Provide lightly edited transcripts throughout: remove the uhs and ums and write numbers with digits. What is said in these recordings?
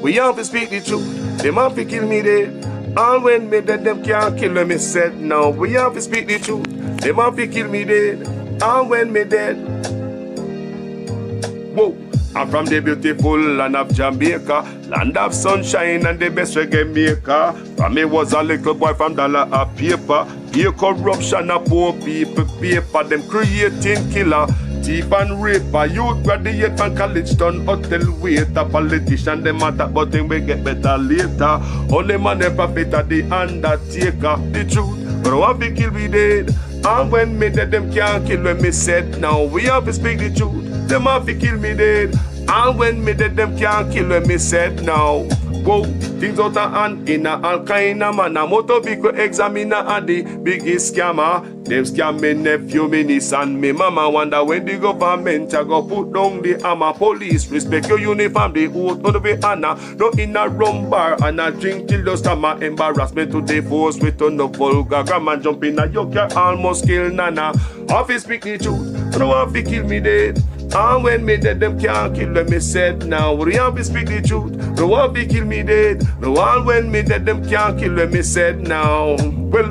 we have to speak the truth. Them have to kill me dead. And when me dead, them can't kill me said. Now we have to speak the truth. Them have to kill me dead. And when me dead. Whoa. I'm from the beautiful land of Jamaica, land of sunshine and the best reggae maker. From me was a little boy from dollar a paper. Pure corruption of poor people paper. Them creating killer, thief and raper. Youth graduate from college done hotel waiter. Politician them matter but them will get better later. Only man and prophet are the undertaker. The truth, but I have to kill me dead. And when me dead them can't kill when me said. Now we have to speak the truth. Them have to kill me dead. And when me dead, them can't kill when me said now. Whoa, things out of hand in a all kind of man. A motor vehicle examiner and the biggest scammer. Them scam me nephew, me niece and me mama. Wonder when the government a go put down the hammer. Police respect your uniform, the oath on the honor. No in a rum bar and a drink till the stomach. Embarrassment to the force with on the vulgar grammar. Jump in a yoke, almost kill nana. Office speak the truth, no one fi kill me dead. And when me dead, them can't kill when me said. Now we have to speak the truth. No one fi kill me dead. No one when me dead, them can't kill when me said. Now, well,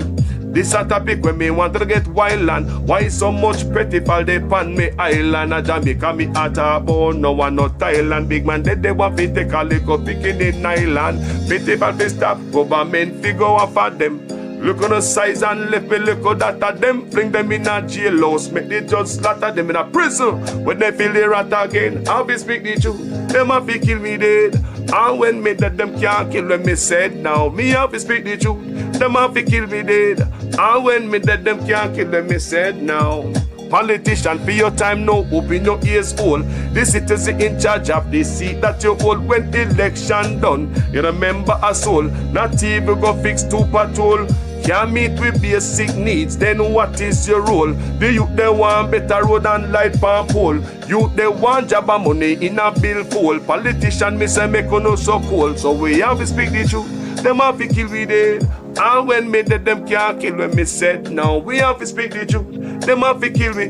this a topic when me want to get wild and why so much petty fall they pan me island. A Jamaica me at a bone, no one no Thailand. Big man dead, they want to take a little picking in island. Petty fall fi stop, government fi go off at them. Look on the size and left me look at that of them. Fling them in a jailhouse, make the judge slaughter them in a prison. When they feel the rat again, I'll be speak the truth. Them have to kill me dead. And when me dead, them can't kill when me said. Now me have to speak the truth. Them have to kill me dead. And when me dead, them can't kill when me said. Now politician, for your time now, open your ears all. The citizen in charge of the seat that you hold when election done. You remember us all, not even go fix two patrol. Can't meet with basic needs, then what is your role? The youth they want better road and light pan pole. Youth they want job and money in a bill full. Politician me say make no so cold. So we have to speak the truth. Them have to kill we dead. And when me dead, them can't kill when me said. Now we have to speak the truth. Them have to kill me.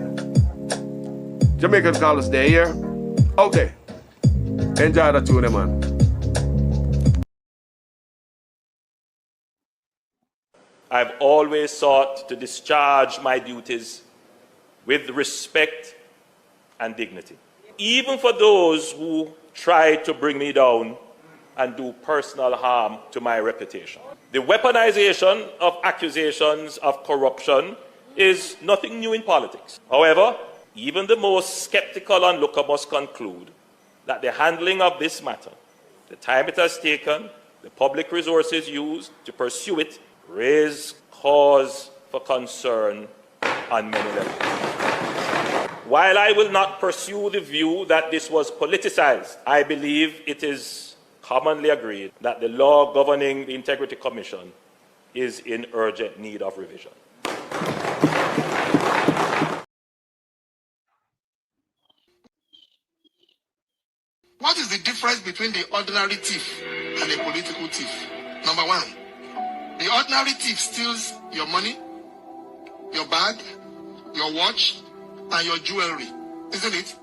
Jamaican call us there, here. Okay. Enjoy the tune, man. I've always sought to discharge my duties with respect and dignity, even for those who try to bring me down and do personal harm to my reputation. The weaponization of accusations of corruption is nothing new in politics. However, even the most skeptical onlooker must conclude that the handling of this matter, the time it has taken, the public resources used to pursue it, raise cause for concern on many levels. While I will not pursue the view that this was politicized, I believe it is commonly agreed that the law governing the Integrity Commission is in urgent need of revision. What is the difference between the ordinary thief and a political thief? Number one, the ordinary thief steals your money, your bag, your watch, and your jewelry, isn't it?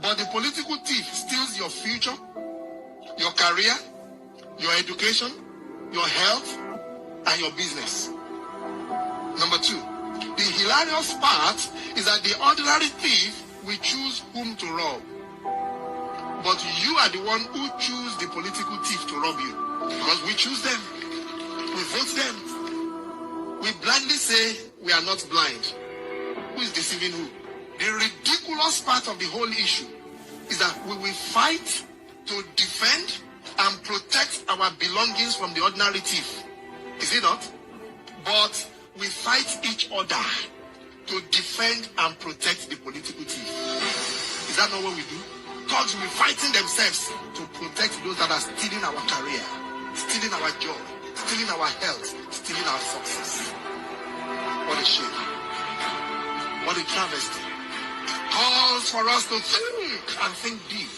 But the political thief steals your future, your career, your education, your health, and your business. Number two, the hilarious part is that the ordinary thief will choose whom to rob. But you are the one who choose the political thief to rob you. Because we choose them. We vote them. We blindly say we are not blind. Who is deceiving who? The ridiculous part of the whole issue is that we will fight to defend and protect our belongings from the ordinary thief. Is it not? But we fight each other to defend and protect the political thief. Is that not what we do? Thugs will be fighting themselves to protect those that are stealing our career, stealing our job, stealing our health, stealing our success. What a shame. What a travesty. Calls for us to think and think deep.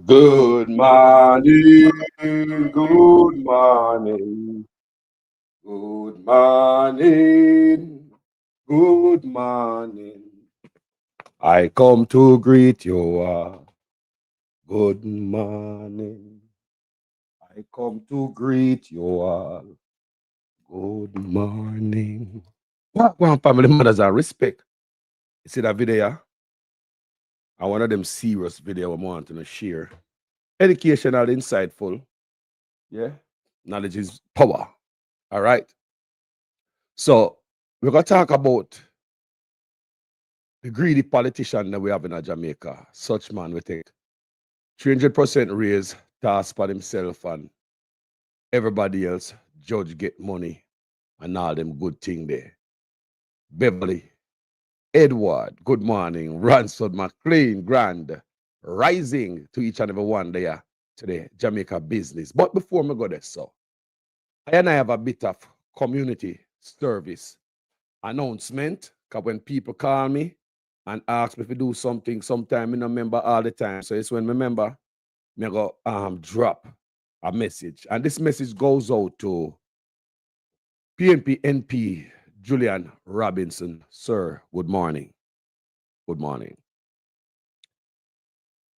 Good morning, good morning, good morning, good morning. I come to greet you all. Good morning. I come to greet you all. Good morning. What one family mothers and respect? You see that video? I one of them serious video I'm wanting to share. Educational, insightful. Yeah. Knowledge is power. All right. So we're gonna talk about the greedy politician that we have in Jamaica. Such man we take 300% raise task for himself and everybody else judge get money and all them good thing there. Beverly, Edward, good morning. Ransom, McLean, Grand, rising to each and every one there to the Jamaica business. But before we go there, so I have a bit of community service announcement. Because when people call me and ask me if I do something, sometime I don't remember all the time. So it's when I remember, I go drop a message. And this message goes out to PNP NP Julian Robinson. Sir, good morning. Good morning.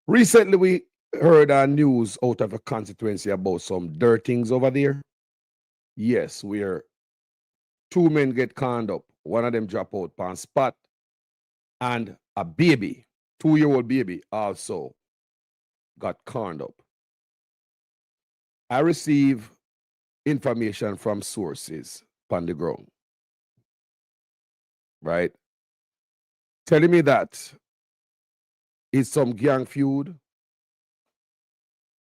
Recently, we heard news out of a constituency about some dirt things over there. Yes, where two men get conned up. One of them drop out on spot. And a baby, 2-year-old baby, also got conned up. I receive information from sources on the ground, right? Telling me that it's some gang feud.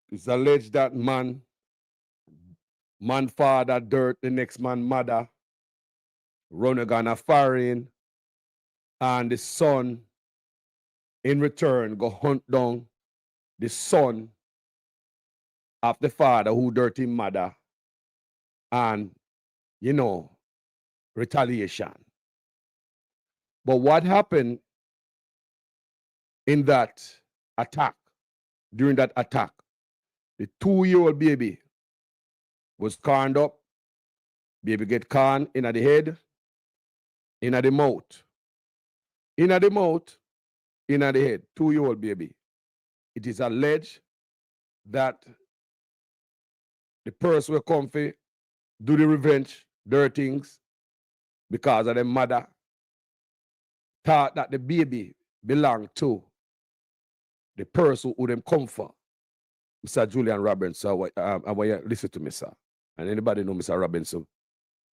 It's alleged that man father dirt the next man mother, run a gun a firing, and the son in return go hunt down the son of the father who dirty mother, and retaliation. But what happened in that attack, during that attack, the 2-year-old baby was conned up. Baby get conned in the head, in the mouth. In the mouth, in the head, 2-year-old baby. It is alleged that the person will come for do the revenge, dirty things, because of the mother thought that the baby belonged to the person who them come for. Mr. Julian Robinson, I want you to listen to me, sir. And anybody know Mr. Robinson,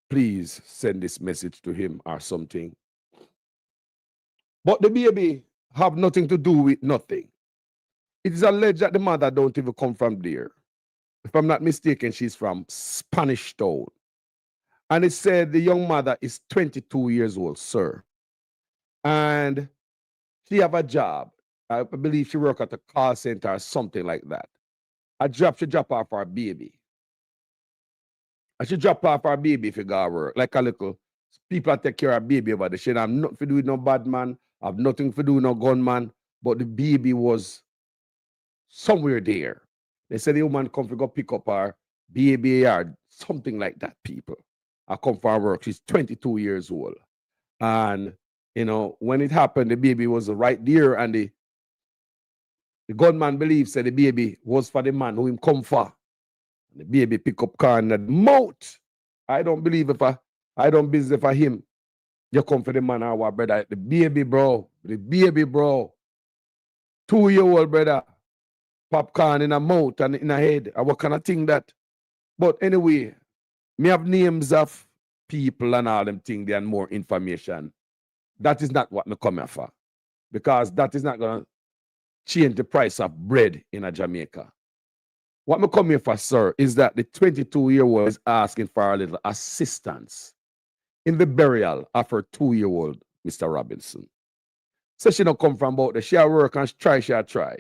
please send this message to him or something. But the baby have nothing to do with nothing. It is alleged that the mother don't even come from there. If I'm not mistaken, she's from Spanish Town. And it said the young mother is 22 years old, sir. And she have a job. I believe she work at a call center or something like that. She drop off her baby. I should drop off her baby if you go to work. Like a little people that take care of baby over there. She have nothing to do with no bad man, have nothing to do with no gunman, but the baby was somewhere there. They said the woman come to go pick up her baby or something like that, people. I come for work. She's 22 years old. And, when it happened, the baby was right there, and the gunman believes that the baby was for the man who him come for. The baby pick up car in the mouth. I don't believe I don't business for him. You come for the man or what, brother. The baby, bro. 2-year-old brother. Popcorn in a mouth and in a head. What kind of thing that? But anyway, me have names of people and all them things and more information. That is not what me come here for. Because that is not going to change the price of bread in a Jamaica. What me come here for, sir, is that the 22-year-old is asking for a little assistance in the burial of her 2-year-old, Mr. Robinson. So she don't come from about there. She work and she try.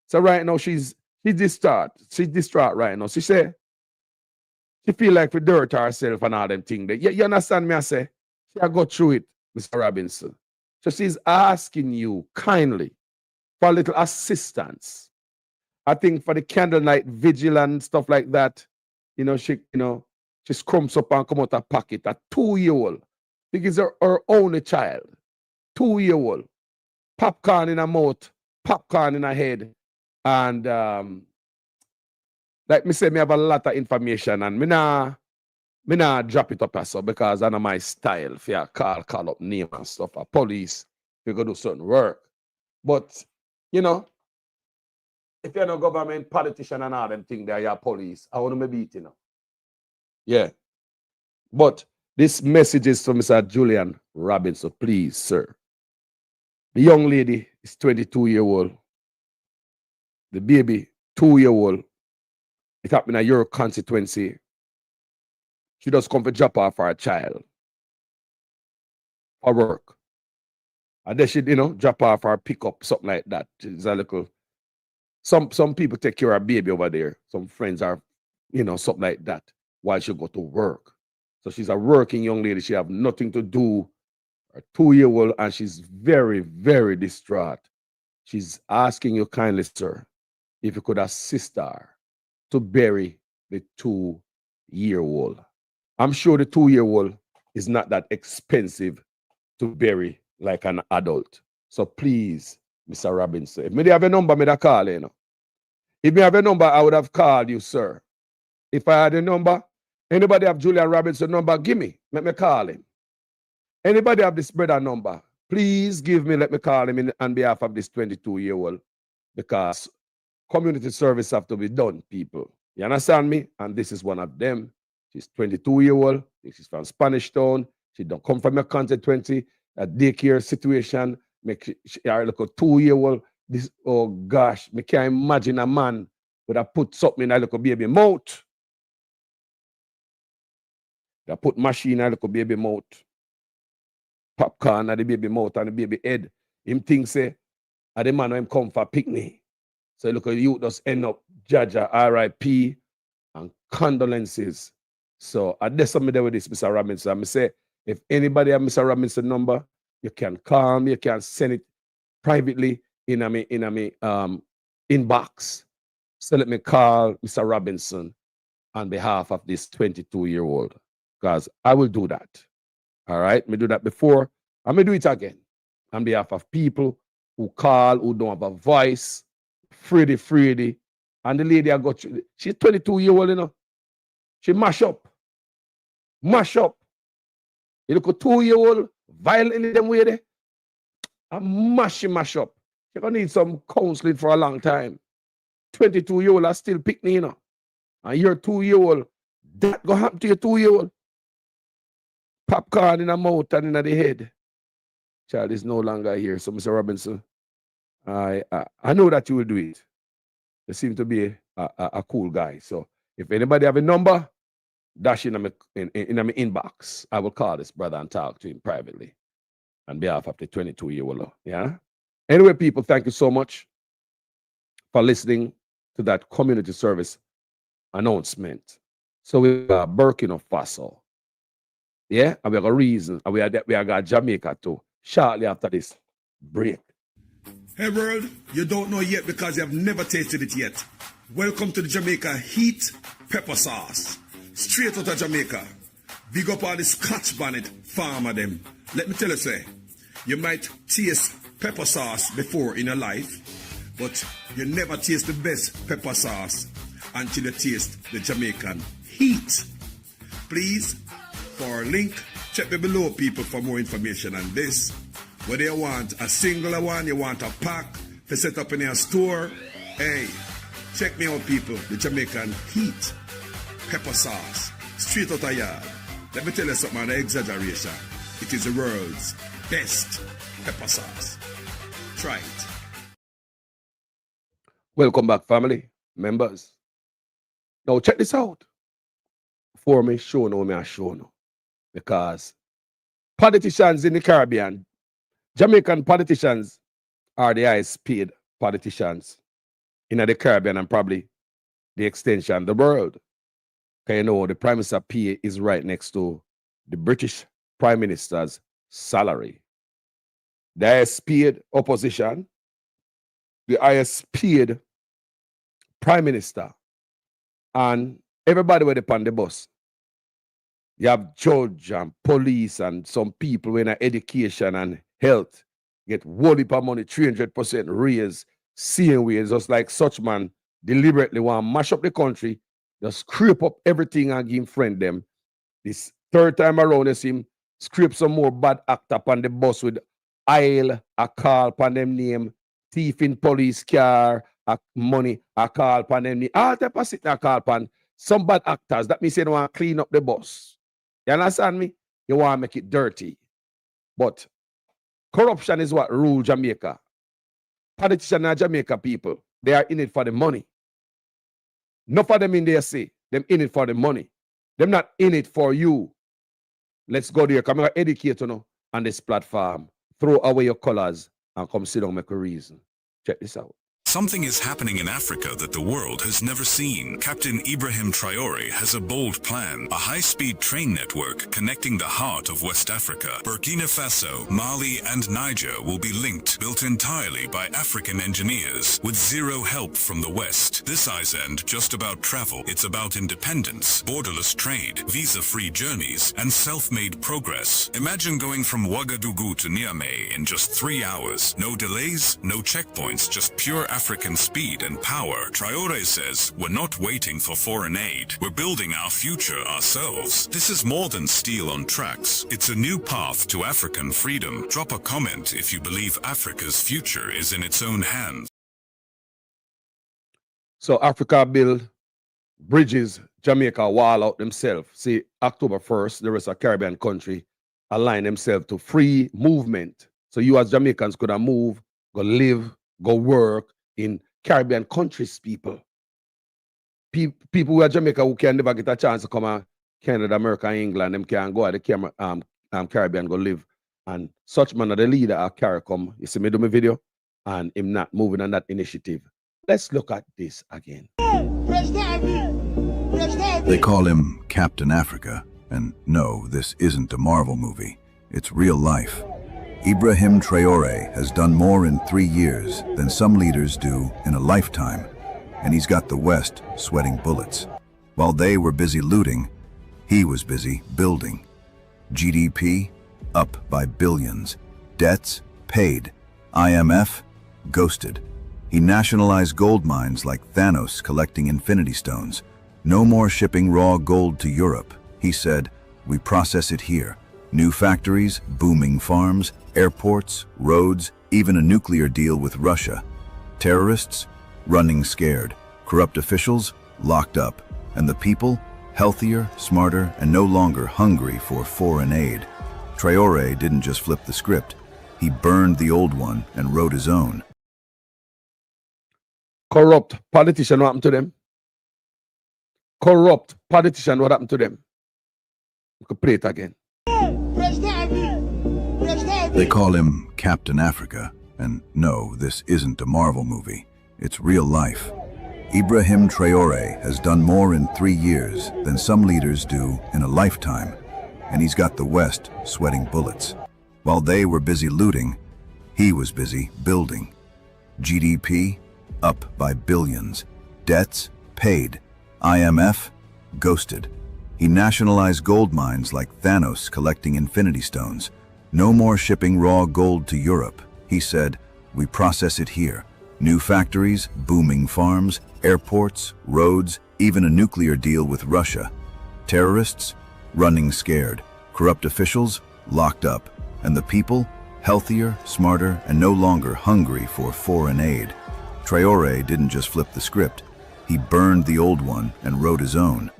So right now she's distraught. She's distraught right now. She say she feel like we dirt herself and all them things. You understand me? I say she go through it, Mr. Robinson. So she's asking you kindly for a little assistance. I think for the candlelight vigil and stuff like that, she scrumps up and come out of pocket. A 2-year-old. I think it's her only child. 2-year-old. Popcorn in her mouth, popcorn in her head. And like me say, me have a lot of information and me nah drop it up so because I know my style. If you call up name and stuff, or police, you go do certain work. But, if you're no government politician and all them things there, you're police, I want to be beating. Yeah. But this message is from Mr. Julian Robinson, please, sir. The young lady is 22-year-old. The baby, 2-year-old. It happened in your constituency. She does come for drop off for a child for work. And then she, drop off or pick up, something like that. It's a little. Some people take care of a baby over there. Some friends are, something like that while she go to work. So she's a working young lady. She have nothing to do. A 2-year-old, and she's very, very distraught. She's asking you kindly, sir, if you could assist her to bury the 2-year-old. I'm sure the 2-year-old is not that expensive to bury like an adult. So please, Mr. Robinson, if me have a number, me da call you. If me have a number, I would have called you, sir. If I had a number, anybody have Julian Robinson number, give me. Let me call him. Anybody have this brother number, please give me, let me call him on behalf of this 22-year-old, because community service have to be done, people. You understand me? And this is one of them. She's 22-year-old. She's from Spanish Town. She don't come from a constituency, a daycare situation. Make she like a 2-year-old. This, oh gosh, me can't imagine a man would have put something in a little baby mouth. They put machine in a little baby mouth. Popcorn at the baby mouth and the baby head. Him think say, the man when him come for picnic. So look at you just end up Jaja, RIP, and condolences. So I did something there with this, Mr. Robinson. I say, if anybody have Mr. Robinson number, you can call me, you can send it privately in a inbox. So let me call Mr. Robinson on behalf of this 22-year-old, because I will do that. All right, me do that before. I'm gonna do it again on behalf of people who call, who don't have a voice. Freedy. And the lady I got, she's 22-year-old, She mash up. You look at 2-year-old, violently them way there. And mash up. You're gonna need some counseling for a long time. 22-year-old are still picking, And you're 2-year-old. That gonna happen to your 2-year-old. Popcorn in the mouth and in the head. Child is no longer here. So, Mr. Robinson, I know that you will do it. You seem to be a cool guy. So, if anybody have a number, dash in my inbox. I will call this brother and talk to him privately on behalf of the 22-year-old. Yeah. Anyway, people, thank you so much for listening to that community service announcement. So we are Burkina Faso. Yeah, and we have a reason, and we are got Jamaica too. Shortly after this break. Hey world, you don't know yet because you have never tasted it yet. Welcome to the Jamaica Heat Pepper Sauce. Straight out of Jamaica. Big up all the Scotch bonnet farmer them. Let me tell you, say, you might taste pepper sauce before in your life, but you never taste the best pepper sauce until you taste the Jamaican heat. Please, for a link, check me below, people, for more information on this. Whether you want a single one, you want a pack to set up in your store, hey, check me out, people. The Jamaican Heat Pepper Sauce, straight out of yard. Let me tell you something, an exaggeration. It is the world's best pepper sauce. Try it. Welcome back, family, members. Now check this out. For me, show no. Because politicians in the Caribbean, Jamaican politicians are the highest paid politicians in the Caribbean and probably the extension of the world. Okay, the Prime Minister pay is right next to the British Prime Minister's salary. The highest paid opposition, the highest paid prime minister, and everybody were on the bus. You have judge and police and some people in education and health get whole heap of money, 300% raise, same ways, just like such man deliberately want to mash up the country, just scrape up everything and give him friend them. This third time around, you see him scrape some more bad actor on the bus with aisle, a call upon them name, thief in police car, a money, a call upon them name. All type of sitting a call upon some bad actors. That means they want to clean up the bus. You understand me? You want to make it dirty. But corruption is what rule Jamaica. Politicians in Jamaica, people, they are in it for the money. Not for them in there say, them in it for the money. Them not in it for you. Let's go there. Come here, educate you know, on this platform. Throw away your colors and come sit down and make a reason. Check this out. Something is happening in Africa that the world has never seen. Captain Ibrahim Traore has a bold plan, a high-speed train network connecting the heart of West Africa. Burkina Faso, Mali, and Niger will be linked, built entirely by African engineers, with zero help from the West. This isn't just about travel, it's about independence, borderless trade, visa-free journeys, and self-made progress. Imagine going from Ouagadougou to Niamey in just 3 hours. No delays, no checkpoints, just pure African speed and power. Traore says, we're not waiting for foreign aid. We're building our future ourselves. This is more than steel on tracks. It's a new path to African freedom. Drop a comment if you believe Africa's future is in its own hands. So Africa build bridges, Jamaica wall out themselves. See, October 1st, the rest of Caribbean country align themselves to free movement. So you as Jamaicans could have moved, go live, go work in Caribbean countries, people. People who are Jamaica who can never get a chance to come to Canada, America, England, them can go to the Caribbean, go live. And such man are the leader of CARICOM. You see me do my video? And him not moving on that initiative. Let's look at this again. They call him Captain Africa. And no, this isn't a Marvel movie. It's real life. Ibrahim Traore has done more in 3 years than some leaders do in a lifetime, and he's got the West sweating bullets. While they were busy looting, he was busy building. GDP up by billions, debts paid, IMF ghosted. He nationalized gold mines like Thanos collecting infinity stones. No more shipping raw gold to Europe. He said, we process it here. New factories, booming farms, airports, roads, even a nuclear deal with Russia. Terrorists running scared, corrupt officials locked up, and the people healthier, smarter, and no longer hungry for foreign aid. Traore didn't just flip the script, he burned the old one and wrote his own. Corrupt politician, what happened to them? Corrupt politician, what happened to them? We could play it again. They call him Captain Africa, and no, this isn't a Marvel movie. It's real life. Ibrahim Traore has done more in 3 years than some leaders do in a lifetime, and he's got the West sweating bullets. While they were busy looting, he was busy building. GDP up by billions, debts paid, IMF ghosted. He nationalized gold mines like Thanos collecting infinity stones. No more shipping raw gold to Europe. He said, we process it here. New factories, booming farms, airports, roads, even a nuclear deal with Russia. Terrorists running scared, corrupt officials locked up, and the people healthier, smarter, and no longer hungry for foreign aid. Traore didn't just flip the script. He burned the old one and wrote his own.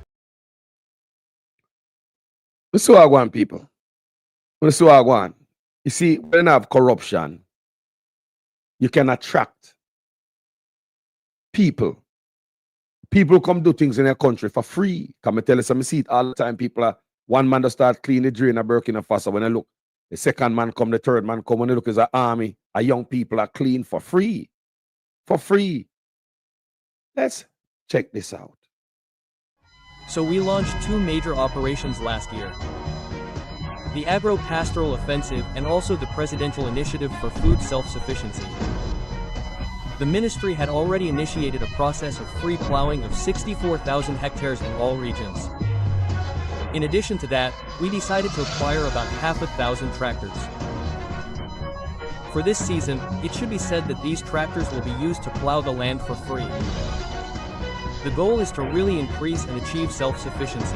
This is what I want, people. This is what I want. You see, when you have corruption, you can attract people. People come do things in their country for free. Come and tell us, I see it all the time. People are, one man to start clean the drain of Burkina Faso. When I look, the second man come, the third man come. When I look, is an army. A young people are clean for free. For free. Let's check this out. So we launched 2 major operations last year. The Agro-Pastoral Offensive and also the Presidential Initiative for Food Self-Sufficiency. the ministry had already initiated a process of free plowing of 64,000 hectares in all regions. In addition to that, we decided to acquire about 1,000 tractors. For this season, it should be said that these tractors will be used to plow the land for free. The goal is to really increase and achieve self-sufficiency.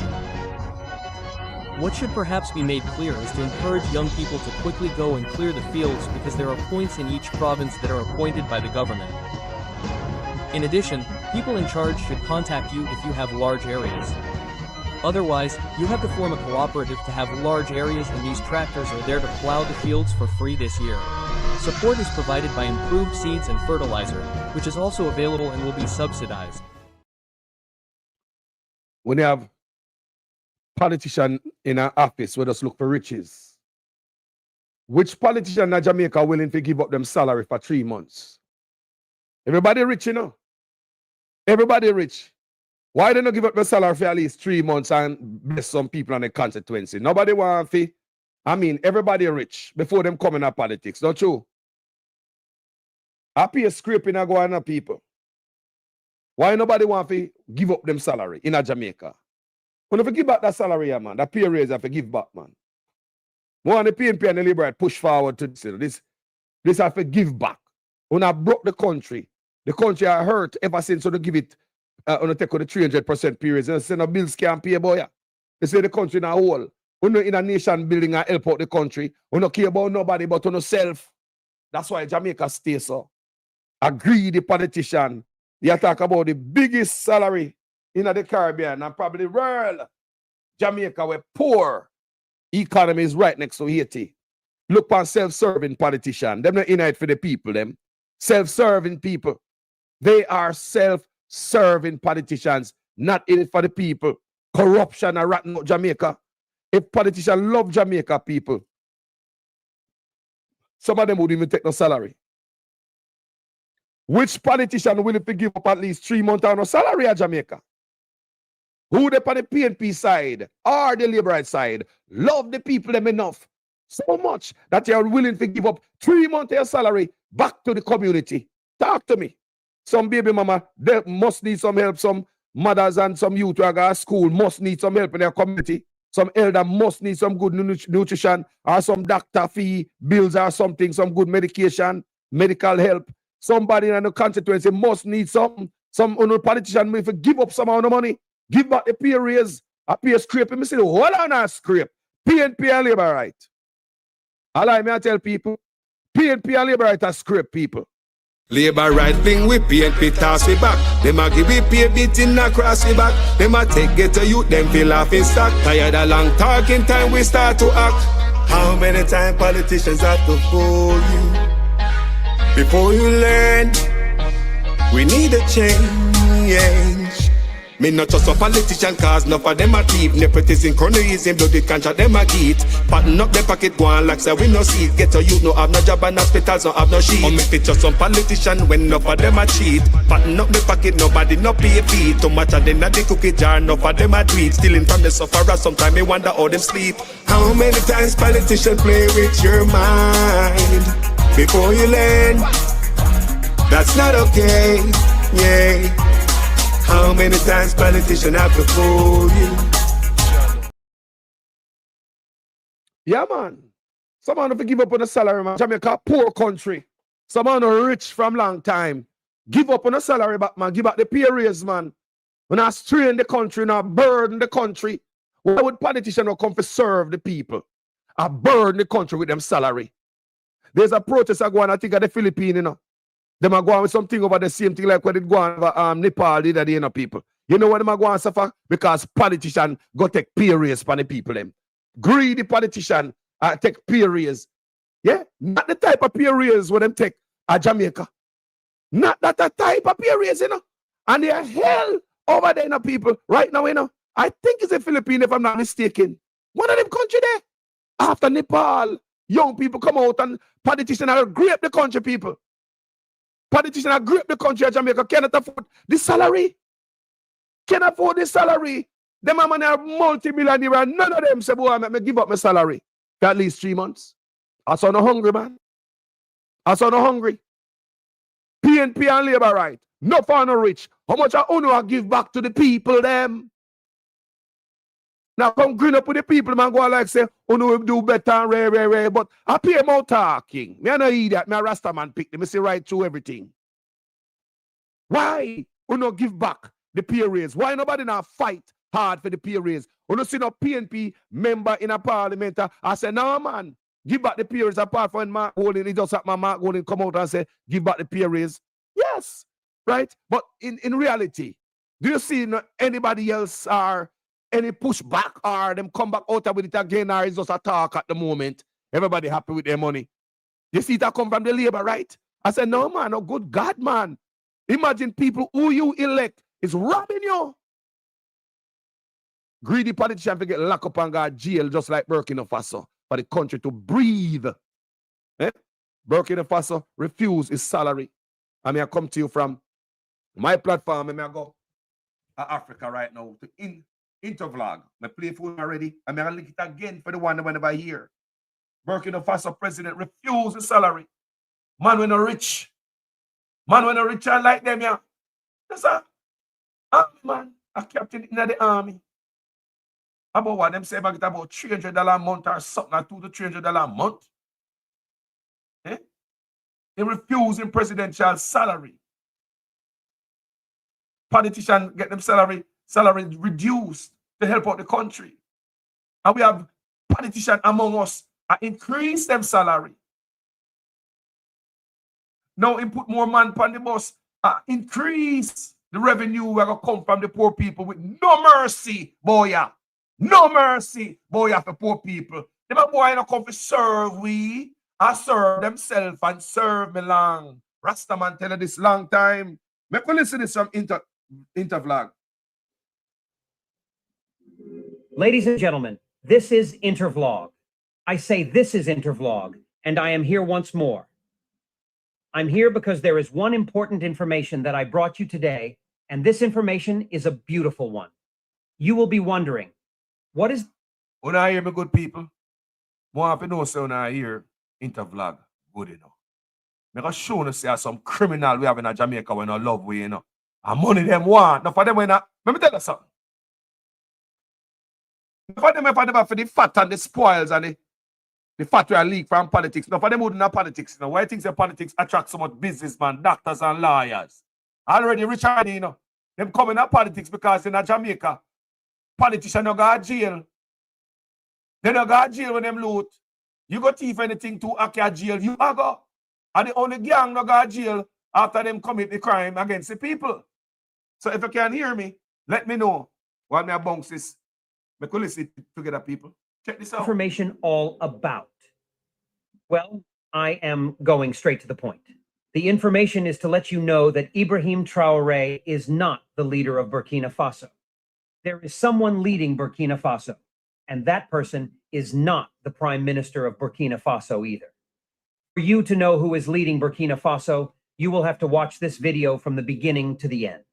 What should perhaps be made clear is to encourage young people to quickly go and clear the fields because there are points in each province that are appointed by the government. In addition, people in charge should contact you if you have large areas. Otherwise, you have to form a cooperative to have large areas, and these tractors are there to plow the fields for free this year. Support is provided by improved seeds and fertilizer, which is also available and will be subsidized. When you have politician in an office where just look for riches, which politician in Jamaica willing to give up them salary for 3 months? Everybody rich, you know. Everybody rich. Why they not give up the salary for at least 3 months and bless some people in the constituency? Nobody want to. I mean, everybody rich before them coming to politics, don't you? I pay a scraping and go on people. Why nobody want to give up them salary in Jamaica? When you give back that salary, man, that pay raise, have to give back, man. More the PNP and the Liberal push forward to this. This have to give back. When I broke the country I hurt ever since they give it on take on the 300% periods. And say no bills can't pay, boy. They say the country in a whole. When in a nation building and help out the country, we don't care about nobody but on yourself. That's why Jamaica stays so. A greedy politician. You talk about the biggest salary in the Caribbean and probably the world. Jamaica, where poor economy is right next to Haiti. Look on self-serving politician. Them not in it for the people, them. Self-serving people. They are self-serving politicians, not in it for the people. Corruption are rotten out Jamaica. If politicians love Jamaica people, some of them would even take no salary. Which politician willing to give up at least 3 months on no salary at Jamaica? Who they on the PNP side or the Liberal side love the people them enough so much that they are willing to give up 3 months of their salary back to the community? Talk to me. Some baby mama, they must need some help. Some mothers and some youth who are going to school must need some help in their community. Some elder must need some good nutrition or some doctor fee, bills or something, some good medication, medical help. Somebody in the constituency must need something. Some politician may give up some amount of money, give back the pay raise, a pay scrape. Me say, hold on a scrape. PNP and Labour right. Allow me to tell people, PNP and Labour right are scrape people. Labour right thing with PNP toss we back. Them a give we pay beating across we back. Them a take get to youth, them feel off in stock. Tired of long talking time we start to act. How many times politicians have to fool you before you learn? We need a change. Me not just a politician cause enough of them a thief. Nepotism, cronyism, bloody contract them a get. Pattern up the pocket go on like say we no see it. Get a youth no have no job and hospitals no have no sheet. Or make it just some politician when enough of them a cheat. Pattern up the pocket nobody no pay fee. Too much of them at the cookie jar enough of them a tweet. Stealing from the sufferer sometimes me wonder how them sleep. How many times politicians play with your mind before you learn? That's not okay, yeah. How many times politicians have to fool you? Yeah, man. Someone have to give up on the salary, man. Jamaica, poor country. Someone rich from long time. Give up on the salary back, man. Give back the pay raise, man. When I strain the country, and I burden the country, why would politicians not come to serve the people? I burden the country with them salary. There's a protest I go on, I think, at the Philippines, you know. Them are going with something over the same thing like what it go on over Nepal the other day, you know, people. You know what them are going to suffer? Because politicians go take pay raise for the people them. Greedy politician take pay raise. Yeah? Not the type of pay raise what them take at Jamaica. Not that type of pay raise, you know. And they are hell over there, you know, people. Right now, you know. I think it's the Philippines, if I'm not mistaken. One of them country there. After Nepal, young people come out and politicians are grape the country, people. Politicians are grip the country of Jamaica, cannot afford the salary. Cannot afford the salary. Them man are multi-millionaire and none of them say, boy, I'm give up my salary for at least 3 months. I saw no hungry, man. I saw no hungry. PNP and Labour right. No for no rich. How much I uno give back to the people them? Now come green up with the people, man, go like say, uno will do better and rare. But I pay more talking. Me I no idiot. Me a Rasta man pick them. Me see right through everything. Why uno give back the pay raise? Why nobody now fight hard for the pay raise? Uno see no PNP member in a parliament. I say, no man, give back the pay raise apart from Mark Golding. He just like my Mark Golding come out and say, give back the pay raise. Yes, right? But in reality, do you see anybody else or any pushback or them come back out with it again or is just a talk at the moment? Everybody happy with their money. You see that come from the Labour, right? I said, no man, oh good God, man. Imagine people who you elect is robbing you. Greedy politicians get locked up and go to jail just like Burkina Faso for the country to breathe. Burkina Faso refuse his salary. I mean, I come to you from my platform, and I go to Africa right now to Intervlog. I play for you already. I'm going to link it again for the one whenever I hear. Burkina Faso president refuse his salary. Man, when a rich. Man, when a rich I like them, yeah. That's a army man, a captain in the army. About what them say about $300 a month or something, like $200 to $300 a month. They refuse in presidential salary. Politicians get them salary reduced to help out the country. And we have politicians among us increase them salary. Now put more man on the bus, increase the revenue we're going to come from the poor people with no mercy, boy. No mercy, boy, for poor people. Them boy not come to serve we. I serve themselves and serve me long. Rastaman tell you this long time. Make me listen to this from Intervlog. Ladies and gentlemen, this is Intervlog. I say this is Intervlog, and I am here once more. I'm here because there is one important information that I brought you today, and this information is a beautiful one. You will be wondering, what is... When I hear me good people, more have to know so when I hear Intervlog good enough. I'm going to show you say some criminal we have in Jamaica when I love we, you know. And money them want. Now for them, let me tell you something. For them, for the fat and the spoils and the fat we are leak from politics. Now for them who do not politics. Now why think politics attract so much businessmen, doctors and lawyers? Already rich already, you know. Them coming to politics because in Jamaica, politicians don't go to jail. They don't go to jail when them loot. You go thief anything to Akia jail, you go. And the only gang don't go to jail after them commit the crime against the people. So if you can hear me, let me know what my bounce is. We could listen together, people. Check this out. Information all about? Well, I am going straight to the point. The information is to let you know that Ibrahim Traoré is not the leader of Burkina Faso. There is someone leading Burkina Faso, and that person is not the Prime Minister of Burkina Faso either. For you to know who is leading Burkina Faso, you will have to watch this video from the beginning to the end,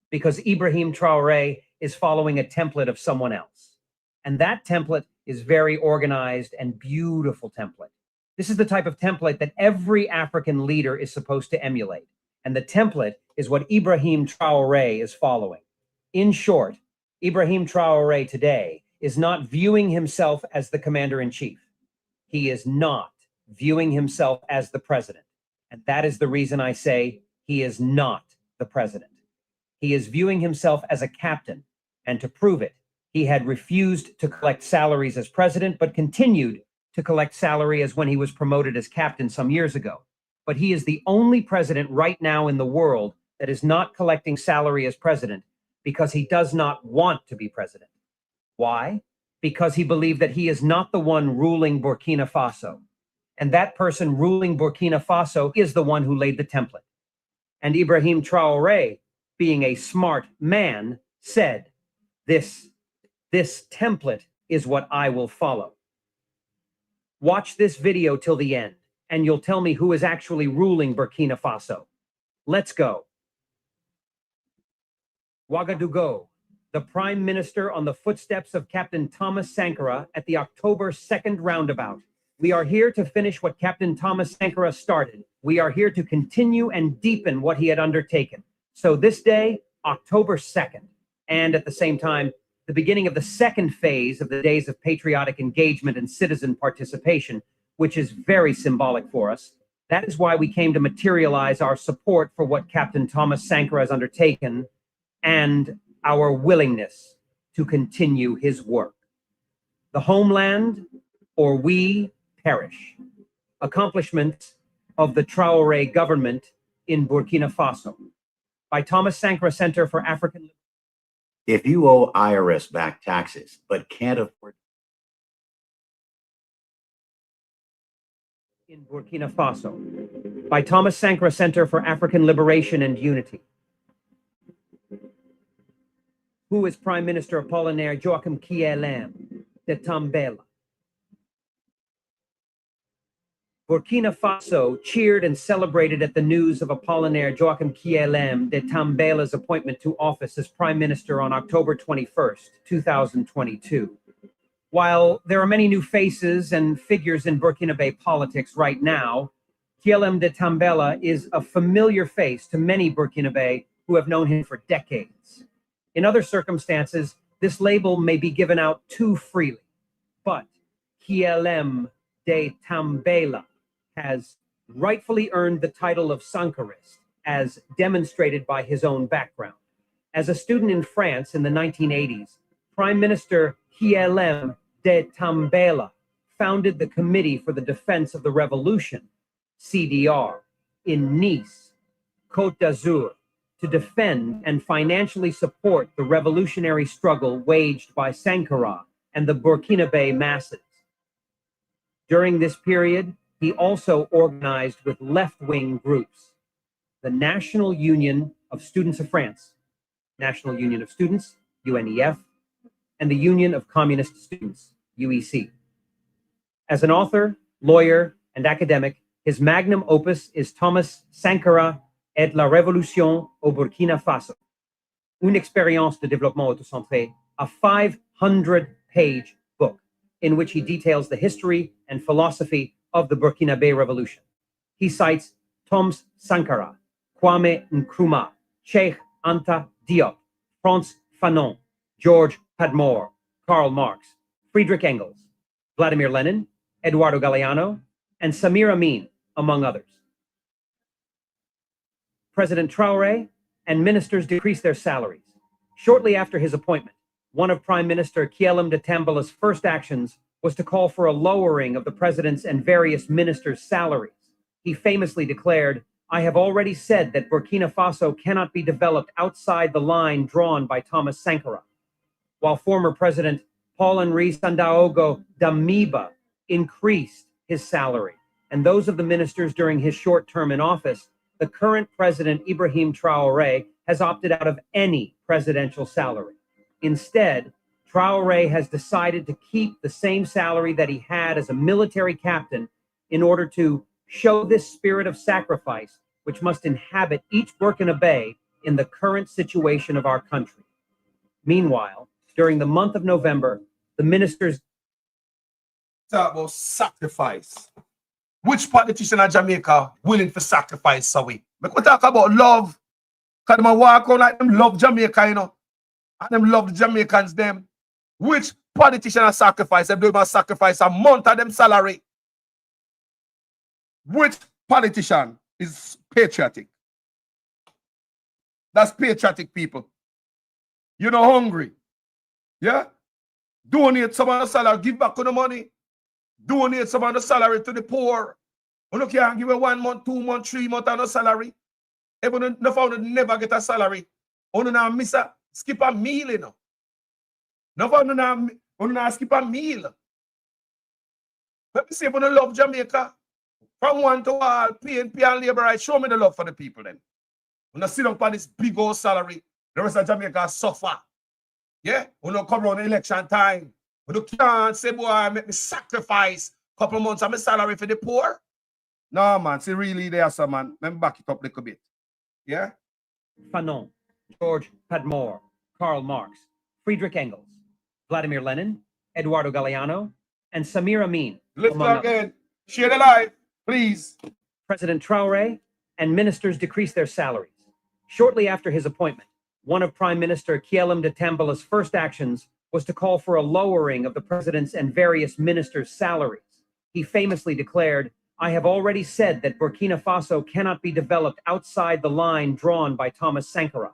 because Ibrahim Traoré is following a template of someone else. And that template is very organized and beautiful template. This is the type of template that every African leader is supposed to emulate. And the template is what Ibrahim Traoré is following. In short, Ibrahim Traoré today is not viewing himself as the commander-in-chief. He is not viewing himself as the president. And that is the reason I say he is not the president. He is viewing himself as a captain. And to prove it, he had refused to collect salaries as president, but continued to collect salary as when he was promoted as captain some years ago. But he is the only president right now in the world that is not collecting salary as president because he does not want to be president. Why? Because he believed that he is not the one ruling Burkina Faso. And that person ruling Burkina Faso is the one who laid the template. And Ibrahim Traoré, being a smart man, said, this template is what I will follow. Watch this video till the end, and you'll tell me who is actually ruling Burkina Faso. Let's go. Ouagadougou, the Prime Minister on the footsteps of Captain Thomas Sankara at the October 2nd roundabout. We are here to finish what Captain Thomas Sankara started. We are here to continue and deepen what he had undertaken. So this day, October 2nd, and at the same time, the beginning of the second phase of the days of patriotic engagement and citizen participation, which is very symbolic for us. That is why we came to materialize our support for what Captain Thomas Sankara has undertaken and our willingness to continue his work. The homeland, or we perish. Accomplishments of the Traoré government in Burkina Faso. By Thomas Sankara Center for African. If you owe IRS back taxes but can't afford In Burkina Faso. By Thomas Sankara Center for African Liberation and Unity. Who is Prime Minister Apollinaire Joachim Kielem de Tambela? Burkina Faso cheered and celebrated at the news of Apollinaire Joachim Kielem de Tambela's appointment to office as Prime Minister on October 21st, 2022. While there are many new faces and figures in Burkinabe politics right now, Kielem de Tambela is a familiar face to many Burkinabe who have known him for decades. In other circumstances, this label may be given out too freely, but Kielem de Tambela has rightfully earned the title of Sankarist, as demonstrated by his own background. As a student in France in the 1980s, Prime Minister Kielem de Tambela founded the Committee for the Defense of the Revolution, CDR, in Nice, Côte d'Azur, to defend and financially support the revolutionary struggle waged by Sankara and the Burkinabe masses. During this period, he also organized with left-wing groups, the National Union of Students of France, National Union of Students, UNEF, and the Union of Communist Students, UEC. As an author, lawyer, and academic, his magnum opus is Thomas Sankara et la Révolution au Burkina Faso, une expérience de développement autocentré, a 500-page book in which he details the history and philosophy of the Burkinabe Revolution. He cites Thomas Sankara, Kwame Nkrumah, Cheikh Anta Diop, Frantz Fanon, George Padmore, Karl Marx, Friedrich Engels, Vladimir Lenin, Eduardo Galeano, and Samir Amin, among others. President Traoré and ministers decreased their salaries. Shortly after his appointment, one of Prime Minister Kielem de Tambela's first actions was to call for a lowering of the president's and various ministers' salaries. He famously declared, "I have already said that Burkina Faso cannot be developed outside the line drawn by Thomas Sankara." While former President Paul-Henri Sandaogo Damiba increased his salary and those of the ministers during his short term in office, the current president, Ibrahim Traoré, has opted out of any presidential salary. Instead, Traoré has decided to keep the same salary that he had as a military captain in order to show this spirit of sacrifice which must inhabit each Burkinabe in the current situation of our country. Meanwhile, during the month of November, the ministers talk about sacrifice. Which politician in Jamaica willing to sacrifice so we? But we talk about love. Because them walk out like them love Jamaica, you know. And them love the Jamaicans, them. Which politician has sacrificed? Them do sacrifice a month of them salary. Which politician is patriotic? That's patriotic people. You're not hungry. Yeah? Donate some of the salary, give back on the money. Donate some of the salary to the poor. You know, can't give a 1 month, 2 months, 3 months on a salary. Everyone never get a salary. You know, miss a skip a meal, you know. No one skip a meal. Let me see if you love Jamaica. From one to all, PNP and labor rights, show me the love for the people then. When I sit down on this big old salary, the rest of Jamaica suffer. Yeah? When you come around election time, when you can't say, boy, make me sacrifice a couple of months of my salary for the poor. No, man, see really there, some man. Let me back it up a little bit. Yeah? Fanon, George Padmore, Karl Marx, Friedrich Engels, Vladimir Lenin, Eduardo Galeano, and Samir Amin. Let's among go others. again. Share the live, please. President Traoré and ministers decreased their salaries. Shortly after his appointment, one of Prime Minister Guillaume de Tambala's first actions was to call for a lowering of the president's and various ministers' salaries. He famously declared, "I have already said that Burkina Faso cannot be developed outside the line drawn by Thomas Sankara,"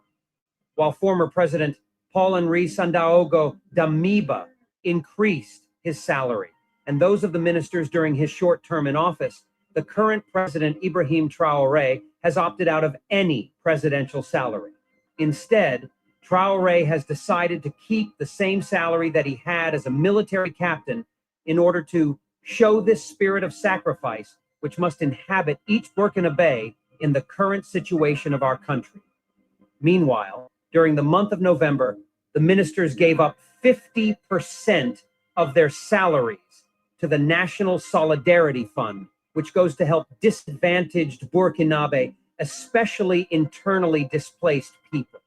while former President Paul-Henri Sandaogo Damiba increased his salary and those of the ministers during his short term in office. The current president, Ibrahim Traoré, has opted out of any presidential salary. Instead, Traoré has decided to keep the same salary that he had as a military captain in order to show this spirit of sacrifice which must inhabit each Burkinabe in the current situation of our country. Meanwhile, during the month of November, the ministers gave up 50% of their salaries to the National Solidarity Fund, which goes to help disadvantaged Burkinabe, especially internally displaced people.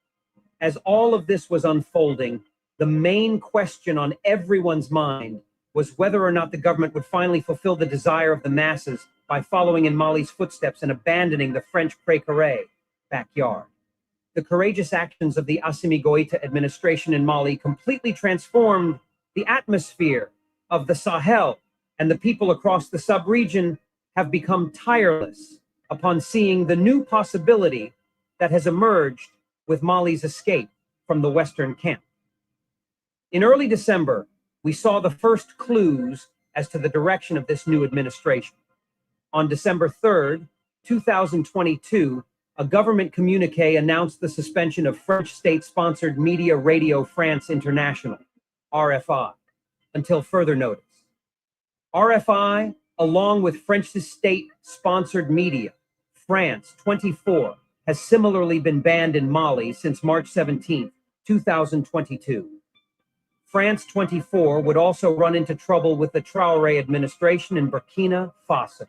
As all of this was unfolding, the main question on everyone's mind was whether or not the government would finally fulfill the desire of the masses by following in Mali's footsteps and abandoning the French Pré-Carré backyard. The courageous actions of the Assimi Goïta administration in Mali completely transformed the atmosphere of the Sahel, and the people across the sub-region have become tireless upon seeing the new possibility that has emerged with Mali's escape from the Western camp. In early December, we saw the first clues as to the direction of this new administration. On December 3rd, 2022, a government communiqué announced the suspension of French state-sponsored media Radio France International, RFI, until further notice. RFI, along with French state-sponsored media, France 24, has similarly been banned in Mali since March 17, 2022. France 24 would also run into trouble with the Traoré administration in Burkina Faso.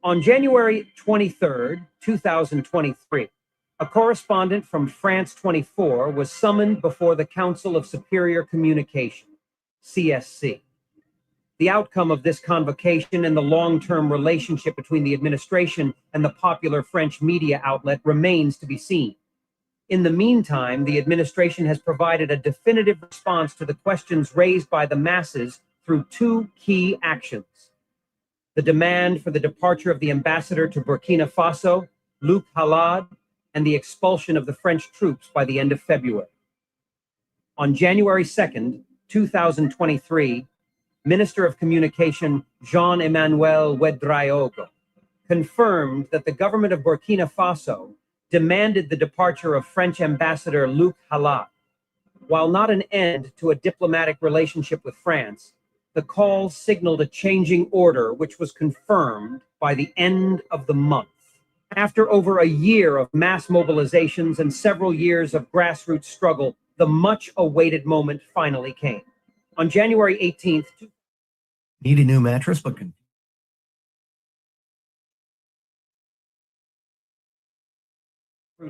On January 23, 2023, a correspondent from France 24 was summoned before the Council of Superior Communication, CSC. The outcome of this convocation and the long-term relationship between the administration and the popular French media outlet remains to be seen. In the meantime, the administration has provided a definitive response to the questions raised by the masses through two key actions: the demand for the departure of the ambassador to Burkina Faso, Luc Halad, and the expulsion of the French troops by the end of February. On January 2nd, 2023, Minister of Communication Jean-Emmanuel Ouédraogo confirmed that the government of Burkina Faso demanded the departure of French ambassador Luc Halad. While not an end to a diplomatic relationship with France, the call signaled a changing order which was confirmed by the end of the month. After over a year of mass mobilizations and several years of grassroots struggle, the much-awaited moment finally came. On January 18th, Need a new mattress, but can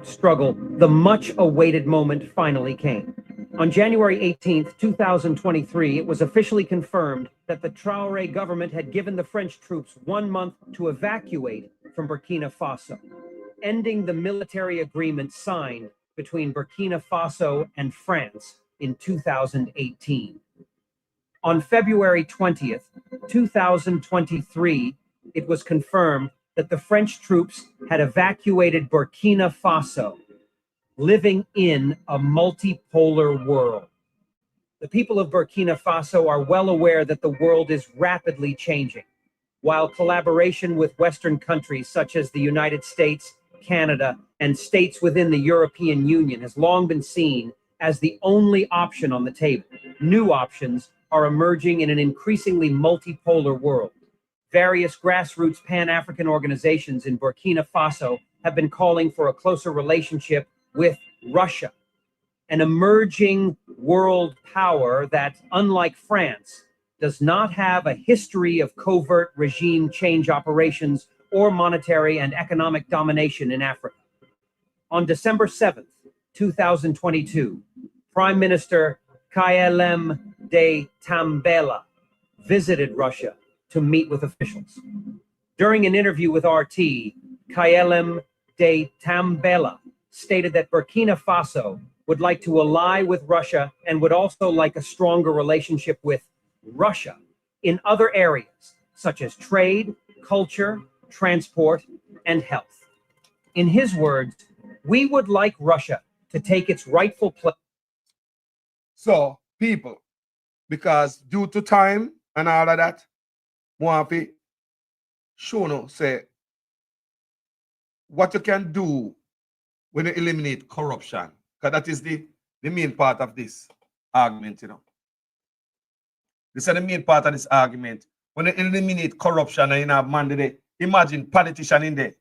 struggle, the much-awaited moment finally came. On January 18th, 2023, it was officially confirmed that the Traoré government had given the French troops 1 month to evacuate from Burkina Faso, ending the military agreement signed between Burkina Faso and France in 2018. On February 20th, 2023, it was confirmed that the French troops had evacuated Burkina Faso, living in a multipolar world. The people of Burkina Faso are well aware that the world is rapidly changing, while collaboration with Western countries such as the United States, Canada, and states within the European Union has long been seen as the only option on the table. New options are emerging in an increasingly multipolar world. Various grassroots Pan-African organizations in Burkina Faso have been calling for a closer relationship with Russia, an emerging world power that, unlike France, does not have a history of covert regime change operations or monetary and economic domination in Africa. On December 7th, 2022, Prime Minister Guillaume de Tambela visited Russia to meet with officials. During an interview with RT, Kayelem de Tambela stated that Burkina Faso would like to ally with Russia and would also like a stronger relationship with Russia in other areas, such as trade, culture, transport, and health. In his words, we would like Russia to take its rightful place. So, people, because due to time and all of that, Mwafi, Shono say, what you can do when you eliminate corruption, because that is the main part of this argument, you know. This is the main part of this argument. When you eliminate corruption and you have man there, imagine politician in there,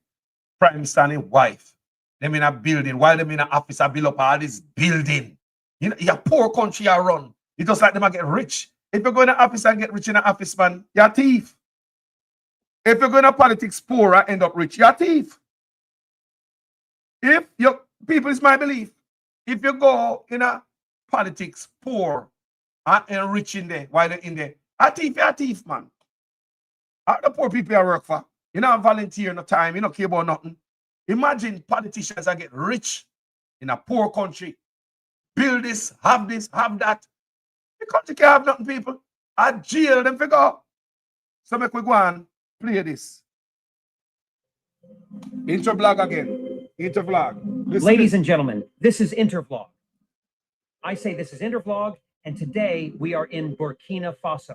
prime minister and his wife, them in a building, while them in an office, I build up all this building. You know, your poor country you run. It's just like them get rich. If you go in an office and get rich in an office, man, you're a thief. If you go in politics poor and end up rich, you're a thief. If your people, is my belief, if you go in a politics poor and rich in there, while they're in there, you're a thief, man. All the poor people you work for, you know, volunteer no time, you don't care about nothing. Imagine politicians that get rich in a poor country, build this, have that. The country can't have nothing, people. I jail them figure. So make we go and play this. Intervlog again. Intervlog. Ladies and gentlemen, this is Intervlog. I say this is Intervlog, and today we are in Burkina Faso.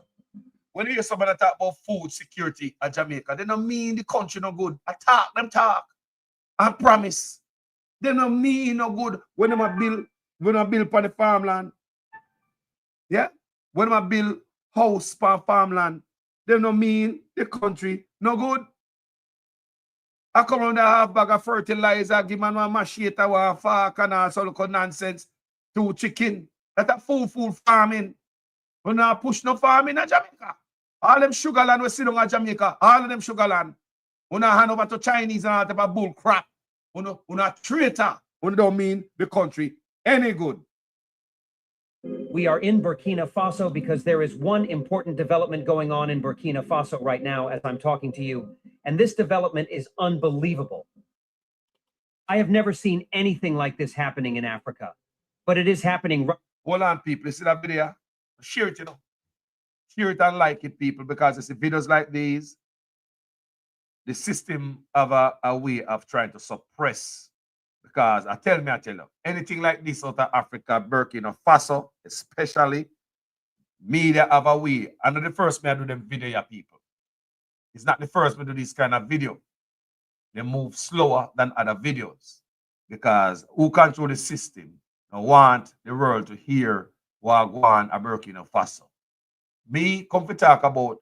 When you hear somebody talk about food security at Jamaica, they don't mean the country no good. I talk, them talk. I promise. They don't mean no good when I build for the farmland. Yeah? When I build house for farmland, they don't mean the country no good. I come around and have bag of fertilizer, give man one machete, one fork, and all sort of nonsense to chicken. That's a full farming. We not push no farming in Jamaica. All them sugar land we see down in Jamaica, all of them sugar land. We not hand over to Chinese and all type of bull crap. We not traitor. We don't mean the country any good. We are in Burkina Faso because there is one important development going on in Burkina Faso right now as I'm talking to you, and this development is unbelievable. I have never seen anything like this happening in Africa, but it is happening. Hold on, people. You see that video? Share it, you know. Share it and like it, people, because it's videos like these. The system of a way of trying to suppress. Because I tell you, anything like this out of Africa, Burkina Faso, especially, media have a way. I'm not the first me I do them video, yeah, people. It's not the first me do this kind of video. They move slower than other videos. Because who control the system and want the world to hear what go on at Burkina Faso. Me come to talk about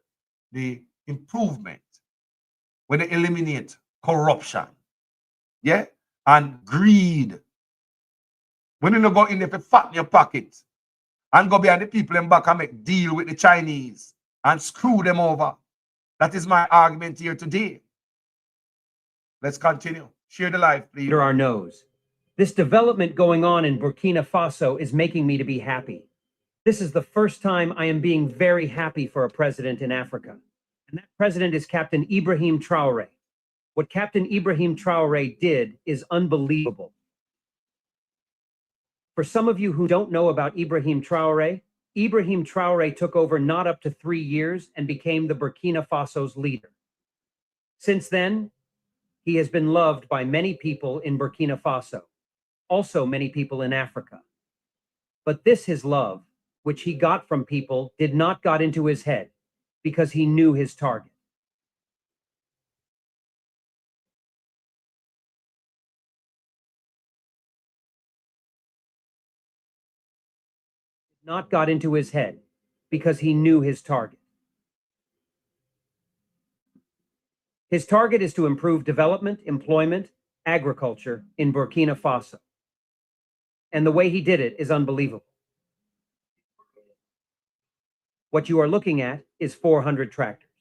the improvement when they eliminate corruption. Yeah? And greed. When you go in there to fatten your pocket and go behind the people in back and make deal with the Chinese and screw them over. That is my argument here today. Let's continue. Share the live, please. Under our nose. This development going on in Burkina Faso is making me to be happy. This is the first time I am being very happy for a president in Africa. And that president is Captain Ibrahim Traoré. What Captain Ibrahim Traoré did is unbelievable. For some of you who don't know about Ibrahim Traoré took over not up to 3 years and became the Burkina Faso's leader. Since then, he has been loved by many people in Burkina Faso, also many people in Africa. But this his love, which he got from people, did not got into his head because he knew his target. Not got into his head because he knew his target. His target is to improve development, employment, agriculture in Burkina Faso. And the way he did it is unbelievable. What you are looking at is 400 tractors,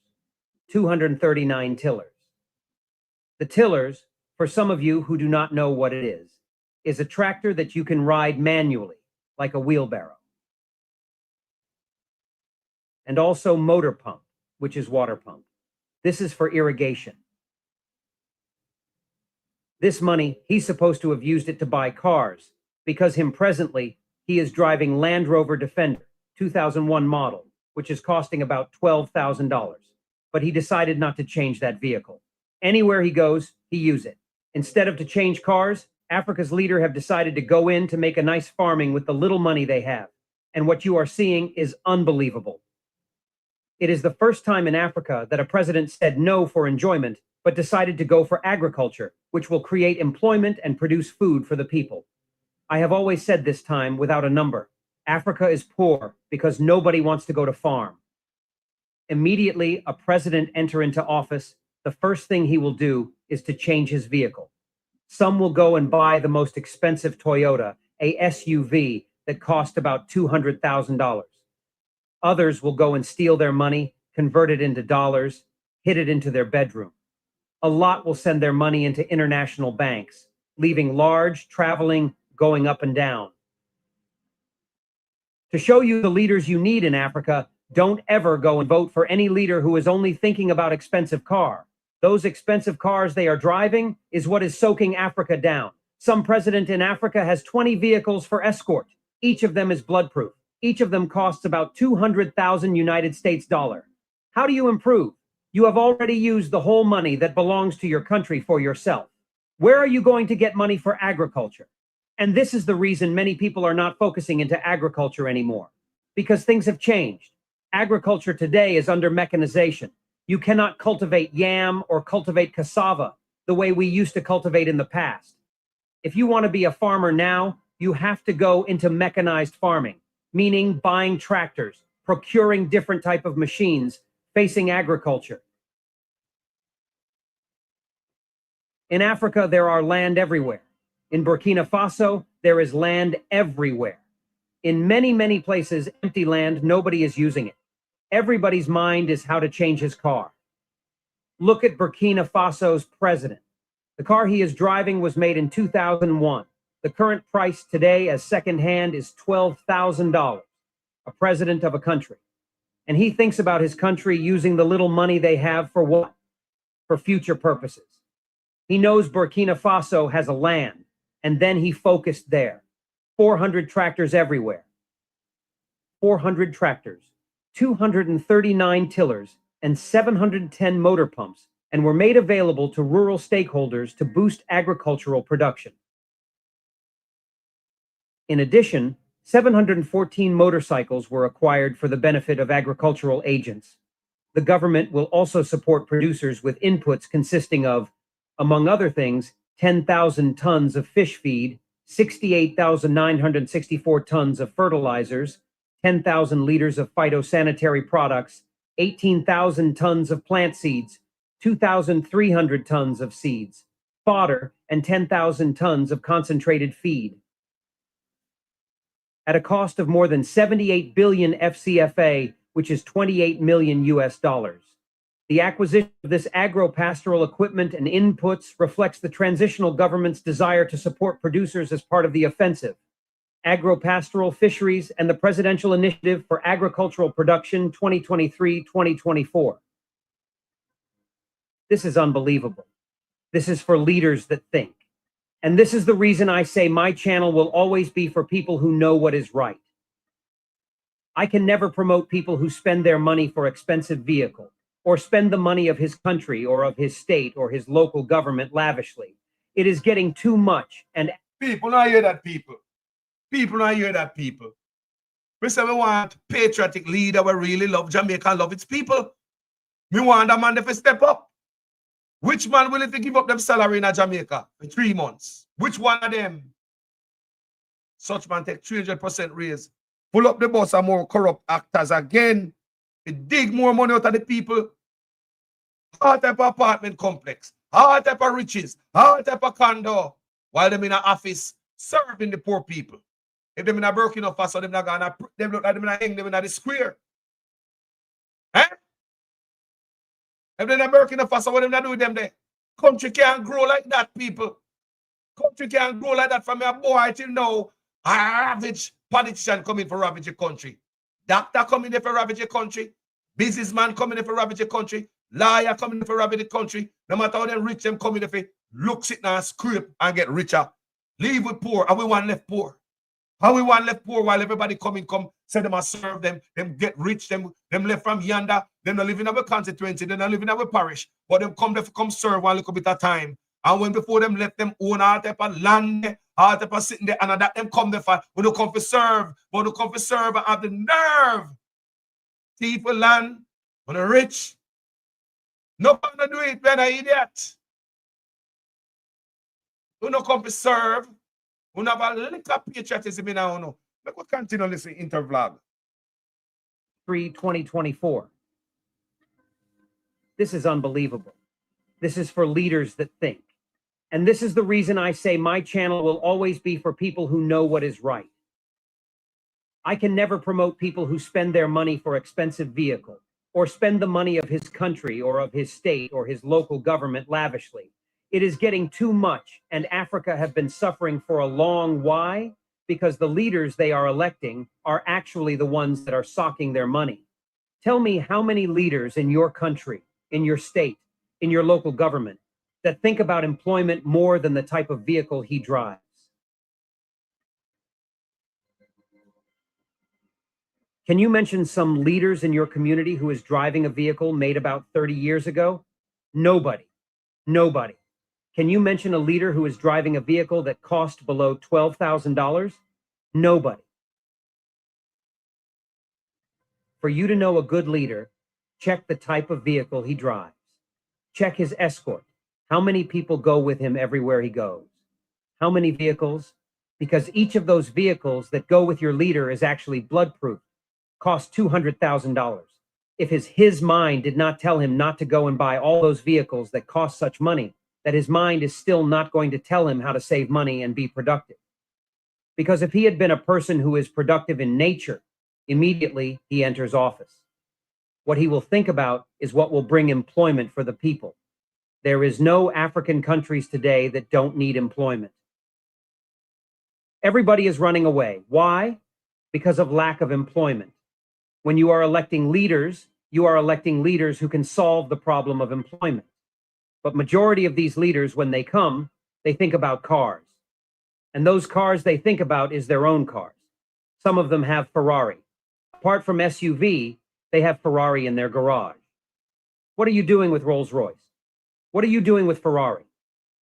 239 tillers. The tillers, for some of you who do not know what it is a tractor that you can ride manually, like a wheelbarrow. and also motor pump, which is water pump. This is for irrigation. This money, he's supposed to have used it to buy cars, because presently, he is driving Land Rover Defender, 2001 model, which is costing about $12,000. But he decided not to change that vehicle. Anywhere he goes, he uses it. Instead of to change cars, Africa's leader have decided to go in to make a nice farming with the little money they have. And what you are seeing is unbelievable. It is the first time in Africa that a president said no for enjoyment, but decided to go for agriculture, which will create employment and produce food for the people. I have always said this time without a number, Africa is poor because nobody wants to go to farm. Immediately a president enter into office, the first thing he will do is to change his vehicle. Some will go and buy the most expensive Toyota, a SUV that cost about $200,000. Others will go and steal their money, convert it into dollars, hid it into their bedroom. A lot will send their money into international banks, leaving large, traveling, going up and down. To show you the leaders you need in Africa, don't ever go and vote for any leader who is only thinking about expensive car. Those expensive cars they are driving is what is soaking Africa down. Some president in Africa has 20 vehicles for escort. Each of them is bloodproof. Each of them costs about 200,000 United States dollars. How do you improve? You have already used the whole money that belongs to your country for yourself. Where are you going to get money for agriculture? And this is the reason many people are not focusing into agriculture anymore. Because things have changed. Agriculture today is under mechanization. You cannot cultivate yam or cultivate cassava the way we used to cultivate in the past. If you want to be a farmer now, you have to go into mechanized farming, meaning buying tractors, procuring different type of machines, facing agriculture. In Africa, there are land everywhere. In Burkina Faso, there is land everywhere. In many, many places, empty land, nobody is using it. Everybody's mind is how to change his car. Look at Burkina Faso's president. The car he is driving was made in 2001. The current price today as secondhand is $12,000, a president of a country. And he thinks about his country using the little money they have for what? For future purposes. He knows Burkina Faso has a land, and then he focused there. 400 tractors everywhere. 400 tractors, 239 tillers, and 710 motor pumps, and were made available to rural stakeholders to boost agricultural production. In addition, 714 motorcycles were acquired for the benefit of agricultural agents. The government will also support producers with inputs consisting of, among other things, 10,000 tons of fish feed, 68,964 tons of fertilizers, 10,000 liters of phytosanitary products, 18,000 tons of plant seeds, 2,300 tons of seeds, fodder, and 10,000 tons of concentrated feed. At a cost of more than 78 billion FCFA, which is 28 million US dollars. The acquisition of this agro-pastoral equipment and inputs reflects the transitional government's desire to support producers as part of the offensive, agro-pastoral fisheries, and the Presidential Initiative for Agricultural Production 2023-2024. This is unbelievable. This is for leaders that think. And this is the reason I say my channel will always be for people who know what is right. I can never promote people who spend their money for expensive vehicles, or spend the money of his country or of his state or his local government lavishly. It is getting too much. And people not hear that, people. People not hear that, people. We say we want patriotic leader we really love Jamaica and love its people. We want a man to step up. Which man willing to give up them salary in Jamaica for 3 months? Which one of them? Such man take 300% raise. Pull up the bus and more corrupt actors again. They dig more money out of the people. All type of apartment complex, all type of riches, all type of condo, while them in an office serving the poor people. If them in a Burkina Faso, them not gonna them look like them in a hang them in the square. Eh? If them in a Burkina Faso, what them not do with them there? Country can't grow like that, people. Country can't grow like that from a boy till now. A average politician coming for ravage the country. Doctor coming there for ravage the country. Businessman coming there for ravage the country. Lawyer coming there for ravage the country. No matter how them rich them coming there for look sit now, scrape and get richer. Leave with poor, and we want left poor. How we want left poor while everybody come, say them and serve them get rich, them left from yonder, them not live in our constituency, they not live in our parish, but them come there for come serve one little bit of time. And when before them left them own all type of land, all type of sitting there, and that them come there for, we don't come for serve, but we come for serve and have the nerve. Thief for land, when the rich, nobody do it, we're an idiot. We don't come for serve. We have a little patriotism in our own. Let us continue listening to Intervlog. 2024. This is unbelievable. This is for leaders that think. And this is the reason I say my channel will always be for people who know what is right. I can never promote people who spend their money for expensive vehicle or spend the money of his country or of his state or his local government lavishly. It is getting too much, and Africa have been suffering for a long while because the leaders they are electing are actually the ones that are socking their money. Tell me how many leaders in your country, in your state, in your local government that think about employment more than the type of vehicle he drives. Can you mention some leaders in your community who is driving a vehicle made about 30 years ago? Nobody. Nobody. Can you mention a leader who is driving a vehicle that cost below $12,000? Nobody. For you to know a good leader, check the type of vehicle he drives. Check his escort. How many people go with him everywhere he goes? How many vehicles? Because each of those vehicles that go with your leader is actually bloodproof, cost $200,000. If his mind did not tell him not to go and buy all those vehicles that cost such money, that his mind is still not going to tell him how to save money and be productive. Because if he had been a person who is productive in nature, immediately he enters office. What he will think about is what will bring employment for the people. There is no African countries today that don't need employment. Everybody is running away. Why? Because of lack of employment. When you are electing leaders, you are electing leaders who can solve the problem of employment. But majority of these leaders, when they come, they think about cars. And those cars they think about is their own cars. Some of them have Ferrari. Apart from SUV, they have Ferrari in their garage. What are you doing with Rolls-Royce? What are you doing with Ferrari?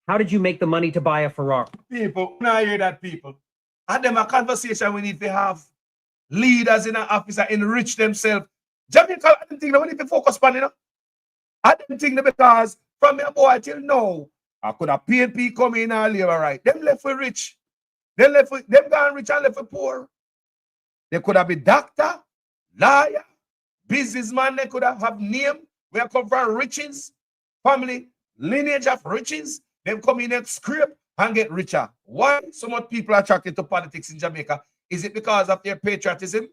How did you make the money to buy a Ferrari? People, when I hear that, people, and them a conversation we need to have. Leaders in an office that enrich themselves. Jamaica, I don't think we need to focus on it. I don't think that because from your boy till now, I could have PNP come in and labor right. Them left for rich. Them gone rich and left for poor. They could have been doctor, lawyer, businessman. They could have name. We have come from riches, family, lineage of riches. Them come in and scrape and get richer. Why so much people are attracted to politics in Jamaica? Is it because of their patriotism?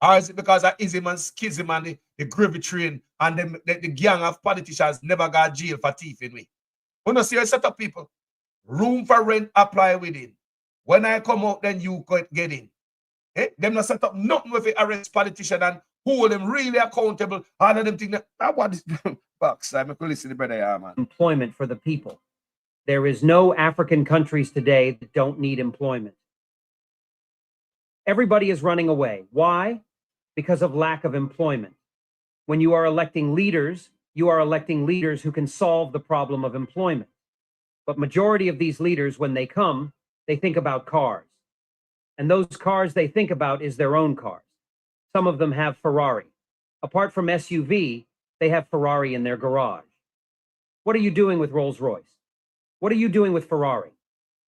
Or is it because of ism and schism and the gravy train and the gang of politicians never got jail for thieving me? We don't see a set of people. Room for rent apply within. When I come out, then you get in. Eh? Them not set up nothing with the arrest politician and hold them really accountable. All of them think that what is box. I'm going listen to brother, yeah, man. Employment for the people. There is no African countries today that don't need employment. Everybody is running away. Why? Because of lack of employment. When you are electing leaders, you are electing leaders who can solve the problem of employment. But majority of these leaders, when they come, they think about cars. And those cars they think about is their own cars. Some of them have Ferrari. Apart from SUV, they have Ferrari in their garage. What are you doing with Rolls-Royce? What are you doing with Ferrari?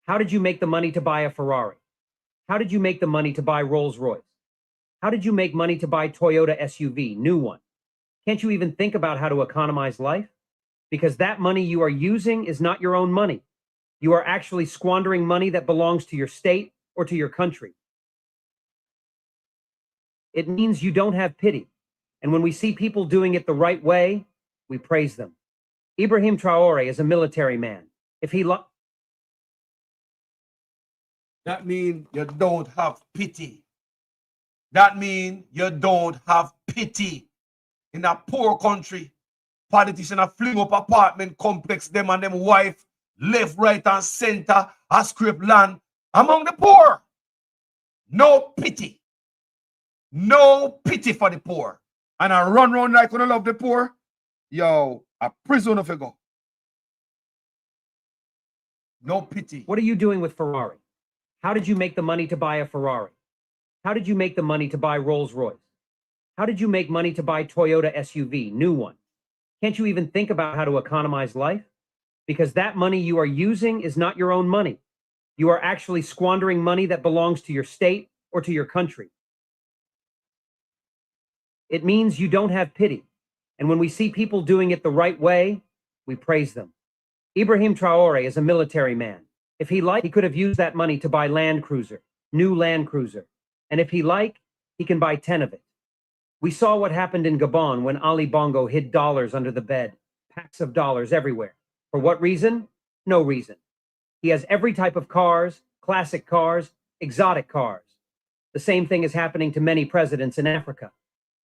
How did you make the money to buy a Ferrari? How did you make the money to buy Rolls-Royce? How did you make money to buy Toyota SUV, new one? Can't you even think about how to economize life? Because that money you are using is not your own money. You are actually squandering money that belongs to your state or to your country. It means you don't have pity. And when we see people doing it the right way, we praise them. Ibrahim Traore is a military man. If he that means you don't have pity. That means you don't have pity. In a poor country, politicians are fling up apartment complex, them and them wife, left, right, and center, a scrape land among the poor. No pity. No pity for the poor. And I run around like when I love the poor. Yo, a prison of a go. No pity. What are you doing with Ferrari? How did you make the money to buy a Ferrari? How did you make the money to buy Rolls-Royce? How did you make money to buy Toyota SUV, new one? Can't you even think about how to economize life? Because that money you are using is not your own money. You are actually squandering money that belongs to your state or to your country. It means you don't have pity. And when we see people doing it the right way, we praise them. Ibrahim Traore is a military man. If he liked, he could have used that money to buy Land Cruiser, new Land Cruiser. And if he liked, he can buy 10 of it. We saw what happened in Gabon when Ali Bongo hid dollars under the bed, packs of dollars everywhere. For what reason? No reason. He has every type of cars, classic cars, exotic cars. The same thing is happening to many presidents in Africa.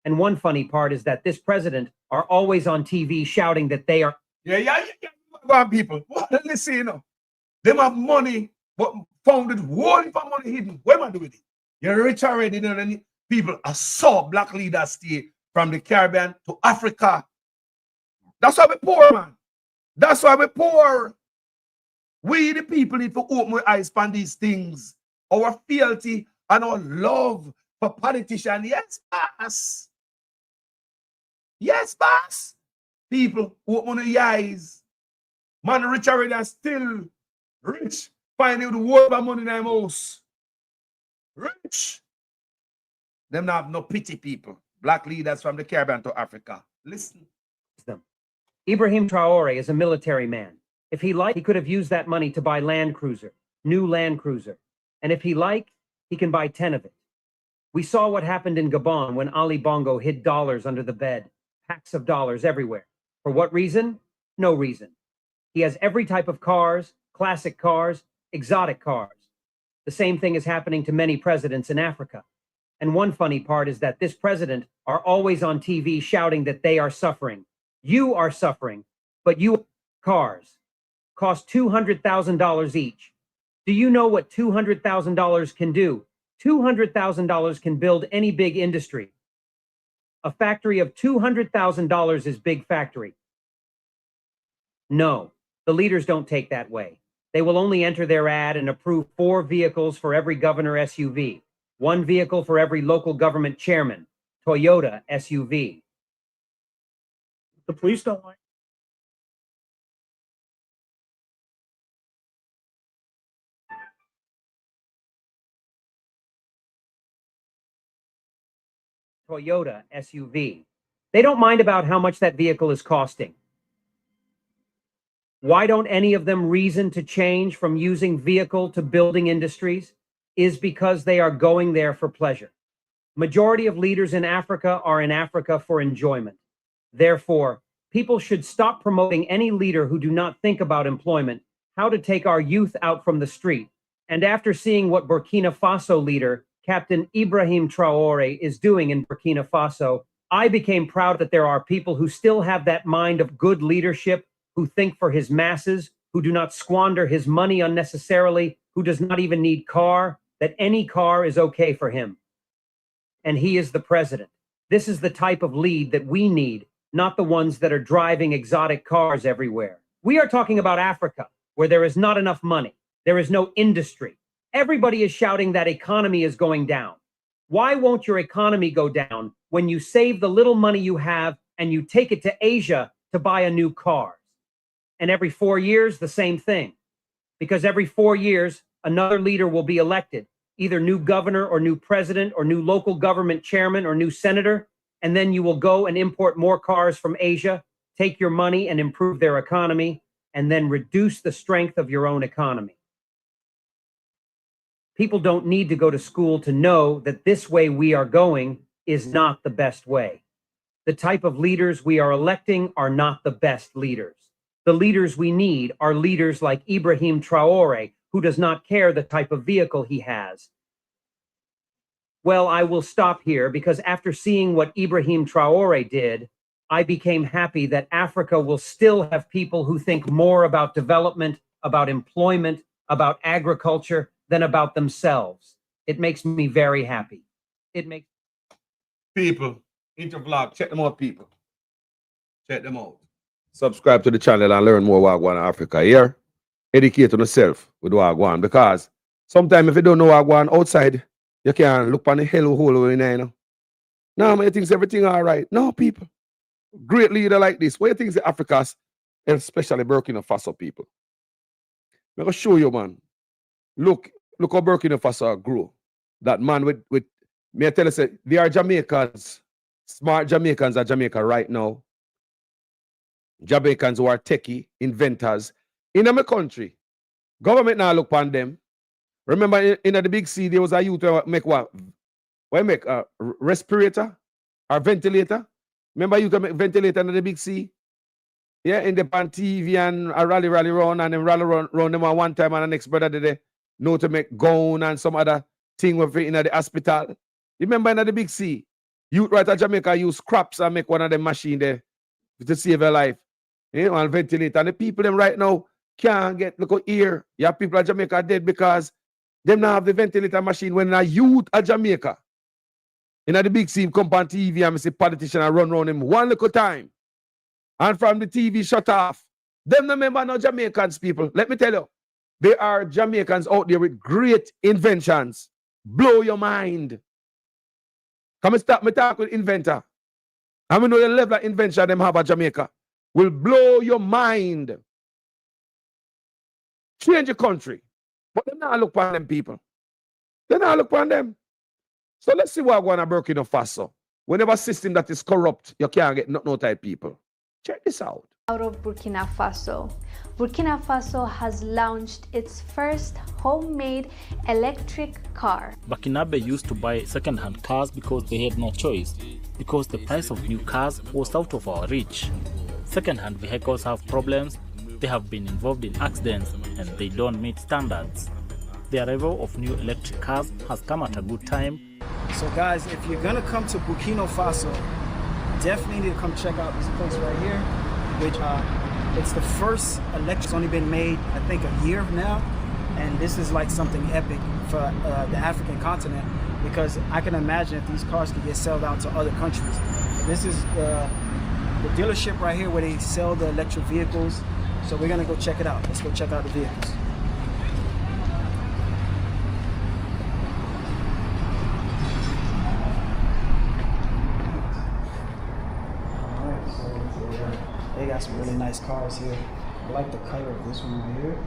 And one funny part is that this president are always on TV shouting that they are... Yeah. People, what listen, you know, them have money, but founded whole for money hidden. What am I doing with it? You're rich already, you know, and people are so black leaders stay from the Caribbean to Africa. That's why we're poor, man. That's why we're poor. We, the people, need to open our eyes on these things. Our fealty and our love for politicians. Yes, boss. Yes, boss. People, open your eyes. Man, rich already and still rich. Finding the world of money in their house. Rich. Them not have no pity, people. Black leaders from the Caribbean to Africa. Listen. Ibrahim Traore is a military man. If he liked, he could have used that money to buy Land Cruiser, new Land Cruiser. And if he liked, he can buy 10 of it. We saw what happened in Gabon when Ali Bongo hid dollars under the bed, packs of dollars everywhere. For what reason? No reason. He has every type of cars, classic cars, exotic cars. The same thing is happening to many presidents in Africa. And one funny part is that this president are always on TV shouting that they are suffering. You are suffering, but you cars cost $200,000 each. Do you know what $200,000 can do? $200,000 can build any big industry. A factory of $200,000 is big factory. No, the leaders don't take that way. They will only enter their ad and approve 4 vehicles for every governor SUV, 1 vehicle for every local government chairman, Toyota SUV. The police don't like. Toyota SUV. They don't mind about how much that vehicle is costing. Why don't any of them reason to change from using vehicle to building industries? Is because they are going there for pleasure. Majority of leaders in Africa are in Africa for enjoyment. Therefore, people should stop promoting any leader who do not think about employment, how to take our youth out from the street. And after seeing what Burkina Faso leader, Captain Ibrahim Traore, is doing in Burkina Faso, I became proud that there are people who still have that mind of good leadership, who think for his masses, who do not squander his money unnecessarily, who does not even need car, that any car is okay for him. And he is the president. This is the type of lead that we need, not the ones that are driving exotic cars everywhere. We are talking about Africa, where there is not enough money. There is no industry. Everybody is shouting that economy is going down. Why won't your economy go down when you save the little money you have and you take it to Asia to buy a new car? And every 4 years, the same thing. Because every 4 years, another leader will be elected, either new governor or new president or new local government chairman or new senator, and then you will go and import more cars from Asia, take your money and improve their economy, and then reduce the strength of your own economy. People don't need to go to school to know that this way we are going is not the best way. The type of leaders we are electing are not the best leaders. The leaders we need are leaders like Ibrahim Traore, who does not care the type of vehicle he has. Well, I will stop here because after seeing what Ibrahim Traore did, I became happy that Africa will still have people who think more about development, about employment, about agriculture than about themselves. It makes me very happy. It makes People, Intervlog, check them out, people. Check them out. Subscribe to the channel and learn more Wagwan Africa here. Educate on yourself with Wagwan, because sometimes if you don't know Wagwan outside, you can't look on the hell hole in there, you know. No, man, you think everything all right. No, people. Great leader like this. What do you think is the Africa's, especially Burkina Faso people? I'm going to show you, man. Look how Burkina Faso grow. That man with me I tell you, say, they are Jamaicans. Smart Jamaicans are Jamaica right now. Jamaicans who are techie, inventors. In my country, government now look upon them. Remember in the big C, there was a youth who make what? What make a respirator or ventilator? Remember you to make ventilator in the big C? Yeah, in the pan TV and a rally run and then rally run them one time and the next brother did they know to make gown and some other thing with it in the hospital. Remember in the big C, youth right at Jamaica use scraps and make one of them machine there to save their life. You know, and ventilator. And the people them right now can't get look out here. Yeah, people at Jamaica dead because them now have the ventilator machine when a youth at Jamaica. In the big scene, come on TV and see politician and run around him one little time. And from the TV shut off. Them no remember no Jamaicans, people. Let me tell you, there are Jamaicans out there with great inventions. Blow your mind. Come and start me talk with inventor. I mean, know the level of invention them have at Jamaica will blow your mind. Change your country. But they not look upon them people. They not look upon them. So let's see what going on Burkina Faso. Whenever system that is corrupt, you can't get no type people. Check this out. Out of Burkina Faso. Burkina Faso has launched its first homemade electric car. Burkinabe used to buy second-hand cars because they had no choice, because the price of new cars was out of our reach. Second-hand vehicles have problems, they have been involved in accidents, and they don't meet standards. The arrival of new electric cars has come at a good time. So guys, if you're gonna come to Burkina Faso, definitely need to come check out this place right here, which it's the first electric. It's only been made, I think, a year now, and this is like something epic for the African continent, because I can imagine if these cars could get sold out to other countries. This is the dealership right here where they sell the electric vehicles. So we're gonna go check it out. Let's go check out the vehicles. They got some really nice cars here. I like the color of this one right here.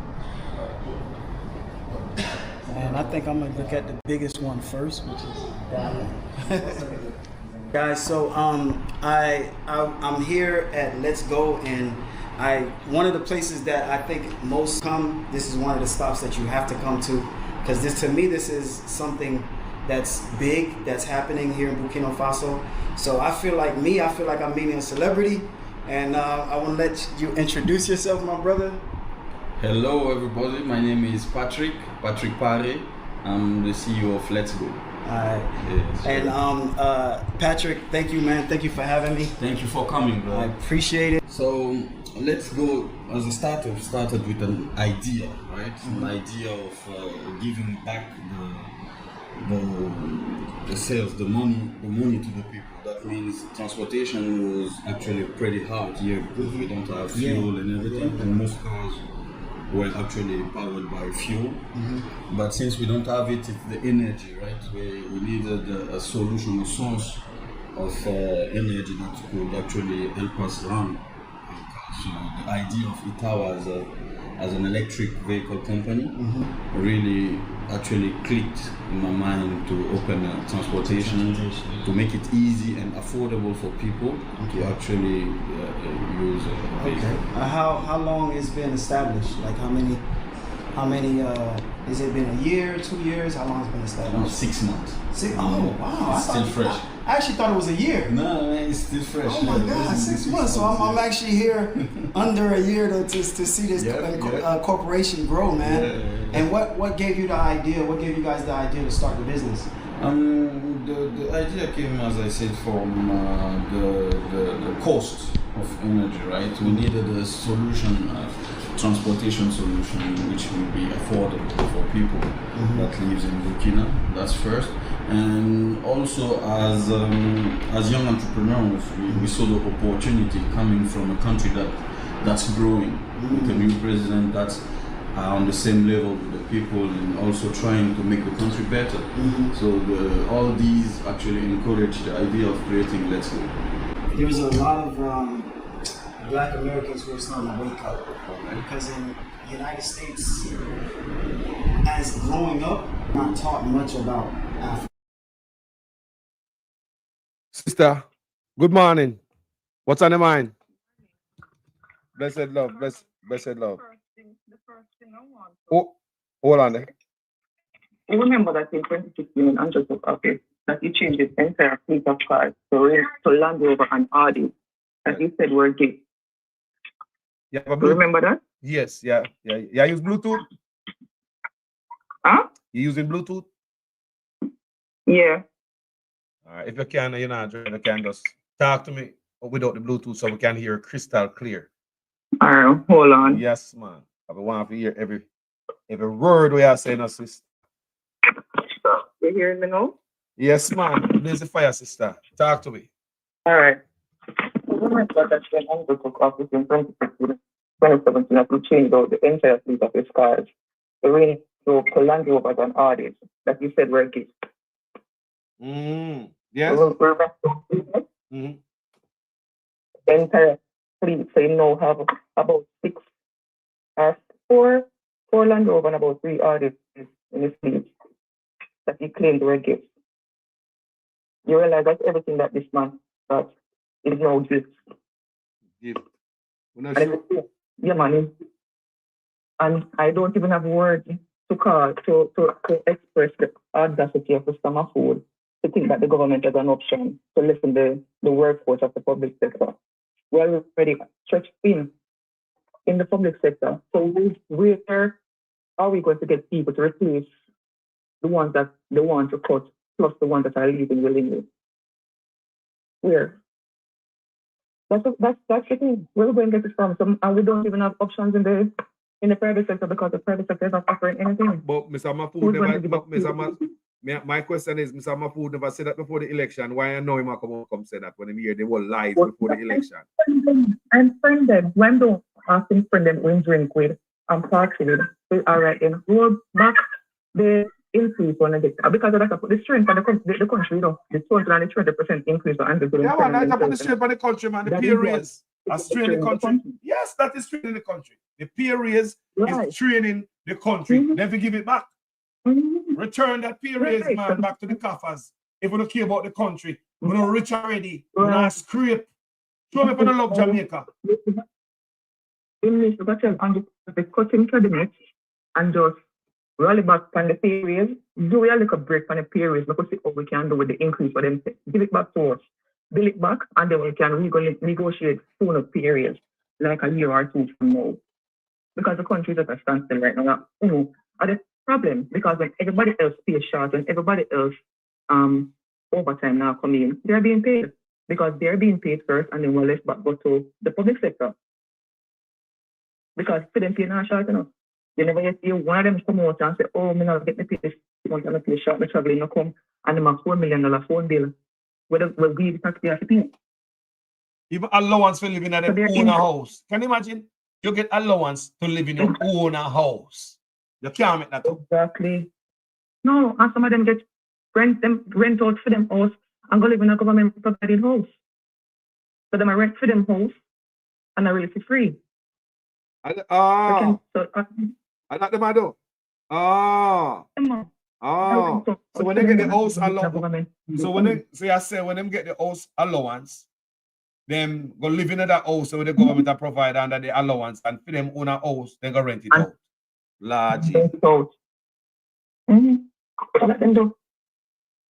And I think I'm gonna look at the biggest one first, which is that one. Guys, so I'm here at Let's Go, and one of the places that I think most come, this is one of the stops that you have to come to, because to me this is something that's big, that's happening here in Burkina Faso. So I feel like I'm meeting a celebrity, and I want to let you introduce yourself, my brother. Hello everybody, my name is Patrick Pare. I'm the CEO of Let's Go. Alright. Yeah, so. And Patrick, thank you, man. Thank you for having me. Thank you for coming, bro. I appreciate it. So Let's Go, as a started with an idea, right? Mm-hmm. An idea of giving back the sales, the money to the people. That means transportation was actually pretty hard here because we don't have fuel and everything, and most cars were actually powered by fuel. Mm-hmm. But since we don't have it, it's the energy, right? We needed a solution, a source of energy that could actually help us run. So the idea of Itawa as an electric vehicle company really actually clicked in my mind to open transportation, to make it easy and affordable for people to actually use a vehicle. How long has it been established? Like how many? Has it been a year, 2 years? How long has it been established? No, 6 months. Oh wow! It's still fresh. I actually thought it was a year. No, man, it's still fresh. Oh my God, 6 months. So I'm actually here under a year to see this corporation grow, man. Yeah. And what gave you the idea? What gave you guys the idea to start the business? The idea came, as I said, from the cost of energy, right? We needed a solution, transportation solution, which will be affordable for people that lives in Burkina. That's first. And also, as young entrepreneurs, we saw the opportunity coming from a country that's growing, with a new president that's on the same level with the people, and also trying to make the country better. So all these actually encourage the idea of creating Let's Go. There's a lot of Black Americans who are starting to wake up, because in the United States, as growing up, not taught much about Africa. Sister, good morning. What's on your mind? Blessed love, blessed love. Oh, hold on there. You remember that in 2016 in Andrew took office, that he changed his entire fleet of cars to Land Rover and Audi, that he said were gifts. Yeah, you remember that? Yes, yeah. Yeah, use Bluetooth? Huh? You using Bluetooth? Yeah. All right, if you can, you can just talk to me without the Bluetooth so we can hear crystal clear. All right, hold on. Yes, man. I want to hear every word we are saying, sis. You hearing me now? Yes, man. There's a fire, sister. Talk to me. All right. You remember that when Andrew took office in 2017, that he changed out the entire fleet of his cars to range to Land Rovers and Audis that he said were gifts. Yes. Entire fleet, so you now have about 6 or 4 Land Rover and about 3 Audis in his fleet that he claimed were gifts. You realize that's everything that this man got is now gifts. Gift. Yeah, man. And I don't even have words to call to express the audacity of the summer food to think that the government has an option to listen to the workforce of the public sector. We're already stretched thin in the public sector. So where are we going to get people to replace the ones that they want to cut plus the ones that are leaving willingly? Where? That's the thing. Where are we going to get it from? And we don't even have options in the private sector because the private sector is not offering anything. But Mr. My question is, Mr. Mahfoud never said that before the election. Why I know him come say that when he hear they were lies before the election? And friend them. When don't ask him friend them when drink with and party with. All right, then roll back the increase on it because that's the strength of the country, you know, the 220% increase on the yeah, man, that's put the strength of the country, man. The pay raise is training the country. Yes, that is training the country. The pay raise is training the country. Never give it back. Return that pay raise, man, back to the coffers. If we don't care about the country, we're not rich already. We're not scrape. Show me for the love Jamaica. The cutting cabinet and just rally back on the pay raise, do a little break on the pay raise because see what we can do with the increase for them. Give it back to us, bill it back, and then we can negotiate sooner pay raise, like a year or 2 from now. Because the country is at a standstill right now. You know, are the problem because when everybody else pays short and everybody else overtime now come in, they're being paid because they're being paid first and then we're left back go to the public sector. Because for them pay now short enough. You never yet see one of them come out and say, oh, I'm not getting the pay this month and I pay short, my traveling no come and them have $4 million phone bill. Whether we the taxpayer to pay. Even allowance for living at their own house. Can you imagine? You get allowance to live in your own house. You can't make that up. Exactly. No, and some of them get rent out for them house and go live in a government provided house. So them I rent for them house and I really for free. And not the matter. So when they get the house allowance, when them get the house allowance, them go live in that house so the government are provide under the allowance and for them own a house, they go rent it out. Large. So let them do.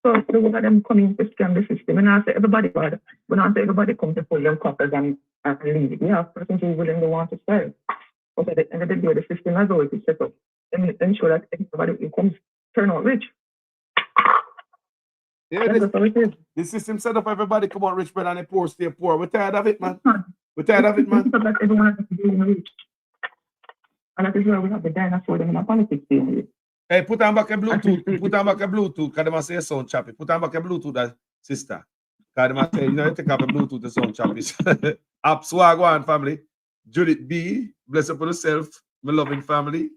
So the one of them coming to scam the system. And I say everybody bad. When I say everybody come to pull them coppers and leave, we have persons who willing to want to serve. But at the end of the day, the system has always been set up. And ensure that everybody who comes turn out rich. Yeah, the system set up everybody come out rich, but and the poor stay poor. We're tired of it, man. We're tired of it, man. That everyone has to be rich. And that is where we have the dinosaur them in our politics dealing with. Hey, put on back a Bluetooth. Put on back a Bluetooth. Because they say sound choppy. Put on back a Bluetooth, that sister. Because they say, you know, you take off a Bluetooth, the sound choppy. Apps Wagwan family. Judith B. Bless up on yourself, my loving family.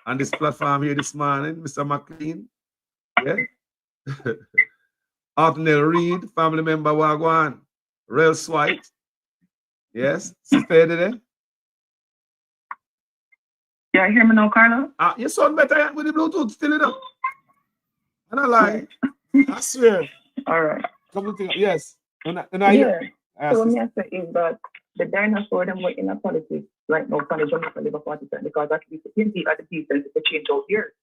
On this platform here this morning, Mr. McLean. Yeah. Othniel Reed, family member Wagwan. Rel White. Yes. Sister there. Yeah, hear me now, Carla? You sound better with the Bluetooth still in up. And I lie. I swear. All right. Couple of things. Yes. So what me I say is that the dinosaur them were in a politics right now for the Jamaica Labour Party because at least the PNP had the decent to change out here.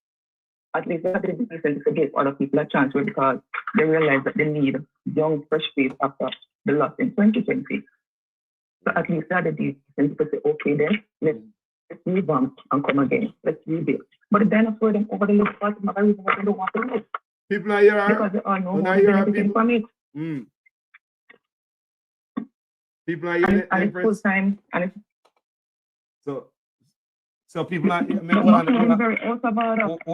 At least they had the decent to give other people a chance because they realize that they need young, fresh face after the loss in 2020. So at least they had the decent to say, okay then, let's revamp and come again. Let's rebuild. But the dinosaur them over the Labour Party, not a reason why they don't want to live. People are here. Because they all know anything from it. People are here. And it's full time. And it's so people are here. Hold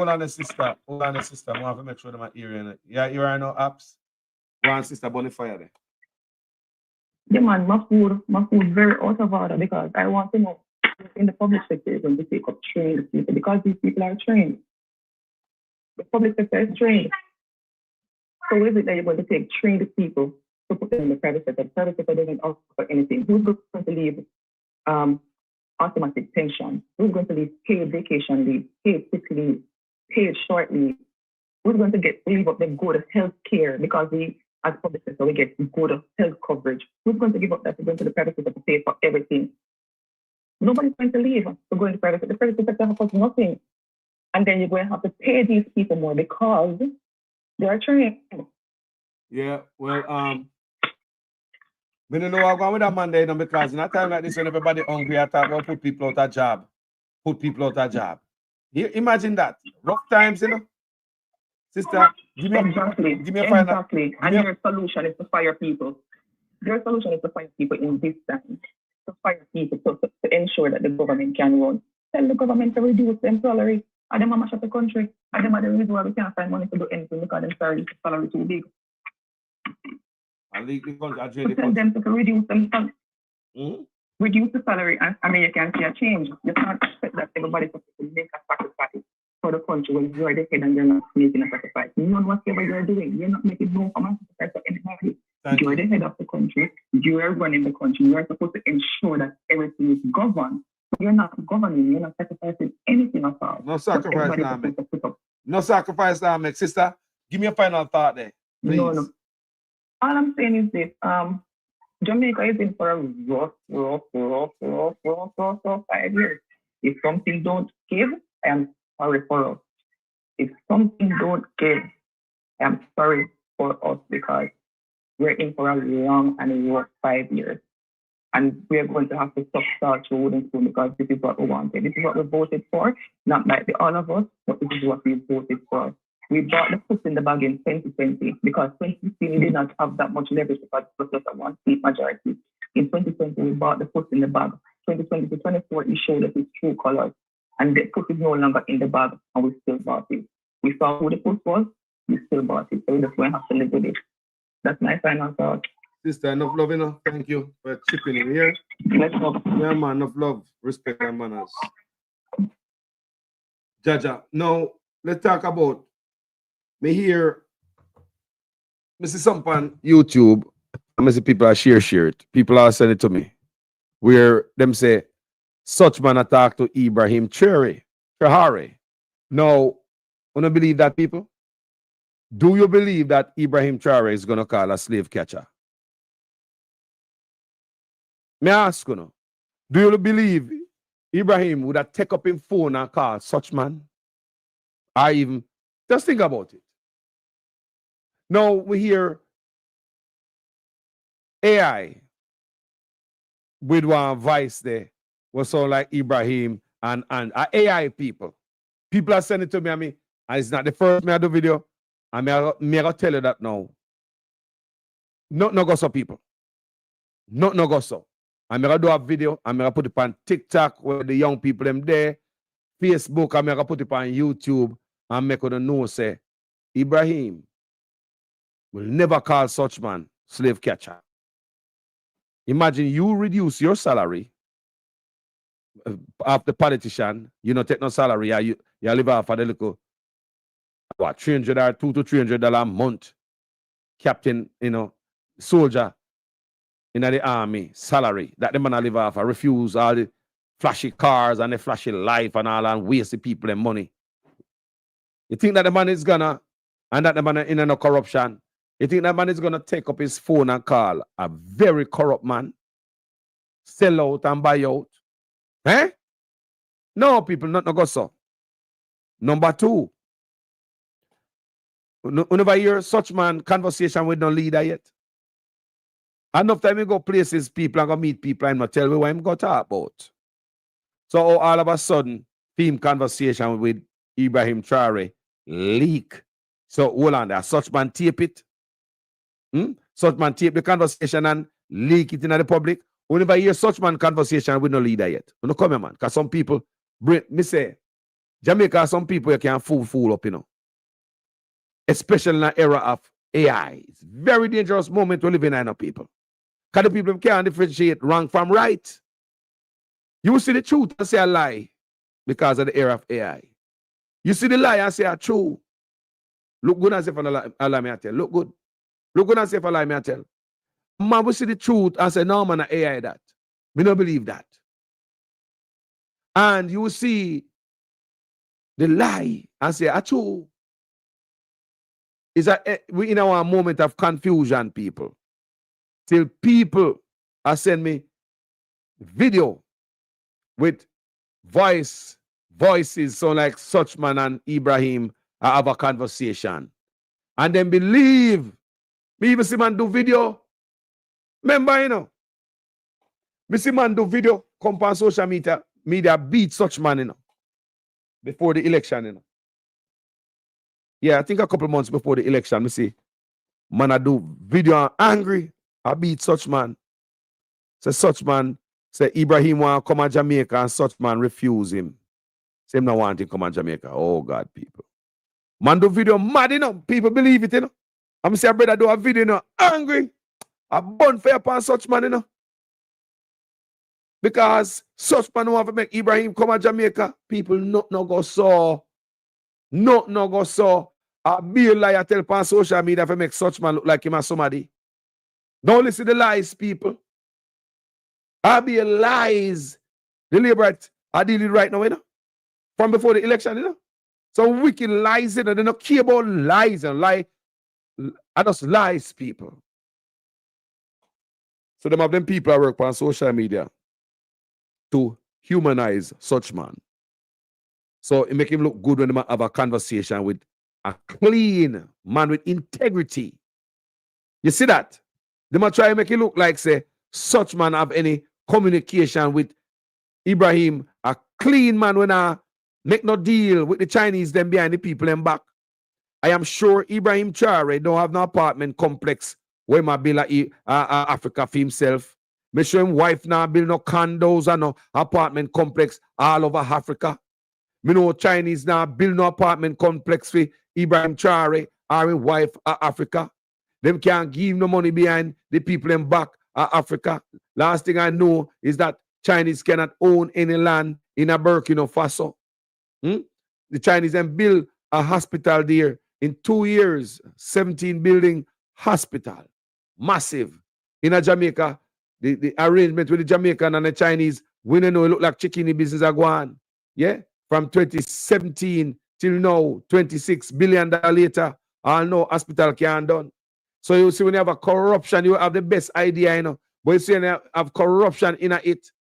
on, the sister. Hold on, the sister. I want to make sure they're hearing it. Yeah, you are no apps. Go on, sister, bonfire there. Yeah, man, my food very out of order because I want to know in the public sector is going to take up trained people because these people are trained. The public sector is trained. So is it that you're going to take trained people to put them in the private sector? The private sector doesn't offer anything. Who's going to leave automatic pension? Who's going to leave paid vacation leave, paid sick leave, paid short leave? Who's going to leave up the good health care because we, as public sector, we get good health coverage? Who's going to give up that to go into the private sector to pay for everything? Nobody's going to leave to go into the private sector. The private sector offers nothing. And then you're going to have to pay these people more because they are trained. Yeah, well, we don't know what's going with that man there, because in a time like this when everybody hungry, I talk about put people out of job. Put people out of job. Imagine that. Rough times, you know. Sister, give me a final. Exactly. And your solution is to fire people. Your solution is to fire people in this time. To fire people to ensure that the government can run. Tell the government to reduce their salary. And them mash up the country. And them are the reason why we can't find money to do anything because their salary too big. To tell them to reduce them. Reduce the salary, and I mean, you can see a change. You can't expect that everybody's supposed to make a sacrifice for the country when you're the head and you're not making a sacrifice. You know whatever you're doing, you're not making no sacrifice for anybody. You're the head of the country. You are running the country. You are supposed to ensure that everything is governed. You're not governing. You're not sacrificing anything at all. No sacrifice now, make. No sacrifice now, make. Sister, give me a final thought there, please. No. All I'm saying is this. Jamaica is in for a rough 5 years. If something don't give, I am sorry for us. If something don't give, I am sorry for us because we're in for a long and rough 5 years. And we're going to have to start through wooden spoon because this is what we wanted. This is what we voted for, not like all of us, but this is what we voted for. We bought the foot in the bag in 2020 because 2016 we did not have that much leverage because it was just a one-seat majority. In 2020, we bought the foot in the bag. 2020 to 24, it showed us its true colors. And the foot is no longer in the bag, and we still bought it. We saw who the foot was, we still bought it. So we just won't have to live with it. That's my final thought. Sister, enough love, you know. Thank you for chipping in here. Let's go. Yeah, man, enough love, respect, and manners. Jaja, now let's talk about me here. I see something on YouTube. I see people are share it. People are sending it to me. Where them say, such man attack to Ibrahim Traore. Now, wanna believe that, people? Do you believe that Ibrahim Traore is gonna call a slave catcher? May I ask you now, do you believe Ibrahim would have take up his phone and call such man? Or even, just think about it. Now we hear AI with one voice there was sound like Ibrahim and AI people. People are sending to me, and it's not the first me I do video. And me I tell you that now. No go so people. No go so. I'm gonna do a video. I'm gonna put it on TikTok where the young people them there. Facebook. I'm gonna put it on YouTube and make them know say Ibrahim will never call such man slave catcher. Imagine you reduce your salary of the politician. You don't take no salary. You live off of the little what $300 $200 to $300 a month. Captain, soldier in the army salary that the man live off. I refuse all the flashy cars and the flashy life and all and waste the people and money. You think that the man is gonna and that the man in no corruption? You think that man is gonna take up his phone and call a very corrupt man, sell out and buy out? Eh? No, people, not no go so. Number two, you never hear such man conversation with no leader yet. Enough time we go places, people and go meet people and not tell me what I'm going to talk about. So all of a sudden, team conversation with Ibrahim Traore leak. So hold on there. Such man tape it. Such man tape the conversation and leak it in the public. We never hear such man conversation with no leader yet. You know, come here, man. Because some people, me say, Jamaica, some people you can fool up, Especially in an era of AI. It's a very dangerous moment we live in now, people. Because the people can't differentiate wrong from right. You see the truth and say a lie because of the era of AI. You see the lie and say a true. Look good and say for a lie, me I tell. Look good. Look good and say for a lie, me I tell. Man, we see the truth and say, no, man, AI that. We don't believe that. And you see the lie and say, a true. Is that we in our moment of confusion, people. Till people are sending me video with voices, so like Suchman and Ibrahim have a conversation. And then believe me even see man do video. Remember, me see man do video, come on social media beat Suchman, before the election, Yeah, I think a couple months before the election, me see, man, I do video angry. I beat such man. Say such man, say Ibrahim want to come to Jamaica and such man refuse him. Say him not want to come to Jamaica. Oh, God, people. Man do video mad, People believe it, I'm say, brother, do a video, angry. I burn fire upon such man, Because such man want to make Ibrahim come to Jamaica. People not go so. Not go so. I be a liar tell on social media to make such man look like him as somebody. Don't listen to the lies, people. I be a lies. The Labour are dealing right now, From before the election, So wicked lies, They don't care about lies and lie. I just lies, people. So them of them people I work on social media to humanize such man. So it make him look good when they have a conversation with a clean man with integrity. You see that? They might try to make it look like, say, such man have any communication with Ibrahim, a clean man when I make no deal with the Chinese them behind the people them back. I am sure Ibrahim Traore don't have no apartment complex where my build Africa for himself. Make sure him wife now build no condos and no apartment complex all over Africa. Me know Chinese now build no apartment complex for Ibrahim Traore or his wife Africa. Them can't give no money behind the people in back Africa. Last thing I know is that Chinese cannot own any land in a Burkina Faso. The Chinese then build a hospital there in 2 years, 17 building hospital. Massive. In a Jamaica, the arrangement with the Jamaican and the Chinese, we don't know, it look like chicken business are going. Yeah? From 2017 till now, $26 billion later, all no hospital can done. So you see when you have a corruption, you have the best idea, But you see when you have corruption in it.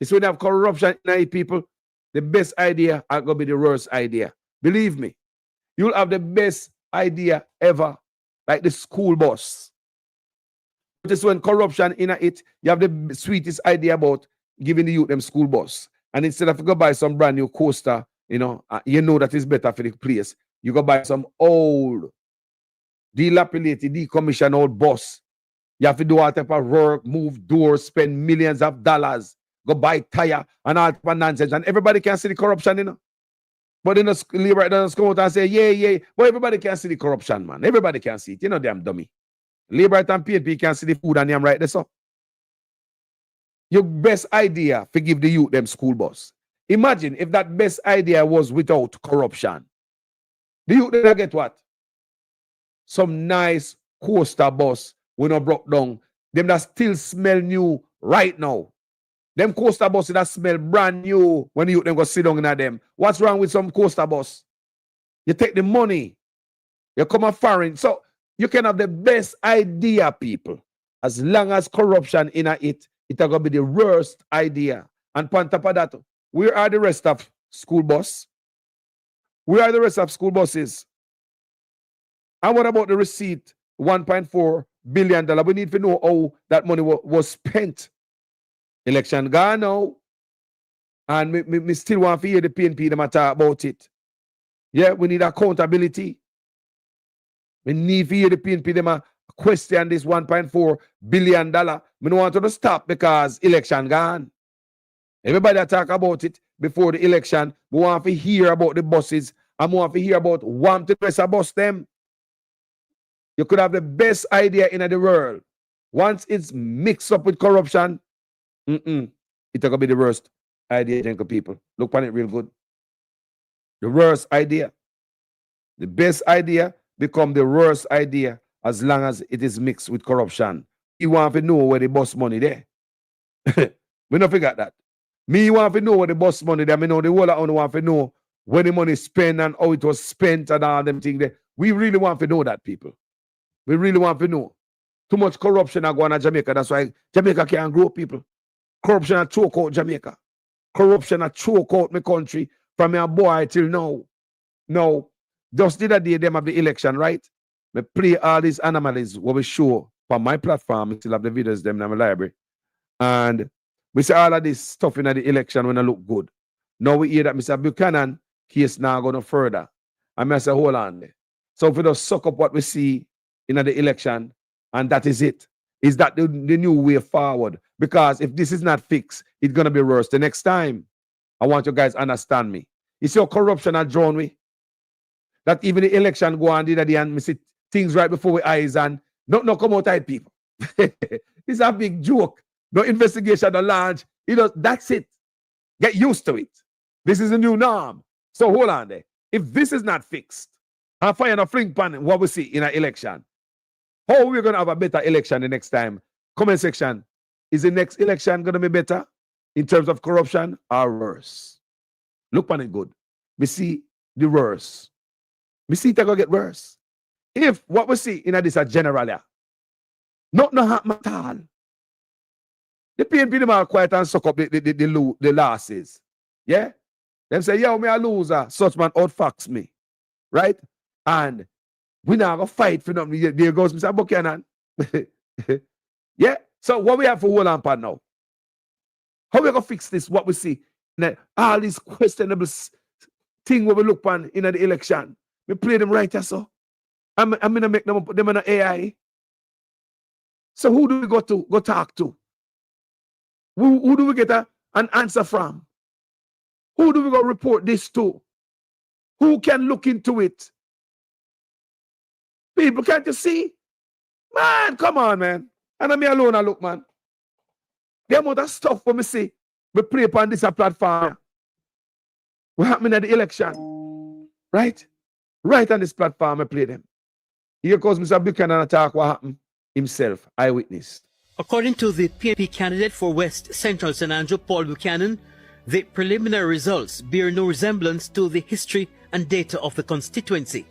You see when you have corruption in it, people, the best idea are going to be the worst idea. Believe me. You'll have the best idea ever, like the school bus. This when corruption in it, you have the sweetest idea about giving the youth them school bus. And instead of go buy some brand new coaster, you know that is better for the place. You go buy some old, dilapidated, decommissioned old bus. You have to do all type of work, move doors, spend millions of dollars, go buy tire and all type of nonsense. And everybody can see the corruption, you know. But then the Labor doesn't come out and say, yeah. But everybody can see the corruption, man. Everybody can see it. You know, damn dummy. Labor and PNP can see the food and them right there, so. Your best idea to give the youth them school bus. Imagine if that best idea was without corruption. The youth they get what? Some nice coaster bus when not broke down. Them that still smell new right now. Them coaster buses that smell brand new when the youth them go sit down in them. What's wrong with some coaster bus? You take the money. You come a foreign. So you can have the best idea, people. As long as corruption in it, it's going to be the worst idea. And on top of that, where are the rest of school bus? Where are the rest of school buses? And what about the receipt? $1.4 billion. We need to know how that money was spent. Election gone now. And me still want to hear the PNP them talk about it. Yeah, we need accountability. We need to hear the PNP them question this $1.4 billion. We don't want to stop because election gone. Everybody talk about it before the election. We want to hear about the buses. And we want to hear about one to press a bus them. You could have the best idea in the world. Once it's mixed up with corruption, it's going to be the worst idea, Jenko people. Look on it real good. The worst idea. The best idea become the worst idea as long as it is mixed with corruption. You want to know where the bus money there. We don't forget that. Me want to know where the bus money there. I know the whole of want to know where the money spent and how it was spent and all them things there. We really want to know that, people. We really want to know. Too much corruption are going on in Jamaica. That's why Jamaica can't grow, people. Corruption has choke out Jamaica. Corruption has choke out my country from a boy till now. No. Just the other day, them have the election, right? Me play all these anomalies what we show from my platform. I still have the videos them in my library. And we see all of this stuff in the election when I look good. Now we hear that Mr. Buchanan case now going further. And I say, hold on there. So if we just suck up what we see in the election, and that is it. Is that the new way forward? Because if this is not fixed, it's going to be worse the next time. I want you guys to understand me. You see how corruption has drawn me? That even the election go on the other day and we see things right before our eyes and no come out tight people. It's a big joke. No investigation, no launch. You know, that's it. Get used to it. This is a new norm. So hold on there. If this is not fixed, and fire a fling pan what we see in an election, how are we going to have a better election the next time? Comment section. Is the next election going to be better in terms of corruption or worse? Look on it good. We see the worse. We see it going to get worse. If what we see in this is general, not happen at all. The PNP them are quiet and suck up the losses. Yeah? Them say, yo, me a loser. Such man outfox me. Right? And we now go fight for them. There goes Mr. Buchanan. Yeah? So what we have for hold on part now? How we going to fix this? What we see? All these questionable things what we look on in the election. We play them right here, so. I'm going to make them put them in the AI. So who do we go talk to? Who do we get an answer from? Who do we go report this to? Who can look into it? People, can't you see? Man, come on, man. And I'm alone, I look, man. The amount of stuff when we see, we play upon this platform. What happened at the election? Right? Right on this platform, I play them. Here goes Mr. Buchanan attack what happened himself, eyewitness. According to the PNP candidate for West Central San Andrew, Paul Buchanan, the preliminary results bear no resemblance to the history and data of the constituency.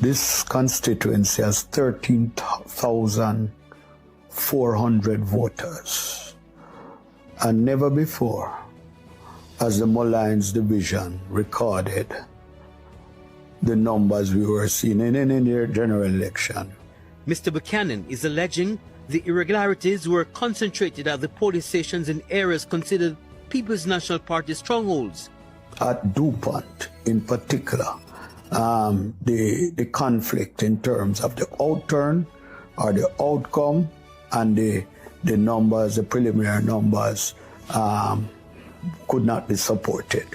This constituency has 13,400 voters. And never before has the Mullines division recorded the numbers we were seeing in any general election. Mr. Buchanan is alleging the irregularities were concentrated at the police stations in areas considered People's National Party strongholds. At DuPont in particular, the conflict in terms of the outturn or the outcome and the numbers, the preliminary numbers, could not be supported.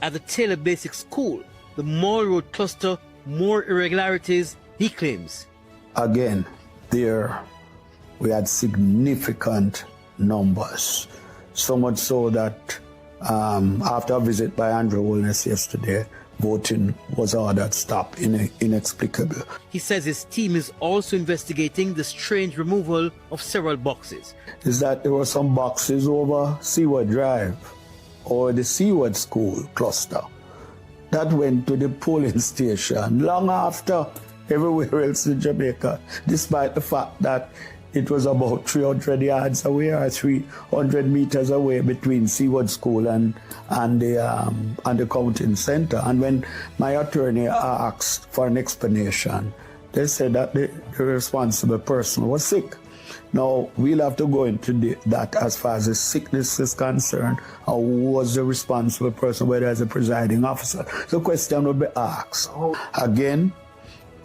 At the Taylor Basic School, the Mall Road cluster, more irregularities, he claims. Again, there we had significant numbers, so much so that after a visit by Andrew Holness yesterday, voting was ordered stopped inexplicable. He says his team is also investigating the strange removal of several boxes. Is that there were some boxes over Seaward Drive or the Seaward School cluster that went to the polling station long after everywhere else in Jamaica, despite the fact that it was about 300 yards away or 300 meters away between Seaward School and the counting center. And when my attorney asked for an explanation, they said that the responsible person was sick. Now, we'll have to go into that as far as the sickness is concerned, or who was the responsible person, whether as a presiding officer. The question will be asked. Again,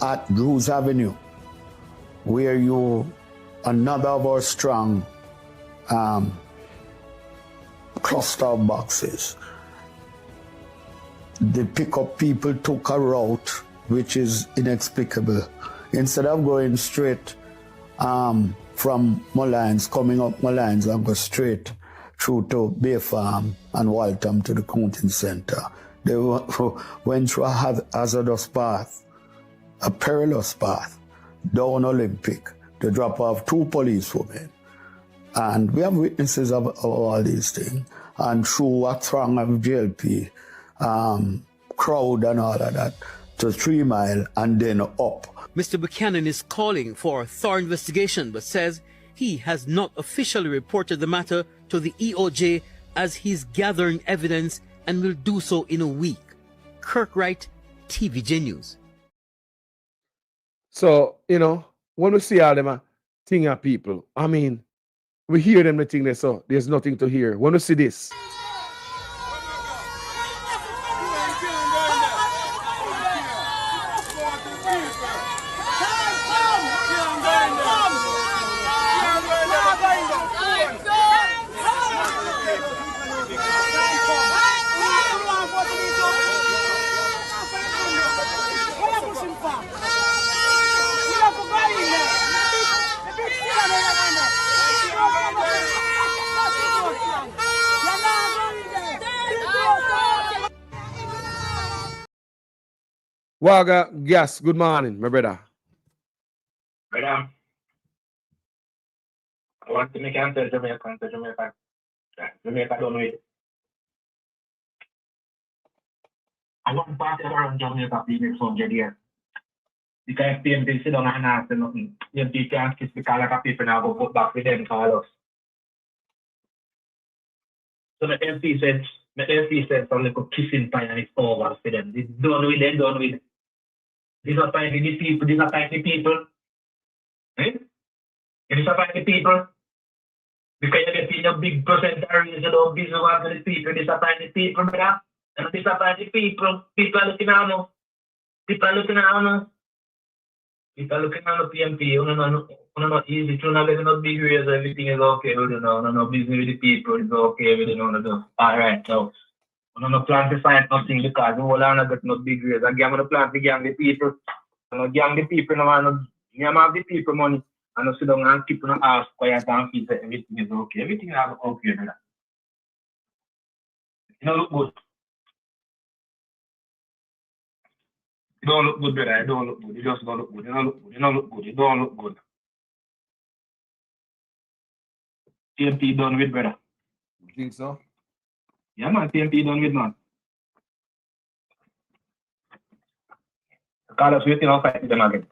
at Drews Avenue, where another of our strong cluster of boxes. The pickup people took a route which is inexplicable. Instead of going straight from Mullines, coming up Mullines and go straight through to Bay Farm and Waltham to the counting center, they went through a hazardous path, a perilous path, down Olympic, to drop off 2 policewomen. And we have witnesses of all these things. And through a throng of JLP, crowd and all of that, to 3 Mile and then up. Mr. Buchanan is calling for a thorough investigation, but says he has not officially reported the matter to the EOJ as he's gathering evidence and will do so in a week. Kirk Wright, TVJ News. So, when we see all them thing of people, I mean, we hear them the thing they so there's nothing to hear. When we see this. Waga Gas, good morning, my brother. Brother, I want to make an answer to Jamaica. Jamaica don't wait. I want to pass it around Jamaica for the next 100 years. Because PMP sit down and ask nothing. PMP can't kiss the color of people now go put back with them call us. So the MP said some little kissing time and it's over for them. It's done with them, done with. These are finding the people, these are finding the people. Eh? These are finding the people. Because you're getting a big percentage, you don't be so hard to the people, these are finding the people, brother. And these are finding the people. People are looking at us. People are looking at us. People are looking at the PMP. You know, not easy. You're not getting no big raise, everything is okay with you now. No business with the people, it's okay with you know. Alright, so. I'm not plan to find nothing because the whole lot got no big raise. I'm going to plan to gang the people. I'm not gang the people, no man. I'm have the people money. And I sit down and keep on ask quiet and feel that everything is okay. Everything is okay, brother. You don't look good. You don't look good, brother. You don't look good. You just don't look good. You don't look good. You don't look good. You don't look good. TMP done with, brother. You think so? Yeah, man, PMP done with, man. Call us waiting on fight with them again.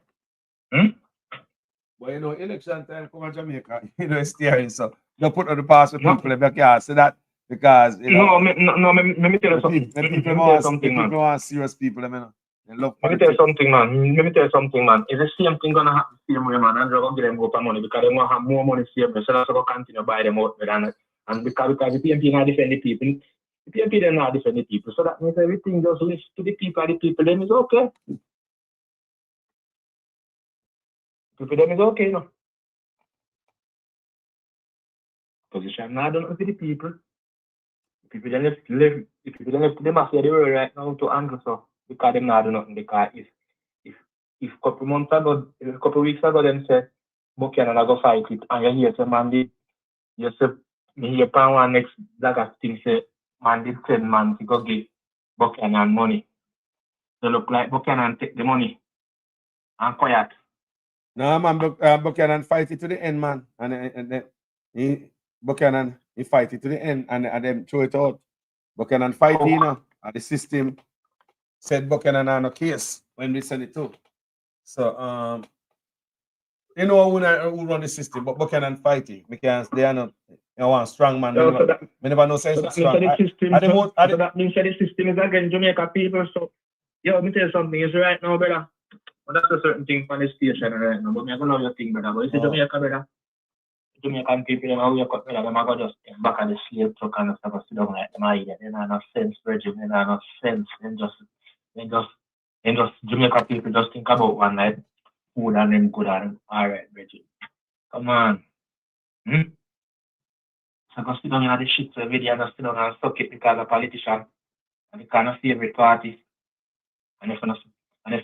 But election time come to Jamaica, it's steering, so don't put on the pass with people if you can't say that because let me tell you something. People want serious people, love Let me tell you something, man. Let me tell you something, man. Is the same thing gonna happen the same way, man? And they're gonna give them go for money because they want to have more money same way. So that's gonna continue buy them out with and because the PMP not defend the people, the PMP they're not defend the people. So that means everything just list to the people them is okay. People them is okay, no. Position not done for the people. People then left the master of the world right now to handle so because them not do nothing because if couple months ago, a couple weeks ago, them said Buchanan go fight it, and you hear some man did, you say me hear pan one next black thing say man did 10 man to go give Buchanan money. They look like Buchanan take the money and quiet. No man, Buchanan fight it to the end, man, and Buchanan he fight it to the end, and them throw it out. Buchanan fight, you know, and the system said Buchanan on a case when we send it to. So you know who run the system, but Buchanan fighting because they are not one strong man. So we never know say so strong. that means the system is against Jamaica people. So let me tell you something, it's right now, brother. But that's a certain thing for the station right now. But me I gonna know your thing, brother. But you see Jamaica, brother. Jamaican people, them how you cut brother, them I go just back at the slave truck and stuff, sit down like them I eat. They not no sense, Virgin, they not no sense. Then just Jamaica people just think about one night food and then good and alright, Virgin. Come on. So go sit down in the shit every day and just sit down and suck it because of politician and the kind of favorite party. And if you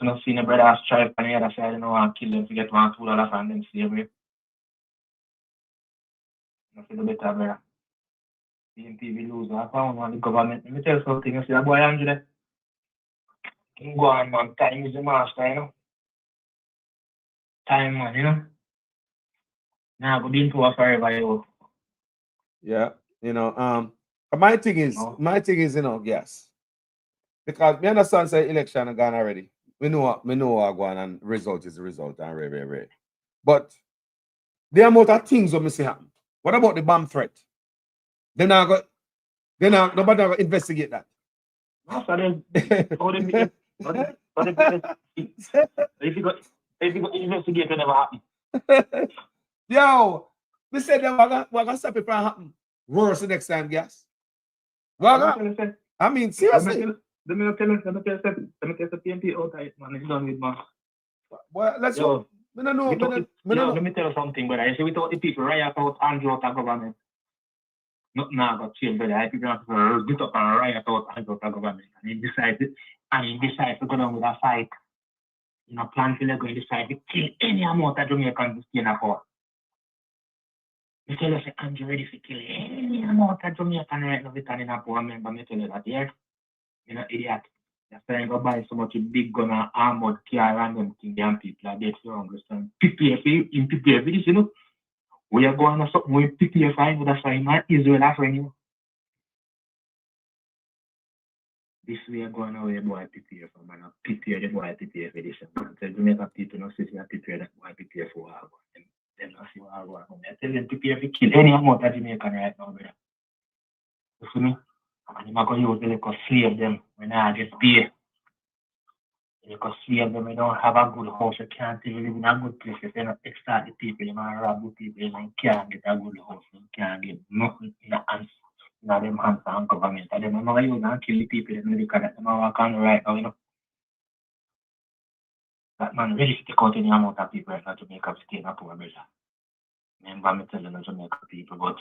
not see the brother strive on the other side, you know, and kill them to get $1-2 from them slavery. I feel better, brother. PMP will lose. I found one the government. Let me tell you something. You see that boy Andrew there? He go on, man. Time is the master, you know. Time, man, you know. Now go into a forever, you. Yeah, you know. My thing is, you know, yes. Because me understand say election are gone already. We know what going and result is the result and rare. But the amount of things that me see happen. What about the bomb threat? Nobody will investigate that. If you got investigate, it never happen. Yo, we said that we're gonna stop it from happen. Worse the next time, guys. I mean, seriously. Let me tell you PMP out of it, man. It's done with, man. Well, let's go. Let me tell you something, brother. You see, without the people riot out Andrew out of government, nothing got changed, brother. People have to get up and riot out Andrew out of government. And he decides to go down with a fight. You know, plan to go and decide to kill any amount of Jamaicans to stay in a court. I tell you, Andrew ready to kill any amount of Jamaicans right now with in a poor member. I tell you that, yeah? You're not idiot. That's why I go buy so much big gun and armored car and them thing and people are dead for understand. PPF in PPF this, you know. We are going to something with PPF with a sign and Israel offering you. This we are going away boy PPF man. PPF the boy PPF edition. So Jamaica people not see that PPF that boy PPF for our them not see what I want. I tell them PPF kill any amount of Jamaican right now, brother. You see me? And you're going to use them to slave them when I get paid. You can slave them, you don't have a good house, you can't even live in a good place. If you don't extort the people, you don't rob the people, you can't get a good house, you can't get nothing in the hands, in them hands and government. And them are using and kill the people, them look at that, them are working right now, you know. That man really take out any amount of people right now to make up stay in a poor brother. Remember me telling you to make up people, but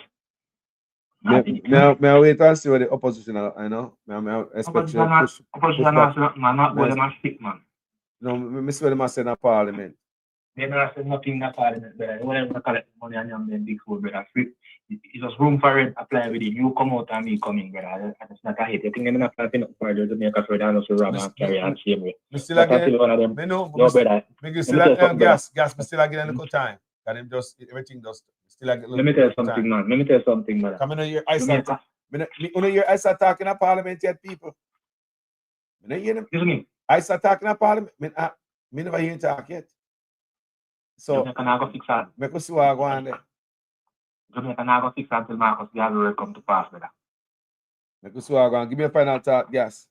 May I wait and see what the opposition are, you know? May I expect you to push back? Man, not go them and stick, man. No, I see what they must say in the parliament. They never said nothing in the parliament, brother. Whenever I collect money and them big food, brother. It's just room for it, apply with it. You come out and me coming, brother. And it's not a hate. You think they're not planting up for the Jamaica for them to rob and carry and shame me. Me still again, me know, no, brother. Me still again, gas, me still again a little time. And him just, everything just, still again. Let me tell you something, man. Let me tell you something, brother. Come in here, I start talking at parliament yet, people. Me hear them. Excuse me. I start talking at parliament. Me never hear him talk yet. So, Jamaica go fix that. Me could see what I go on there. Jamaica go fix that until Marcus Garvey will come to pass, brother. Me could see what I go on. Give me a final thought, gas.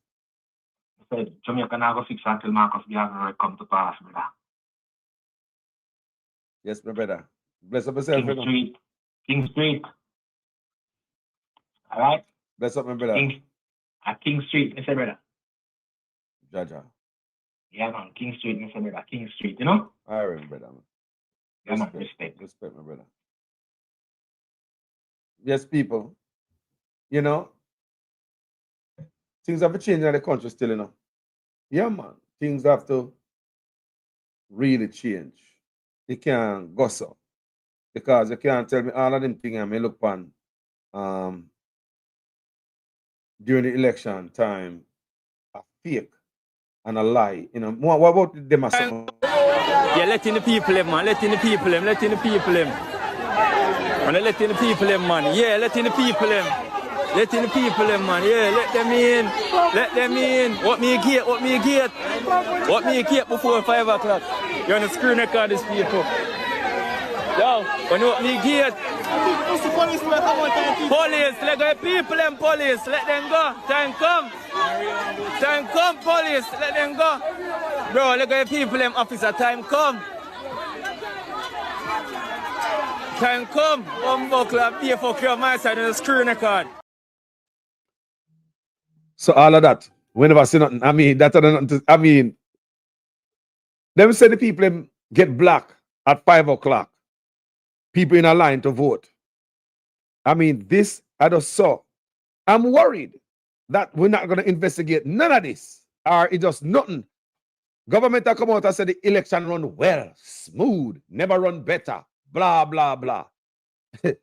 said, Jamaica now go fix until Marcus Garvey come to pass, brother. Yes, my brother. Bless up yourself. King Street. King Street. All right? Bless up, my brother. King Street, Mr. Brother. Jaja. Yeah, man. King Street, Mr. Brother. King Street, you know? All right, brother. Man. Yeah, man. Respect. Respect, my brother. Yes, people. You know, things have to change in the country still, you know. Yeah, man. Things have to really change. You can't go so. Because you can't tell me all of them things I may look on during the election time a fake and a lie. You know, what about them or something? Yeah, letting the people in, man. Letting the people in. Letting the people in. Man, letting the people in, man. Yeah, letting the people in. Letting the people in, man. Yeah, let them in. Let them in. What me get? What me get? What me get before 5 o'clock? You're on the screen record, these people. Yo, when you what me get? Police, let go people and police. Let them go. Time come. Time come, police. Let them go. Bro, let go people and officer. Time come. Time come. One buckler, be for your my side on the screen record. So all of that, whenever I see nothing, I mean, that's nothing. I mean, them say the people them get black at 5 o'clock. People in a line to vote. I mean, this I just saw. I'm worried that we're not going to investigate none of this, or it's just nothing. Government will come out and say the election run well, smooth, never run better, blah, blah, blah. We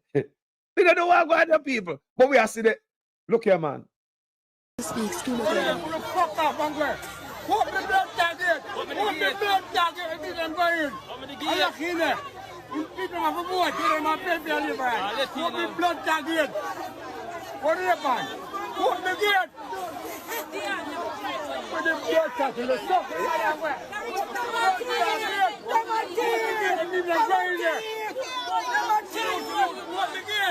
don't know what going on, people. But we are seeing it. Look here, man. Speaks to me. What the fuck up, Bangor? What the blood target? What the blood target? I didn't go in. I look in there. People have a vote. They don't have to pay their liver. What the blood target? What happened? What the gate? What the blood target? Let's stop. What the gate?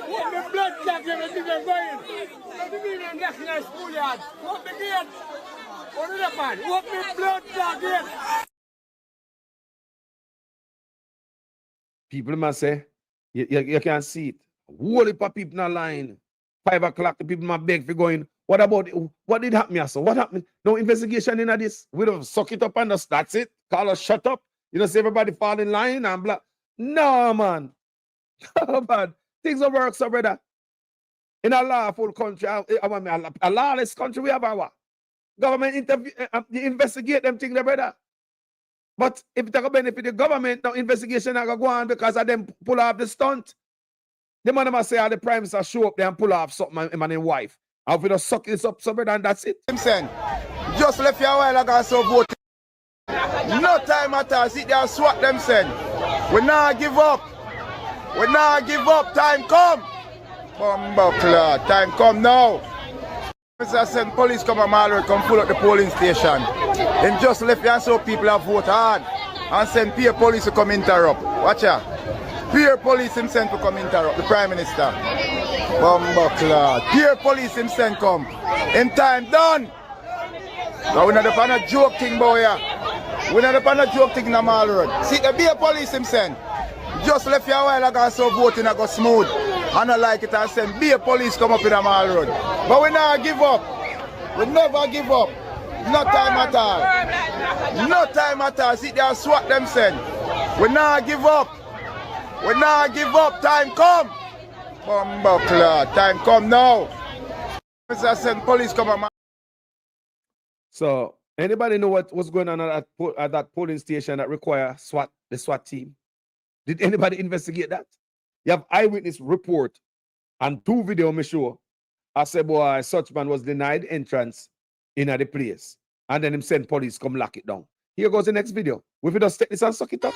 What the blood target? I didn't go in. I didn't even get in school yard. What the gate? What happened? What the blood target? People must say, you can't see it. Whole heap of people in a line. 5 o'clock, the people must beg for going. What about it? What did happen here? So what happened? No investigation in this. We don't suck it up and just that's it. Call us shut up. You know, say everybody fall in line and blah. No, man. No, man. Things don't work, so brother. In a lawful country, a lawless country, we have our government investigate them things, brother. But if it will benefit the government, no investigation not going to go on because of them pull off the stunt. The man must say the prime minister show up there and pull off something, him and his wife. And if you just suck this up, so brother, and that's it. Simpson, just left you a while ago, so vote. No time at all. Sit there and swat them, son. We not give up. We not give up. Time come. Bumbuckler. Time come now. Mr. Send police come and Mallory come pull up the polling station. Them just left you and so people have vote hard. And send peer police to come interrupt. Watch out. Peer police him send to come interrupt the Prime Minister. Bumbuckler. Peer police him send come. In time done. Now we're not upon a joke thing, boy. We're not upon a joke thing in the Mall Road. See, the beer police him send. Just left you a while ago, so voting I go smooth. And I like it and send beer police come up in the Mall Road. But we not give up. We never give up. No time at all. No time at all. See, they swat them send. We not give up. We not give up. Time come. Bumbuckler. Time come now. Mr. Send police come up. So, anybody know what's going on at that polling station that require the SWAT team? Did anybody investigate that? You have eyewitness report and 2 video me show. I said, boy, such man was denied entrance in the place. And then him send police come lock it down. Here goes the next video. We will just take this and suck it up.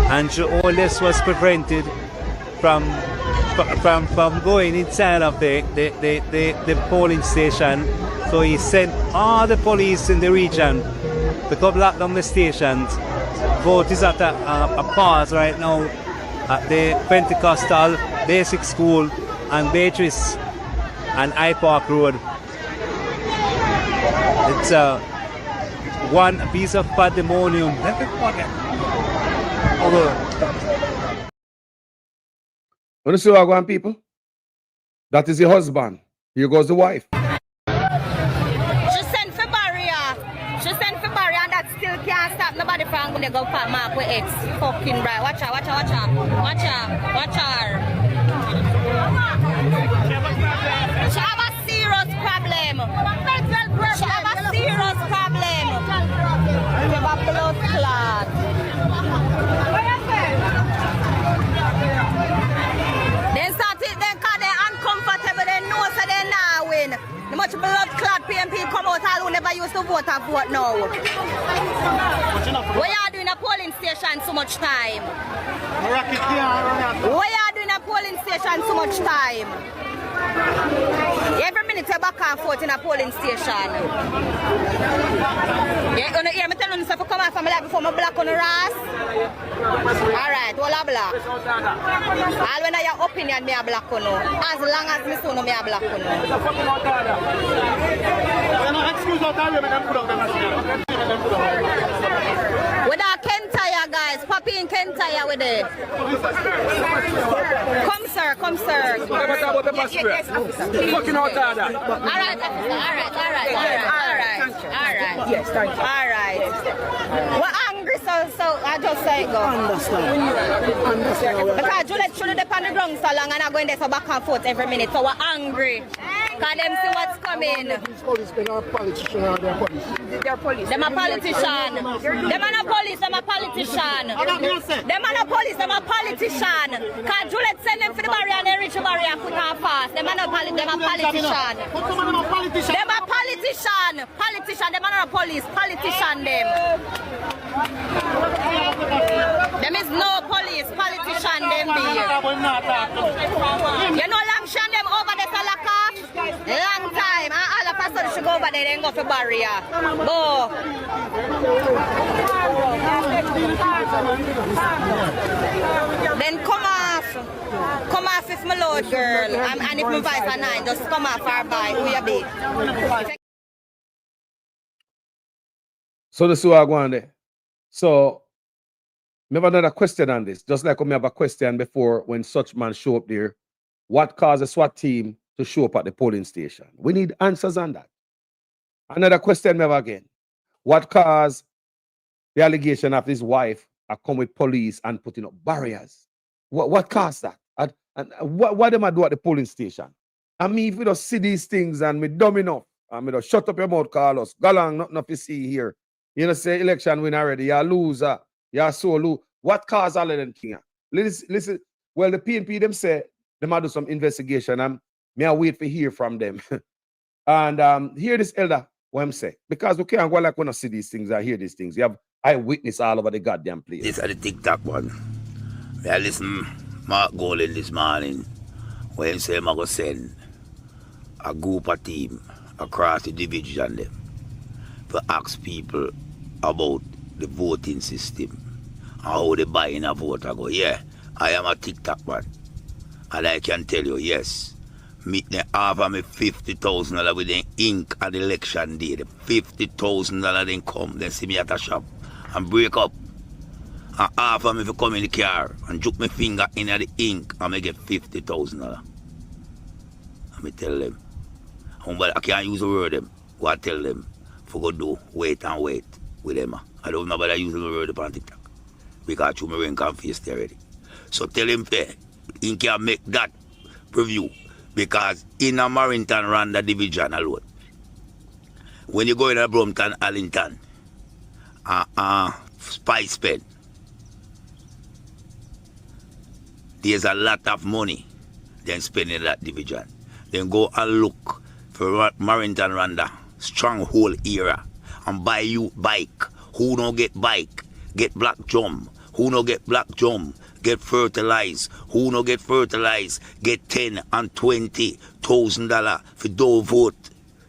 and all this was prevented from going inside of the polling station. So he sent all the police in the region to come lock down the stations. Vote is at a pause right now at the Pentecostal Basic School and Beatrice and High Park Road. It's one piece of pandemonium. Want to see what I want, people? That is the husband. Here goes the wife. She sent for barrier. She sent for barrier and that still can't stop nobody from going to go past Mark with X. Fucking right. Watch her, watch her, watch her. Watch her, watch her. She have a serious problem. She have a serious problem. She have a blood clot. They started, they call they uncomfortable, they know so they now win. The much blood clot PMP come out, all who never used to vote have vote now. Why are you doing a polling station so much time? Why are you doing a polling station so much time? Every minute you're back and forth in a polling station. Yeah, you hear me telling you to come off from my life before I black on the ass? Alright, all a black. All when your opinion me a black on you. As long as me so no me a black on you. With our Kentire guys, Papi and Kentire with it. Come sir, come sir. Fucking out of that. Alright, alright. Yes, thank you. Alright. We're angry, so I just say go. Understand. Because Juliet should have on the ground so long and I'm going there so back and forth every minute, so we're angry. Because them see what's coming. These police, they're not politicians, they're police. They're police. Them a politician. Them are not police, them a politician. Them are not police, them a politician. Because Juliet send them for the barrier and they reach the barrier quick and fast. Them are not them a politician. Them a politician. Politician, them are not police. Politician them. Them is no police. Politician them be. You know Langshan them over the Salaka? Long time. All of a sudden she go over there and go for barrier. Go. Then come off. Come off if my lord girl. And if my vice are 9, just come off or by. Who you be? So this is what I go on there. So, I have another question on this. Just like we have a question before when such man show up there. What caused the SWAT team to show up at the polling station? We need answers on that. Another question we have again. What caused the allegation of his wife come with police and putting up barriers? What caused that? And what them I do at the polling station? I mean, if we don't see these things and we dumb enough, and we don't shut up your mouth, Carlos, go along, nothing to see here. You know, say election win already, you're a loser, you're so lose. What caused all of them things? Listen, well, the PNP them say they might do some investigation and may I wait for hear from them. And hear this elder, what I'm saying. Because we can't go like when I see these things, I hear these things. You have eyewitness all over the goddamn place. This is the TikTok one. I listen Mark Golden this morning when he say I'm going to send a group of team across the division them to ask people about the voting system and how they buy in a vote. I go, yeah, I am a TikTok man. And I can tell you, yes, me offer me $50,000 with the ink at the election day. The $50,000 then come, then see me at a shop and break up. And offer me to come in the car and juke my finger in the ink and I get $50,000. And me tell them, but I can't use the word them. What I tell them, for go do, wait and wait with them. I don't know about I use the word upon TikTok. Because I my ring can face there already. So tell him fair. He can make that preview because in a Marrington Randa division alone, when you go in a Brompton, Allington, Spice Pen, there's a lot of money then spend in that division. Then go and look for Marrington Randa, Stronghold era, and buy you bike. Who don't get bike, get black drum. Who no get black drum, get fertilized. Who no get fertilized, get $10,000 and $20,000 for don't vote.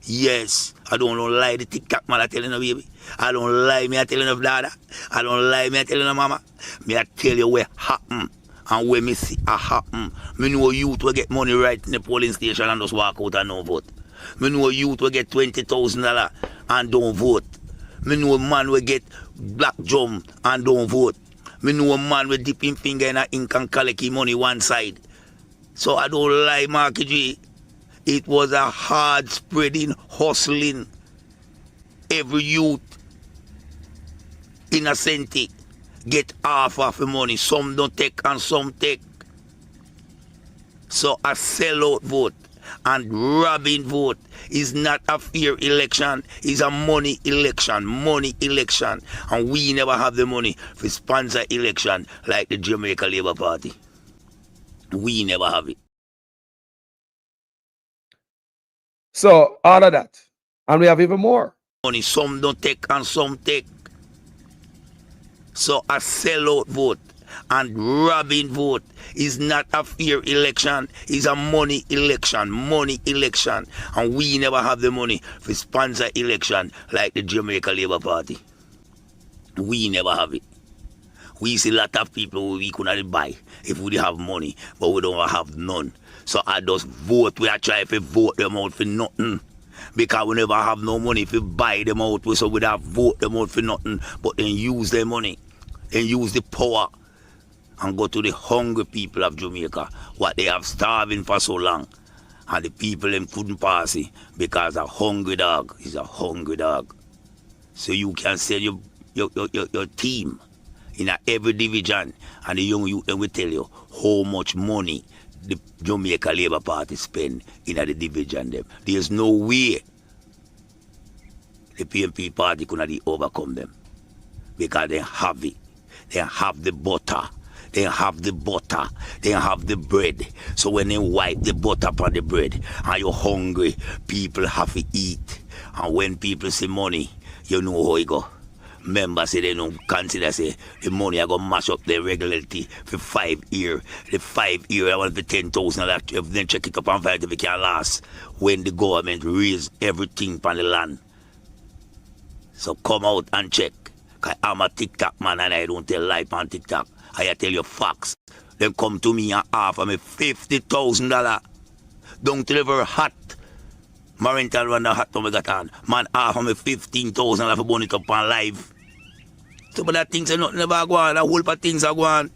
Yes, I don't lie the TikTok man I telling you, baby. I don't lie me I telling you, dada. I don't lie me I telling you, mama. Me I tell you where happen and where me see a happen. Me know youth will get money right in the polling station and just walk out and no vote. Me know youth will get $20,000 and don't vote. Me know a man will get black drum and don't vote. Me know a man will dip him finger in a ink and collect his money one side. So I don't lie, Marky G. It was a hard spreading, hustling. Every youth innocent get half of the money. Some don't take and some take. So a sellout vote and robbing vote is not a fair election. It's a money election. Money election. And we never have the money for sponsor election like the Jamaica Labour Party. We never have it. So, all of that. And we have even more. Money, some don't take and some take. So a sellout vote and robbing vote is not a fair election. It's a money election. Money election. And we never have the money for sponsor election like the Jamaica Labour Party. We never have it. We see a lot of people we could not buy if we have money, but we don't have none. So I just vote. We are trying to vote them out for nothing. Because we never have no money to buy them out. So we have vote them out for nothing. But then use their money. Then use the power. And go to the hungry people of Jamaica. What they have starving for so long. And the people them couldn't pass it. Because a hungry dog is a hungry dog. So you can send your team in every division. And the young youth them will tell you how much money the Jamaica Labour Party spend in the division them. There's no way the PNP party could not overcome them. Because they have it. They have the butter. They have the butter. They have the bread. So when they wipe the butter upon the bread and you're hungry, people have to eat. And when people see money, you know how it go. Members say they don't consider say the money I go mash up their regularity for 5 years. The 5 years I want for 10,000 if then check it up and find if it can last when the government raise everything on the land. So come out and check. Cause I'm a TikTok man and I don't tell lie on TikTok. I tell you facts. Then come to me and offer me $50,000. Don't deliver hot. Marental run the hot to me got on. Man offer me $15,000 for burn it up on live. So but that things are not never go on. A whole heap of things are going.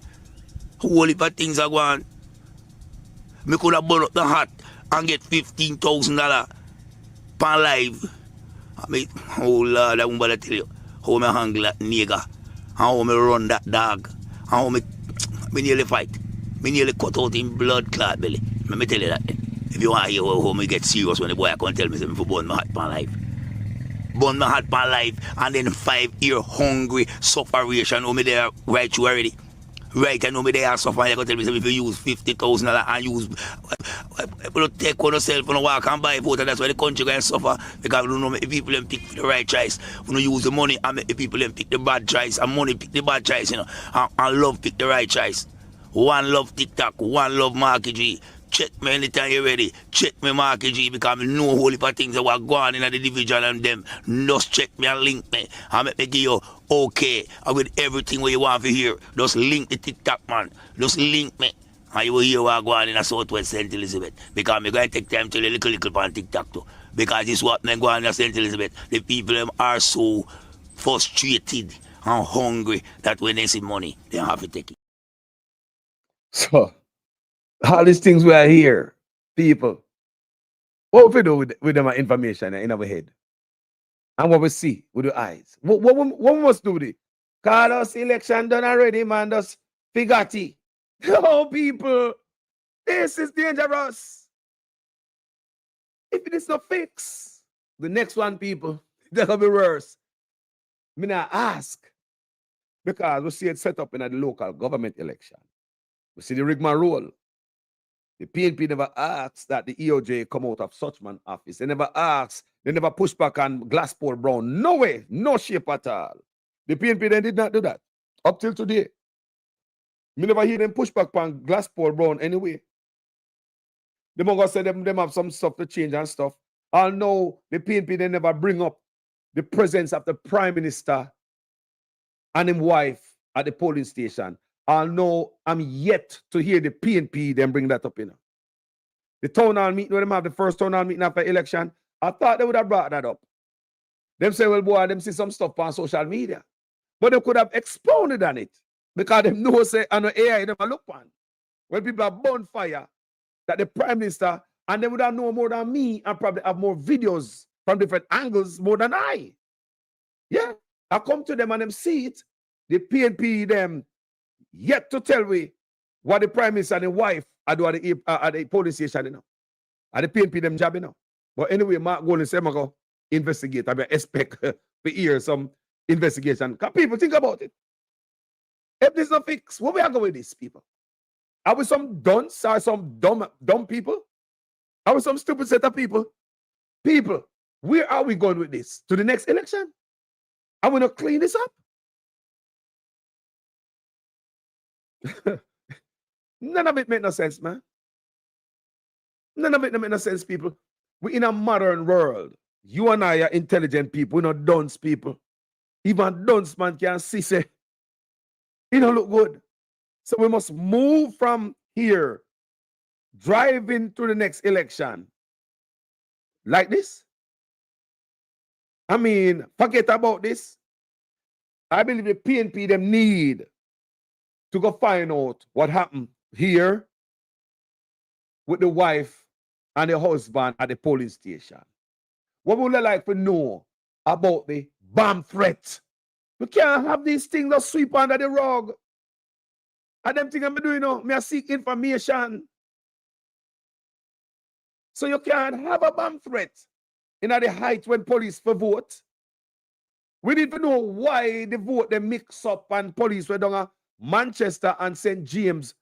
Whole heap of things are going. Me could have burn up the hot and get $15,000 per live. I mean, oh Lord, I won't bother tell you how me handle that nigger. And how me run that dog. And how me nearly fight. Me nearly cut out in blood clot belly. Let me tell you that then. If you want to hear how me get serious when the boy can tell me something for burn my heart pan life. Burn my heart pan life and then 5 year hungry sufferation. How me there right you already. Right, I know me there suffering. You can tell me if you use $50,000 and use don't take on yourself and walk and buy vote, and that's why the country going to suffer. Because we don't know if people them pick the right choice. We don't use the money and make the people them pick the bad choice. And money pick the bad choice, you know. And love pick the right choice. One love TikTok, one love Marky G. Check me anytime you're ready. Check me Marky G because I know whole heap of things that were going in the division and them. Just check me and link me. And make me give you okay. And with everything what you want to hear. Just link the TikTok man. Just link me. And you will hear what going in the Southwest St. Elizabeth. Because I'm going to take time to tell you a little on TikTok too. Because it's what I'm going in St. Elizabeth. The people them are so frustrated and hungry that when they see money, they don't have to take it. So all these things we are here, people. What we do with them information in our head? And what we see with the eyes. What we must do with it? Call us election done already, man. Just forgot it. No, people. This is dangerous. If it is not fixed, the next one, people, that will be worse. Me not ask. Because we see it set up in the local government election. We see the rigmarole role. The PNP never asked that the EOJ come out of Suchman office. They never asked. They never pushed back on Glasspool Brown. No way. No shape at all. The PNP then did not do that. Up till today. Me never hear them push back on Glasspool Brown anyway. Them are gonna say them have some stuff to change and stuff. I know the PNP they never bring up the presence of the Prime Minister and his wife at the polling station. I know I'm yet to hear the PNP them bring that up, you know. The town hall meeting, when them have the first town hall meeting after election, I thought they would have brought that up. Them say, well, boy, them see some stuff on social media. But they could have expounded on it. Because them know, say, on the AI, them a look on. When people are bonfire, that the Prime Minister, and they would have known more than me, and probably have more videos from different angles more than I. Yeah. I come to them and them see it. The PNP, them, yet to tell me what the Prime Minister and the wife are doing at the police station, you know. At the PNP, them job, you know. But anyway, Mark Golding said, I'm going to investigate. I expect to hear some investigation. Because people think about it. If this is not fixed, where we are going with this, people? Are we some dunce? Are some dumb people? Are we some stupid set of people? People, where are we going with this? To the next election? Are we not clean this up? None of it make no sense, man. None of it make no sense, people. We're in a modern world. You and I are intelligent people. We're not dunce people. Even dunce man can see, say, it don't look good. So we must move from here, driving to the next election. Like this. I mean, forget about this. I believe the PNP, them need to go find out what happened here with the wife and the husband at the polling station. What would they like to know about the bomb threat? We can't have these things that sweep under the rug. And them things I'm doing now, me I seek information. So you can't have a bomb threat in the height when police for vote. We need to know why the vote they mix up and police were down Manchester and St. James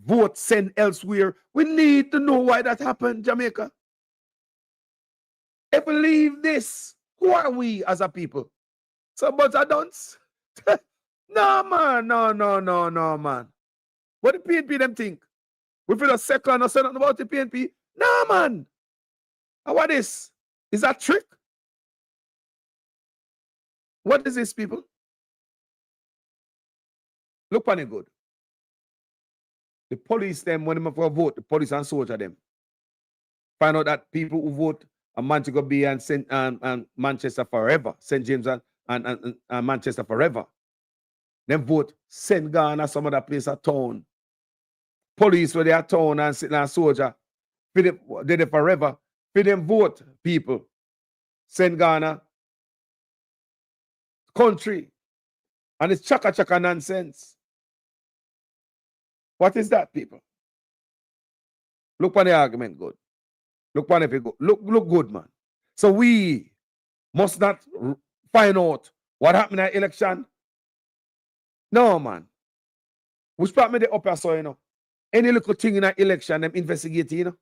vote sent elsewhere. We need to know why that happened, Jamaica. If we leave this, who are we as a people? So, but I don't. No, man. No, man. What the PNP them think? We feel a second or say nothing about the PNP? No, man. And what is? Is that trick? What is this, people? Look on it good. The police, them, when they vote, the police and soldier them. Find out that people who vote are Manchester Bay and Manchester forever, St. James and Manchester forever. Them vote St. Ghana, some other place at town. Police where they are town and sitting and soldier. They're there forever. For them vote people. St. Ghana. Country. And it's chaka nonsense. What is that, people? Look on the argument good. Look on if it good. Look good, man. So we must not find out what happened at election. No, man. Which part me the upper so, you know? Any little thing in an election, them investigate, you know?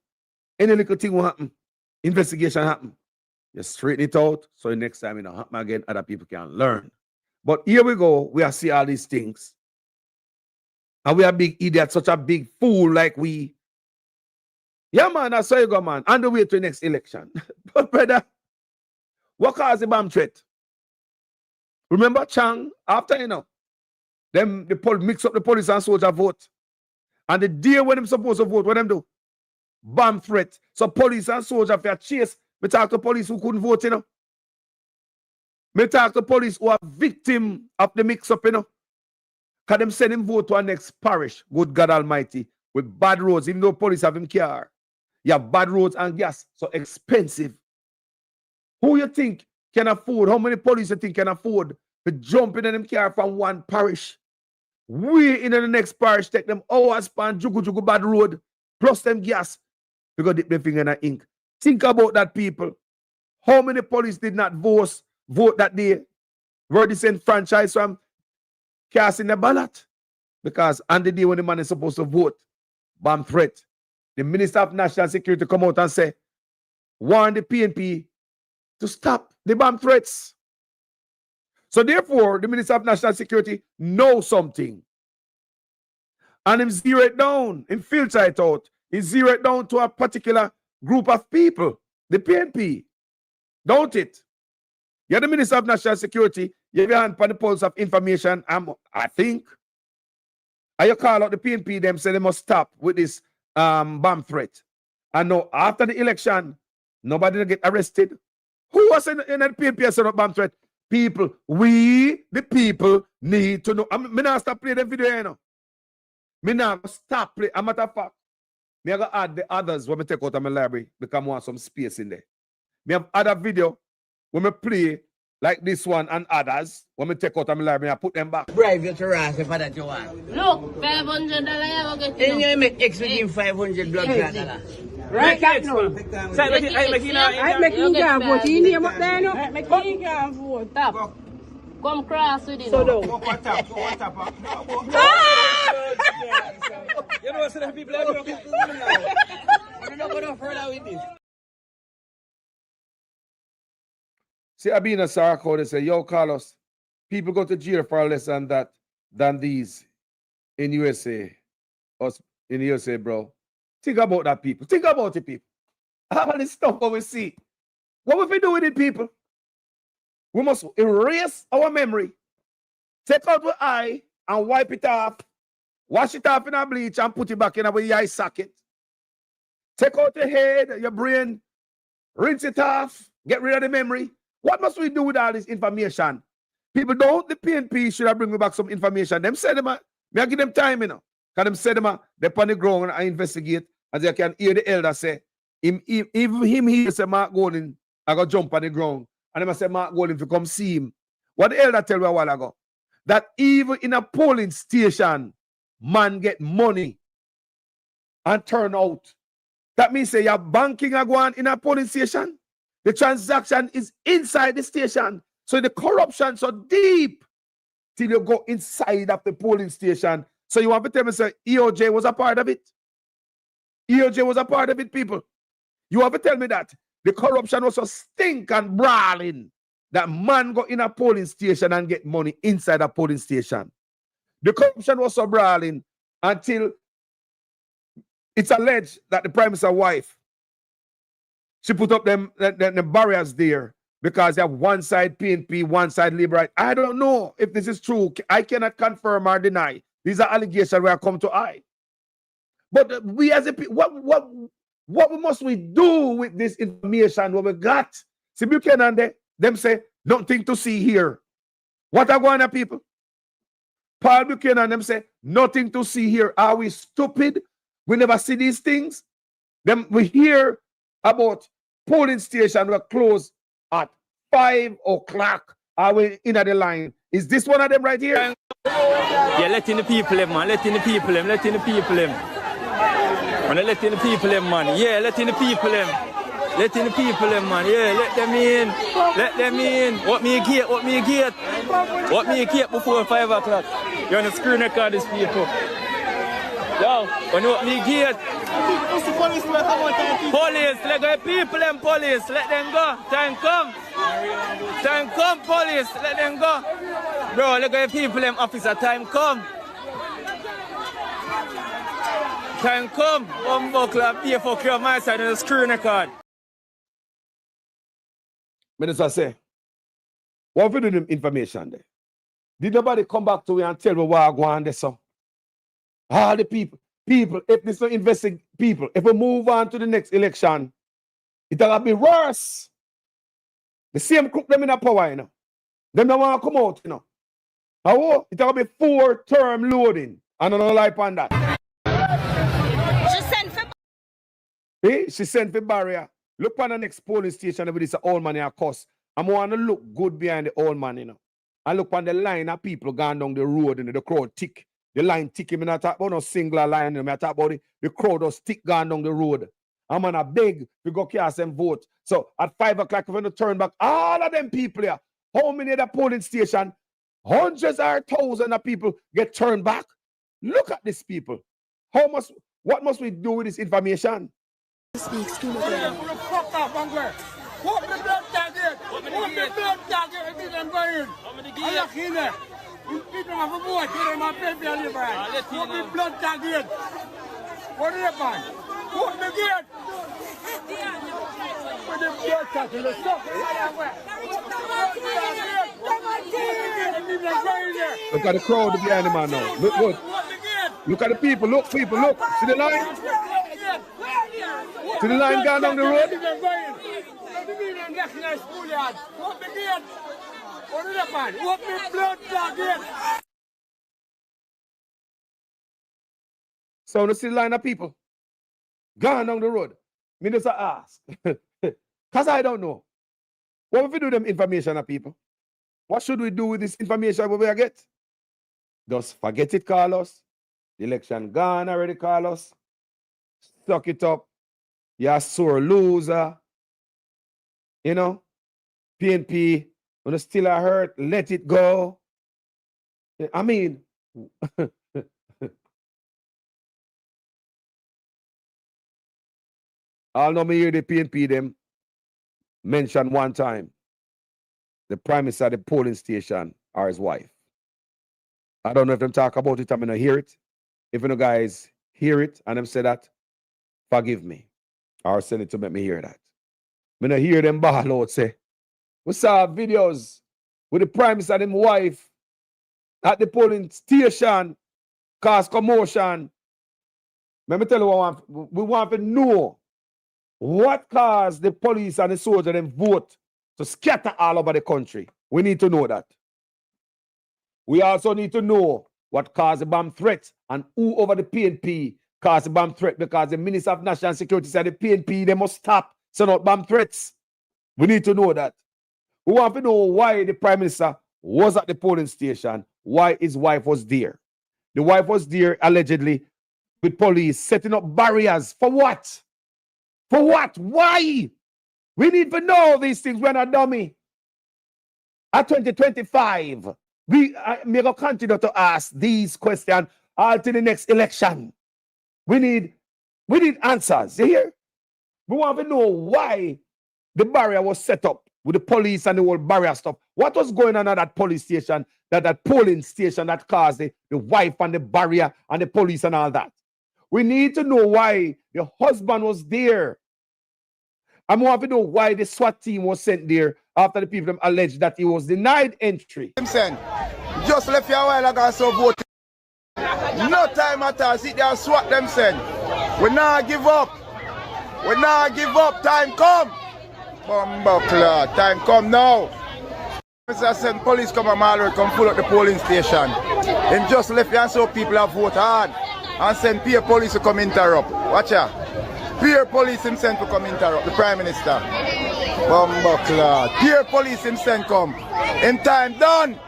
Any little thing will happen. Investigation happen. You straighten it out, so the next time, you know, happen again, other people can learn. But here we go. We are see all these things. And we are big idiots, such a big fool like we. Yeah, man, that's how you go, man. On the way to the next election. But, brother, what caused the bomb threat? Remember Chang? After, you know, them mix up the police and soldier vote. And the day when them supposed to vote, what them do? Bomb threat. So police and soldier for chase. Me talk to police who couldn't vote, you know. Me talk to police who are victim of the mix-up, you know. Because them send him vote to our next parish, good God Almighty, with bad roads, even though police have him car. You have bad roads and gas, so expensive. Who you think can afford, how many police you think can afford to jump in them car from one parish? We in the next parish take them hours span, jugu bad road, plus them gas, because dip their finger in the ink. Think about that, people. How many police did not vote that day? Were disenfranchised from casting the ballot? Because on the day when the man is supposed to vote, bomb threat, the Minister of National Security come out and say, warn the PNP to stop the bomb threats. So therefore, the Minister of National Security knows something. And him zero it down, him filter it out. He zero it down to a particular group of people, the PNP. Don't it? You're the Minister of National Security. You have your hand on the pulse of information. I think. And you call out the PNP, them say they must stop with this bomb threat. And now, after the election, nobody will get arrested. Who was in the PNP set up bomb threat? People. We, the people, need to know. I'm not stop playing the video, you know. Me now stop play. A matter of fact, me I go add the others when me take out of my library because I want some space in there. Me have other video when me play like this one and others. When me take out of my library, I put them back. Bribe you to ask for that you want. Look, $500 you will get. And you make X with him 500 blood clot. Right Make now. I make him can't vote. He name up there, no? I make him can't vote. Stop. Come cross with him. So down. You know what some people are doing? We're not going further with this. See, Abina Sarko, they say, yo, Carlos, people go to jail for less than these in USA. Us in USA, bro. Think about that, people. Think about it, people. All this stuff what we see. What will we do with it, people? We must erase our memory. Take out the eye and wipe it off. Wash it off in a bleach and put it back in our eye socket. Take out your head, your brain, rinse it off, get rid of the memory. What must we do with all this information? People don't, the PNP should have bring me back some information. Them say them, may I give them time, you know. Because them say them, they're on the ground and investigate, and they can hear the elder say, him here say, Mark Golding, I got jump on the ground. And them say, Mark Golding, to come see him. What the elder tell me a while ago? That even in a polling station, man get money and turn out. That means say you're banking a go on in a polling station. The transaction is inside the station. So the corruption so deep till you go inside of the polling station. So you want to tell me, say, EOJ was a part of it? EOJ was a part of it, people. You want to tell me that the corruption was so stink and brawling that man go in a polling station and get money inside a polling station. The corruption was so brawling until it's alleged that the Prime Minister's wife, she put up them barriers there because they have one side PNP, one side Liberal. I don't know if this is true. I cannot confirm or deny. These are allegations where I come to eye. But we as a people, what must we do with this information what we got? See Buchanan, them say, nothing to see here. What are going on, people? Paul Buchanan, them say, nothing to see here. Are we stupid? We never see these things. Then we hear about polling station were closed at 5 o'clock. Are we in the line? Is this one of them right here? Yeah, letting the people in, man. Letting the people in. Letting the people in. Man, letting the people in, man. Yeah, letting the people in. Letting the people in, man. Yeah, let them in. Let them in. What me get? What me get? What me get before 5 o'clock? You're on the screen record these people. Yo, when what me get? Police, let go people and police. Let them go. Time come. Time come, police. Let them go. Bro, let go people and officer. Time come. Time come. One buckler, pay for clear my side on the screen record. Minister say, what if we do the information there? Did nobody come back to me and tell me what I go on there, so? All the people, if this not investing people, if we move on to the next election, it'll be worse. The same crook them in a power, you know. Them don't want to come out, you know. How? It'll be 4-term loading. I don't know life on that. She sent for She sent for barrier. Look on the next polling station with this old man in cost. I'm want to look good behind the old man, you know. And look on the line of people going down the road, you know, the crowd tick. The line tick. I'm not talk about no singular line. I talk about the crowd was tick going down the road. I'm gonna beg to go cast and vote. So at 5 o'clock, if we turn back, all of them people here, how many at the polling station? Hundreds or thousands of people get turned back. Look at these people. What must we do with this information? People have a vote, you them a pay for your liver. Put the blood tag in. What is it, man? Put the gate. Put the blood tag in the stuff. Look at the crowd behind the man now. Look good. Look at the people. Look, people. Look. See the line? See the line down the road? So you see the line of people gone down the road. Me just ask. Because I don't know. What if we do them information of people? What should we do with this information we get? Just forget it, Carlos. The election gone already, Carlos. Suck it up. You're a sore loser. You know? PNP, when you still are hurt, let it go. I mean, I'll know me hear the PNP them mention one time the prime minister at the polling station or his wife. I don't know if them talk about it, I'm gonna hear it. If you guys hear it and them say that, forgive me. Or send it to make me hear that. I'm gonna hear them ball out say, we saw videos with the prime minister and his wife at the polling station cause commotion. Let me tell you what we want to know. What caused the police and the soldiers then vote to scatter all over the country? We need to know that. We also need to know what caused the bomb threat and who over the PNP caused the bomb threat, because the Minister of National Security said the PNP, they must stop sending out bomb threats. We need to know that. We want to know why the Prime Minister was at the polling station, why his wife was there. The wife was there allegedly with police setting up barriers. For what? For what? Why? We need to know these things. We're not dummy. At 2025, we may continue to ask these questions until the next election. We need answers. You hear? We want to know why the barrier was set up with the police and the whole barrier stuff. What was going on at that police station, that polling station that caused the wife and the barrier and the police and all that? We need to know why the husband was there. And we want to know why the SWAT team was sent there after the people alleged that he was denied entry. Just left you a while ago, so vote. No time at all. Sit there and SWAT them send. We not give up. We not give up. Time come. Bumbuckler. Time come now. Mr. Send police come and Mallory come pull up the polling station. Him just left you and so people have vote hard. And send peer police to come interrupt. Watch out. Peer police him sent to come interrupt the Prime Minister. Bumbuckler. Peer police him sent come. In time done.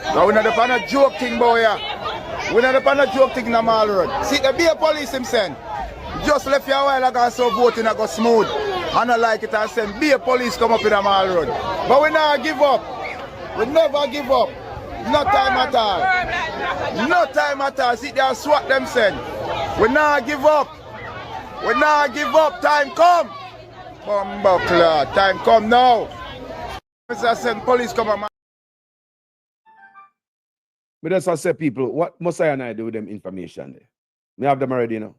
Now we're not upon a joke thing, boy. We're not upon a joke thing in the Mall Road. See, the beer police him send. Just left you a while ago, so voting I go smooth. And I like it and send beer police come up in the Mall Road. But we not give up. We never give up. No time at all. No time at all. See, they SWAT them send. We not give up. We not give up. Time come. Bumbuckler. Time come now. Mr. Send police come up. But that's what I say, people, what must I and I do with them information there? Me have them already, you know.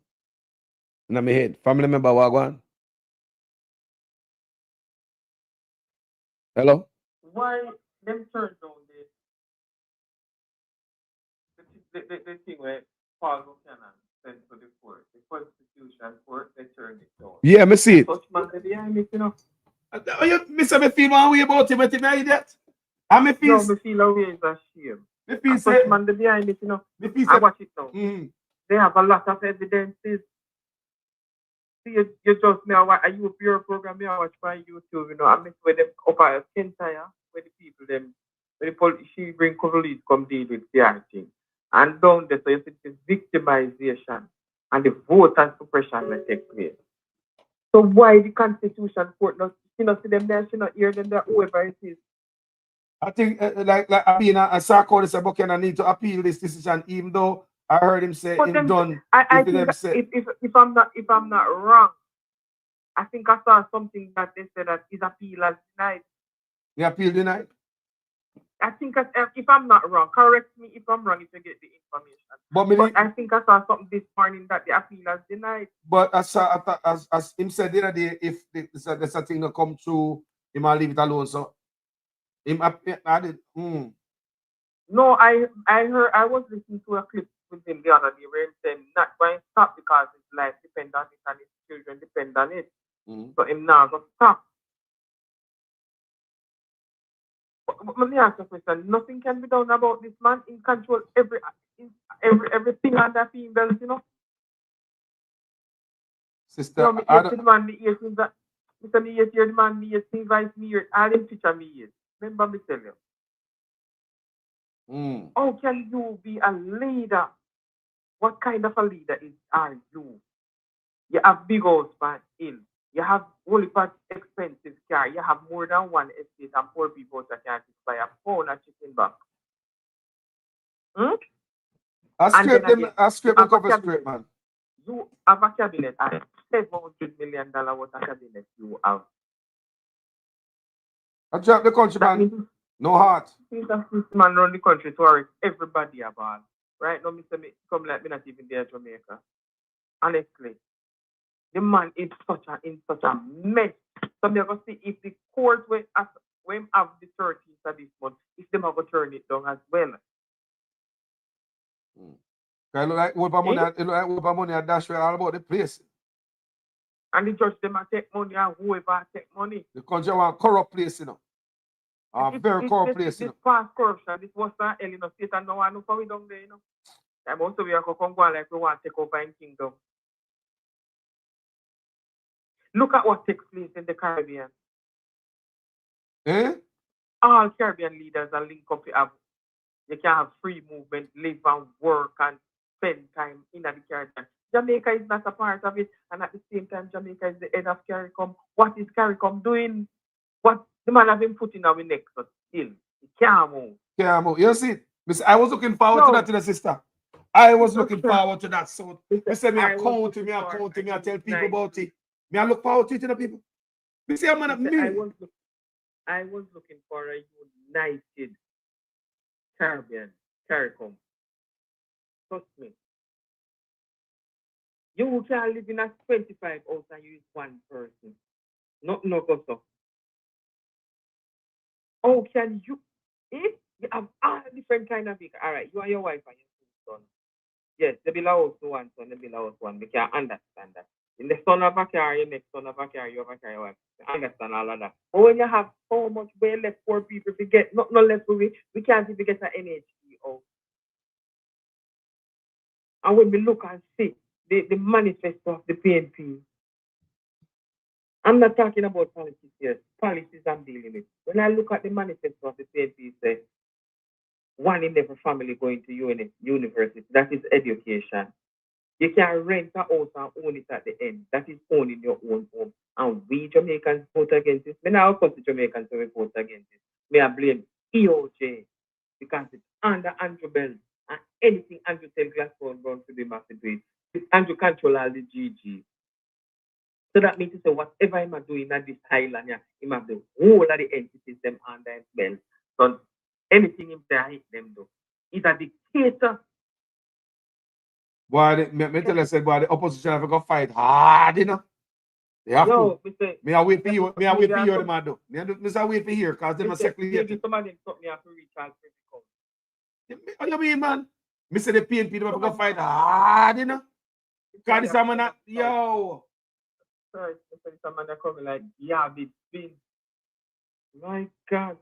In my head. Family member, what going? Hello? Why them turn down the thing where Paul Buchanan sent to the court, the Constitution Court, they turned it down. Yeah, me see it. Such man behind it, you know. Me say me feel one way about him, but him idiot. And me feel... No, me feel a way is a shame. Me feel say... man behind it, you know. Me feel I say... watch it now. They have a lot of evidences. See, you just me a youth bureau program me I watch by YouTube, you know. I miss where them up at Kentire, where the people them, where the police, she bring police come deal with the thing. And down there, so you see this victimization and the voter suppression that take place. So why the Constitution Court not, you know, see them there, she not hear them there, whoever it is. I think like I mean, I saw Curtis Buchanan need to appeal this decision, even though I heard him say it's done. I think if I'm not wrong, I think I saw something that they said that his appeal has denied. The appeal denied? I think if I'm not wrong, correct me if I'm wrong if you get the information. But I think I saw something this morning that the appeal has denied. But as him said the other day, if there's a thing that come through, he might leave it alone. So him I did. No, I heard, I was listening to a clip with him the other day where he said not going to stop because his life depends on it and his children depend on it. So him not going to stop. But let me ask you a question. Nothing can be done about this man in control everything under females, you know. Sister, you know, I don't... the man me ears since that Mr. Me ears here, the man me ears since vice me ears. I didn't picture me ears. Remember me tell you. How can you be a leader? What kind of a leader are you? You have big house by hill. You have only part expensive car. You have more than one estate and poor people that can't buy a pound of chicken back. I scrape the cover straight, man. You have a cabinet at $700 million worth of cabinet you have. I drop the country, man. No heart. This man run the country to worry everybody about. Right now, Mr. Come like me not even there Jamaica. Honestly. The man is in such a mess. So I'm going to see if the court when have the 13th of this month, if them have to turn it down as well. It look like whoever money at dash all about the place. And the judge them take money and whoever take money. The country want corrupt place, you know. Very corrupt place, you know. This past corruption, this was not hell in the state and no one know how we down there, you know. I'm also we are going like we want to take over in kingdom. Look at what takes place in the Caribbean. All Caribbean leaders are linked up to have. You can have free movement, live and work and spend time in the Caribbean. Jamaica is not a part of it, and at the same time, Jamaica is the head of CARICOM. What is CARICOM doing? What the man have been putting our neck but still. He can't move. Can't move. You see, I was looking forward to that, to the sister. I was looking forward to that. So I said, I tell people about it. Me I look forward to it, people. Me say, man, I was looking for a united Caribbean, CARICOM. Trust me. You can live in a 25 house and you is one person. No go so. How can you, if you have all different kind of people, all right, you and your wife and your two sons. Yes, they belong to one son, they belong to one. We can understand that. In the son of a car, you make son of a car, you have a car, your wife. I understand all of that. But when you have so much way left poor people, we get not less for we can't even get an NHD out. And when we look and see the manifesto of the PNP, I'm not talking about policies here. Policies I'm dealing with. When I look at the manifesto of the PNP, it says one in every family going to university. That is education. You can rent a house and own it at the end. That is owning your own home. And we Jamaicans vote against it. Me now of the Jamaicans to vote against it. Me I blame EOJ because it's under Andrew Bell. And anything Andrew tell Glasgow going to be massive do it. Andrew control all the GG. So that means to say whatever I'm doing at this island, yeah, him have the whole of the entities them under his belt. So anything him say I hit them do. He's a dictator. Boy, me tell you, said, boy, the opposition have to go fight hard, you know. They have to. Me I wait for you. Me I wait for you, the man do. Me I wait for here, because they must secretly. Some of them me have to reach out to what you mean, man? Me say the PNP have to go fight hard, you know. Because this man not, yo. Sorry, some man coming like, yeah, big thing. My God.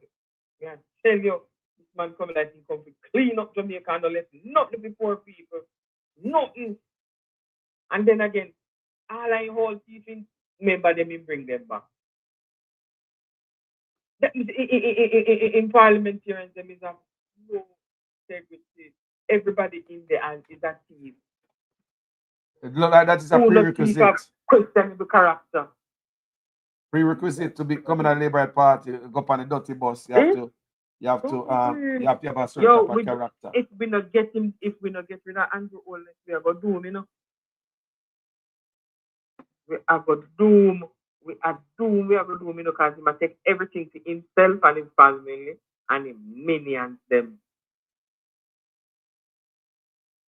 I tell you, this man coming like he come to clean up Jamaica and let nothing be poor people. Nothing. And then again, all I hold teaching, remember them and bring them back. That is, in parliamentarians, there is a no integrity. Everybody in there is a thief. It looks like that is a prerequisite. Questionable character. Prerequisite to become a Labour Party, go up on a dirty bus. You have to have a certain type of character. If we not get rid of Andrew Holness, we are going to doom, you know. We are going to doom, you know, because he must take everything to himself and his family and the minions them.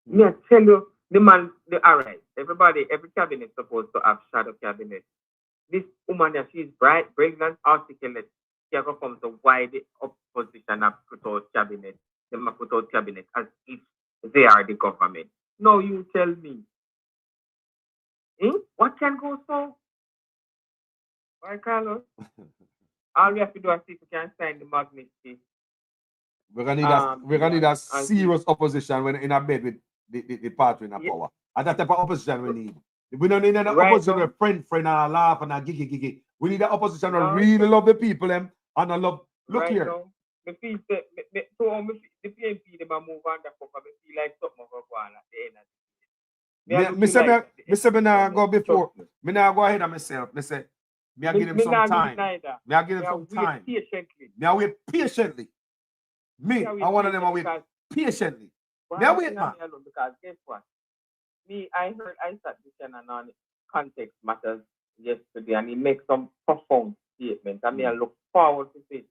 Me I tell you, the man, alright, everybody, every cabinet supposed to have shadow cabinet. This woman that she's bright, brilliant, articulate. She ever comes to why the opposition have put out cabinet. They have put out cabinet as if they are the government. No, you tell me. What can go so? Why, Carlos? All we have to do is see if we can sign the Magnitsky. We're gonna need a serious opposition when in a bed with the party in a power. And that type of opposition we need. We don't need an opposition with friend and a laugh and a giggy. We need an opposition that really love the people them and I love. Look here. Now, the PNP they move on the fuck. I feel like something over one at the end of the day. Me say me nah go before. Me nah go ahead of myself. Me say me I give him some time. Me I give him some time. Me I wait patiently. Me, I one of them I wait patiently. Me I wait, man. Because guess what? I sat this channel on context matters yesterday, and he makes some profound statements. I mean, I look forward to see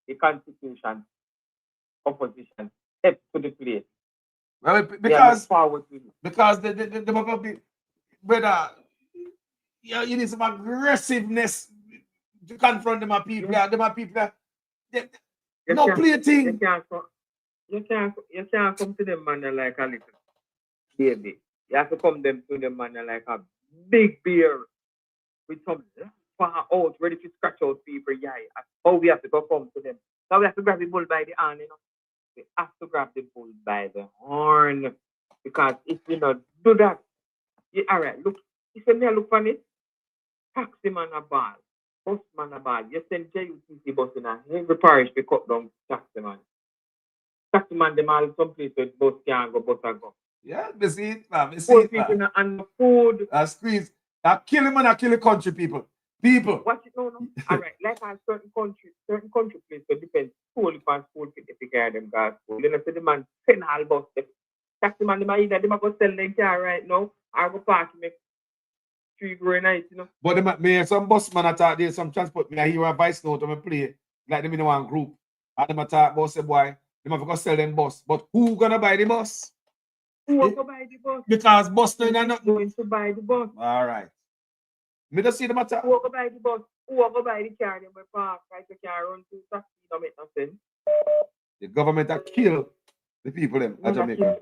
the Constitution opposition step to the plate. Well, because the brother, you need some aggressiveness to confront them people. Them people, no play thing. You can't come to them man like a little baby. You have to come to them man like a big bear with some far out, ready to scratch out people. Yeah, oh, we have to go come to them. So we have to grab the bull by the horn, you know. We have to grab the bull by the horn. Because if you not do that, all right, look, if you look on it, taxi man a ball, bus man a ball. You send JUTC bus in every parish to cut down taxi man. Taxi man, them all someplace where bus can't go, bus a go. Yeah, me see it, man. Me see it, man. And the food. Squeeze. That kill him and I kill the country people. People. Watch it, no. All right, like on certain country places, it depends solely on school if they carry them gas school. You know, so the man send all bus. Taxi man, they might either go sell their car right now, or go park make tree growing nice, you know. But me some bus man attack there, some transport me I hear a voice note on me play like them in one group. And them attack bus say boy, they have to go sell them bus. But who gonna buy the bus? Who will go buy the bus? Because bus no not going to buy the bus. All right. Me just see the matter. Who will go buy the bus? Who will go buy the car? They will park like the car run to taxi. Don't make no sense. The government have killed the people them at Jamaica.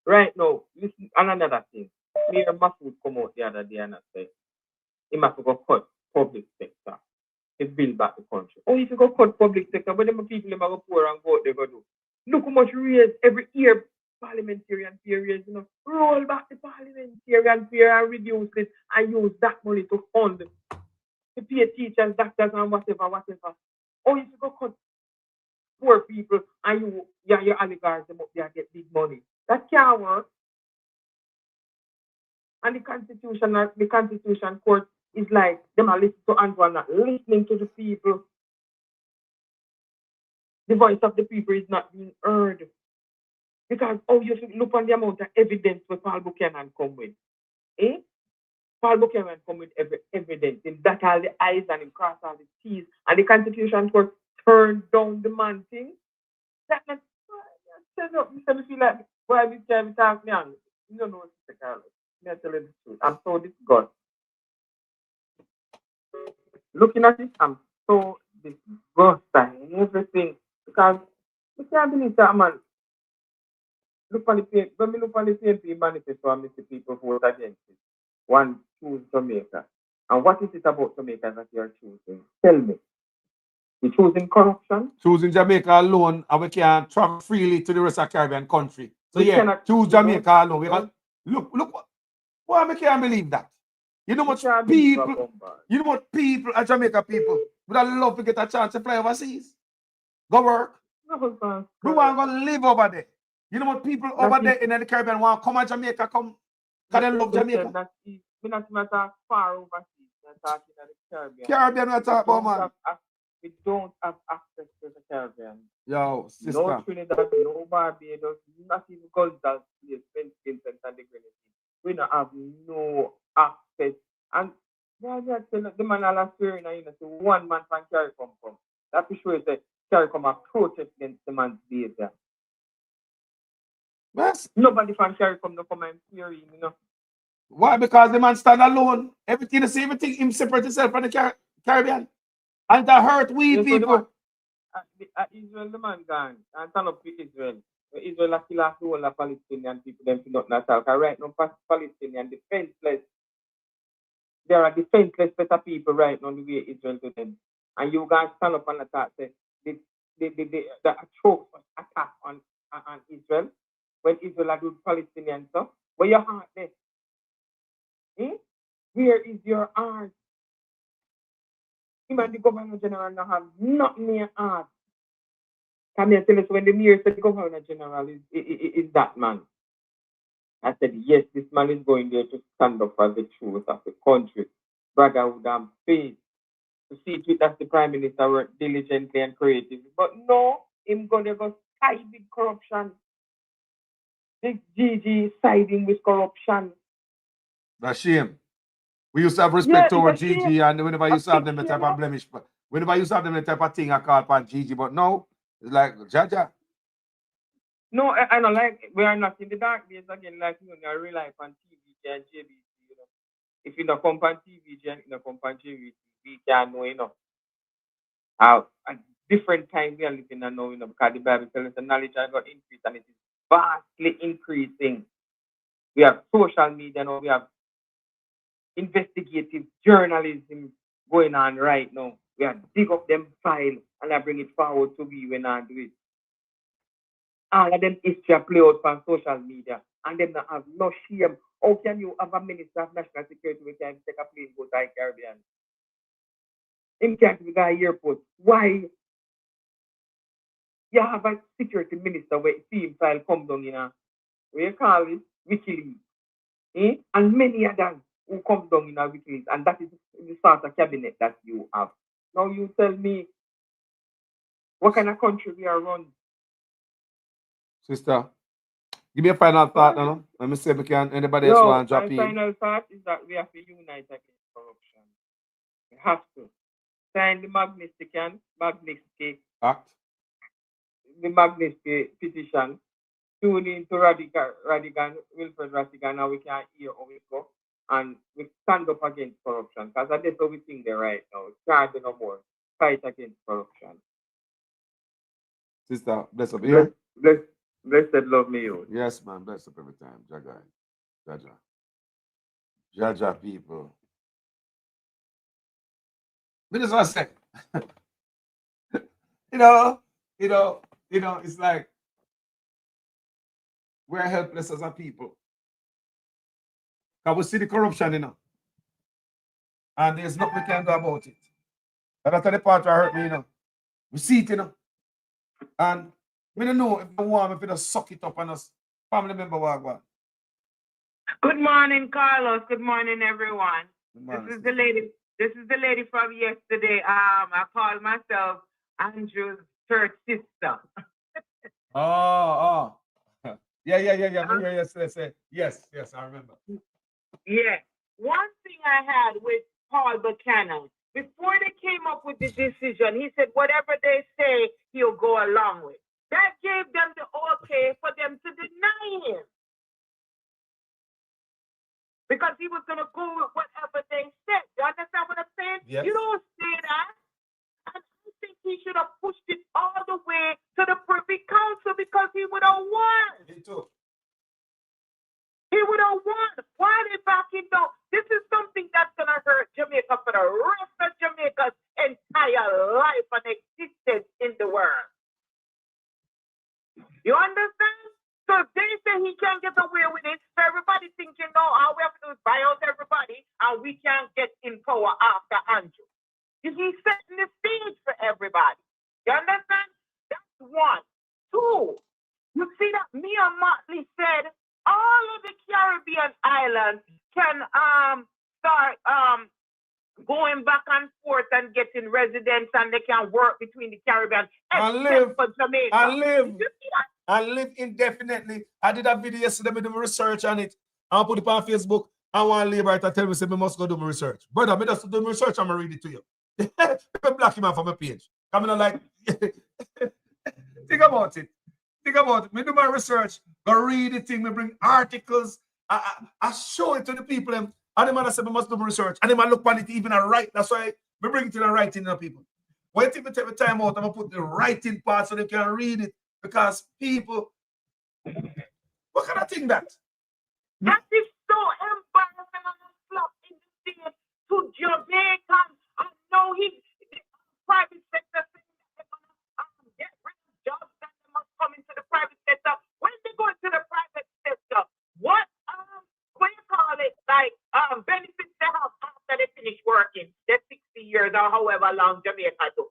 Right now, listen, and another thing. Mayor Mahfoud come out the other day and say he must go cut public sector to build back the country. Oh, if you go cut public sector, but them people them go pour and vote they go do. Look how much raise every year parliamentarian period, you know. Roll back the parliamentarian period and reduce it and use that money to fund to pay teachers, doctors and whatever. Oh, if you go cut poor people and your oligarchs them up there get big money. That can't work. And the Constitution Court is like them are listening to Andrew, not listening to the people. The voice of the people is not being heard. Because you should look on the amount of evidence where Paul Buchanan come with. Paul Buchanan come with evidence. Him dot all the I's and him cross all the T's. And the Constitution Court turned down the man thing. That not stand up. You feel like why this guy talk me on? You don't know what to say, Carlos. I tell you the truth. I'm so disgusted. Looking at it, I'm so disgusted and everything. Because you can't believe that, man. Look on the PNP. When we look on the PNP manifesto and see people vote against it, one choose Jamaica. And what is it about Jamaica that you're choosing? Tell me. You're choosing corruption? Choosing Jamaica alone, and we can travel freely to the rest of the Caribbean country. So choose Jamaica alone. Because look. Why I can't believe that? You know what people at Jamaica people would have loved to get a chance to fly overseas. Go work. We want to live over there. You know what people over there in the Caribbean want to come to Jamaica, come because they love Jamaica. We're not far overseas. We're talking about the Caribbean. Caribbean we're talking about, man. We don't have access to the Caribbean. Yo, sister. No Trinidad, no Barbados, not even Gulf Islands, St. Vincent and the Grenadines. We don't have no access. And the man all swearing, you know, so one man from Caribbean come. That for sure is that carry come and protest against the man's behavior. Yes. Nobody from carry come to come and fear him, you know. Why? Because the man stand alone. Everything the same thing, him separate himself from the Caribbean. And that hurt we Yes, so people. Israel, the man gone and turn up with Israel. Israel has killed the whole of Palestinian people, them to not at all. Because right now, Palestinian defenseless. There are defenseless better people right now the way Israel to them. And you guys stand up and attack the atrocious attack on Israel when Israel are doing Palestinian stuff. Where your heart there? Where is your heart? Him and the Governor General now have nothing in your heart. Come here, tell us when the mayor said the Governor General is that man. I said, yes, this man is going there to stand up for the truth of the country, brotherhood and faith. To see to it that the Prime Minister worked diligently and creatively. But no, him gonna go side with corruption. This GG siding with corruption. That's shame. We used to have respect toward Gigi, and whenever you used to have them the type of blemish, whenever you used to have them the type of thing I call upon Gigi, but now it's like Jaja. No, I don't like we are not in the dark days again, like you know, I rely on TVG and JBC, you know. If you don't come on TVG and you don't come on JBC, we can't know, you know. At different times we are living now, you know, because the Bible tells us the knowledge has got increased and it is vastly increasing. We have social media now, we have investigative journalism going on right now. We have dig up them file and I bring it forward to we when I do it. All of them history play out on social media and them not have no shame. How can you have a minister of national security who can take a plane go to the Caribbean? Him can't be at the airport. Why? You have a security minister where team file come down in a what you call it? WikiLeaks. And many others who come down in a WikiLeaks, and that is the sort of cabinet that you have. Now you tell me what kind of country we are run. Sister, give me a final thought now. Let me see if we can anybody else want to drop in. My final thought is that we have to unite against corruption. We have to sign the Magnitsky Act. The Magnitsky petition. Tune in to Radigan, Wilfred Radigan, and we can hear how we go. And we stand up against corruption. Because that's what we think there right now. Can't do no more. Fight against corruption. Sister, bless up here. Blessed love me you. Yes, man, bless up every time. Jaja people. But that's what I say. you know, it's like we're helpless as a people. Because we see the corruption, you know. And there's nothing we can do about it. And that's the part that hurt me, you know. We see it, you know. And we don't know if we want, if we just suck it up on us. Family member, what? Good morning, Carlos. Good morning, everyone. Good morning, this is the lady from yesterday. I call myself Andrew's third sister. Oh. Yeah. Yes, I remember. Yeah. One thing I had with Paul Buchanan, before they came up with the decision, he said whatever they say, he'll go along with. That gave them the okay for them to deny him. Because he was going to go with whatever they said. You understand what I'm saying? Yes. You don't say that. And I think he should have pushed it all the way to the Privy Council because he would have won. Me too. He would have won. Why are they backing down? This is something that's going to hurt Jamaica for the rest of Jamaica's entire life and existence in the world. You understand? So they say he can't get away with it. So everybody thinking, no, all we have to do is buy out everybody and we can't get in power after Andrew. He's setting the stage for everybody. You understand? That's one. Two, you see that Mia Motley said all of the Caribbean islands can start going back and forth and getting residents and they can work between the Caribbean except for Jamaica. And live indefinitely. I did a video yesterday with my research on it. I'll put it on Facebook. I want Labour to tell me, say, I must go do my research. Brother, I just do my research and I read it to you. People block him out from my page. I'm not like, Think about it. Think about it. Me do my research, go read the thing, me bring articles. I show it to the people. And the man say, we must do research. And the man look on it even and write. That's why we bring it to the writing of people. When people take the time out, I'm going to put the writing part so they can read it. Because people, what kind of thing that? That is so embarrassing and a slap in the face to Jamaicans. I know the private sector saying that they're going to get rid of jobs and they must come into the private sector. When they go into the private sector, what you call it, like benefits they have after they finish working, they're 60 years or however long Jamaica do.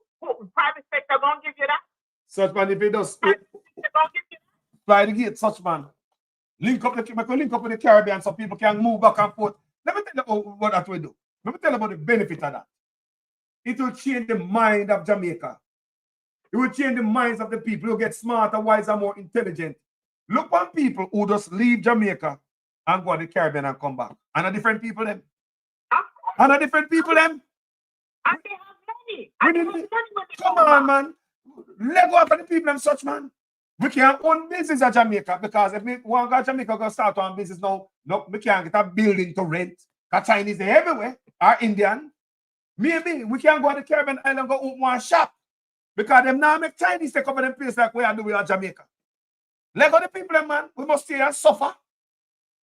Private sector gonna give you that? Such man, if he does fly the gate, such man. Link up with the Caribbean so people can move back and forth. Let me tell you what that will do. Let me tell you about the benefit of that. It will change the mind of Jamaica. It will change the minds of the people who get smarter, wiser, more intelligent. Look on people who just leave Jamaica and go to the Caribbean and come back. And a different people them. And a different people them. And they have money. Come on, man. Let go of the people and such, man. We can't own business at Jamaica because if we want to go to Jamaica, go start on business now, no, we can't get a building to rent. Because Chinese are everywhere, or Indian. Maybe we can go to the Caribbean island and go open one shop. Because them now make Chinese take over them place like we are doing in Jamaica. Let go the people, man. We must stay and suffer.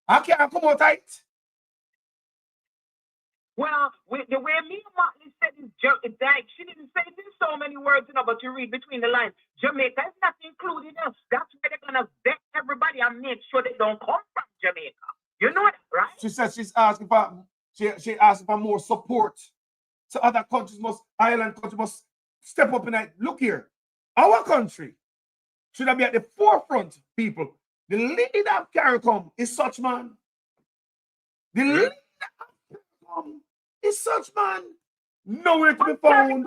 I can't come out tight. Well, the way me and Martin said is like she didn't say it in so many words, but you read between the lines. Jamaica is not included. That's where they're gonna vet everybody and make sure they don't come from Jamaica. You know that, right? She said she's asking for she asked for more support. So other countries island countries must step up in that. Look here, our country should have been at the forefront, people. The leader of CARICOM is such man. The leader of CARICOM is such man. Nowhere to be found.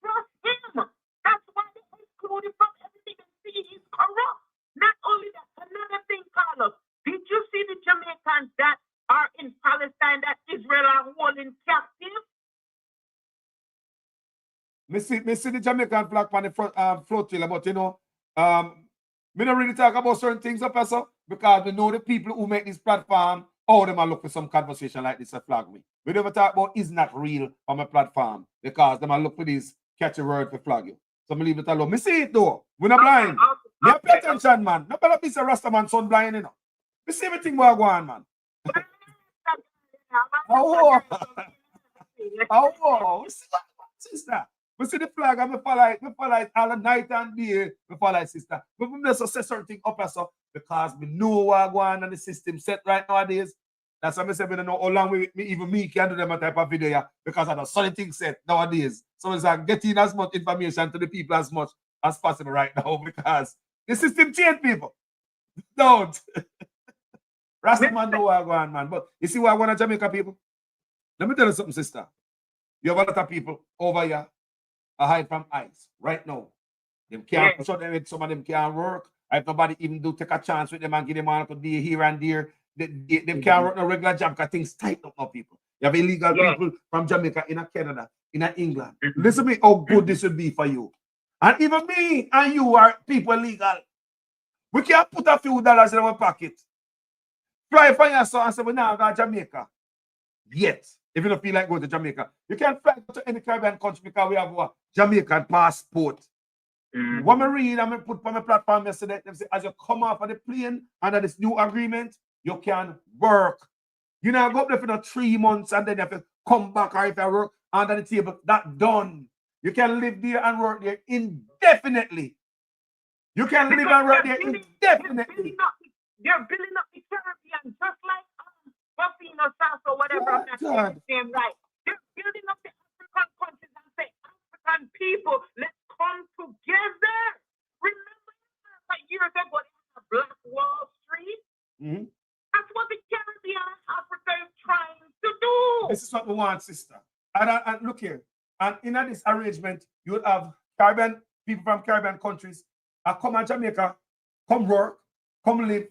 Trust him. That's why they excluded from everything and see he's corrupt. Not only that, another thing, Carlos. Did you see the Jamaicans that are in Palestine that Israel are holding captive? Me see the Jamaican flag on the front flotilla, but you know, me don't really talk about certain things up so because we know the people who make this platform, all them are look for some conversation like this to flag me. We never talk about is not real on my platform because them are look for this catchy word to flag you. So me leave it alone. Me see it though. We're not blind. Me pay attention, man. No better be a Rasta man son blind, you know. Me see everything where I go on, man. Oh, sister. We see the flag and we follow it all the night and day. We follow it, sister. But we just say certain things up as up because we know what go on and the system set right nowadays. That's why I say we don't know how long me can do them a type of video yeah, because of the solid things set nowadays. So it's like getting as much information to the people as much as possible right now because the system change people. Don't. Rasta man know what go on, man. But you see what I want to Jamaica people? Let me tell you something, sister. You have a lot of people over here hide from ICE right now. They can't push out them, some of them can't work. If nobody even do take a chance with them and give them a day here and there, they can't work no regular job because things tight up now, people. You have illegal people from Jamaica in Canada, in England. Listen to me, how good this would be for you. And even me and you are people legal. We can't put a few dollars in our pocket. Fly for yourself and say, we're not going to Jamaica. Yet, if you don't feel like going to Jamaica, you can't fly to any Caribbean country because we have a Jamaican passport. What I read, I'm going to put on my platform yesterday, they say, as you come off of the plane under this new agreement, you can work. You know, go up there for 3 months and then you have to come back or if you work under the table, that's done. You can live there and work there indefinitely. You can live and work there indefinitely. They're building up the Caribbean just like Burkina Faso, whatever. I'm not saying right. They're building up the African countries and say, African people, let's come together. Remember years ago, they had Black Wall Street? That's what the Caribbean and Africa is trying to do. This is what we want, sister. And look here. And in this arrangement, you would have Caribbean people from Caribbean countries come to Jamaica, come work, come live,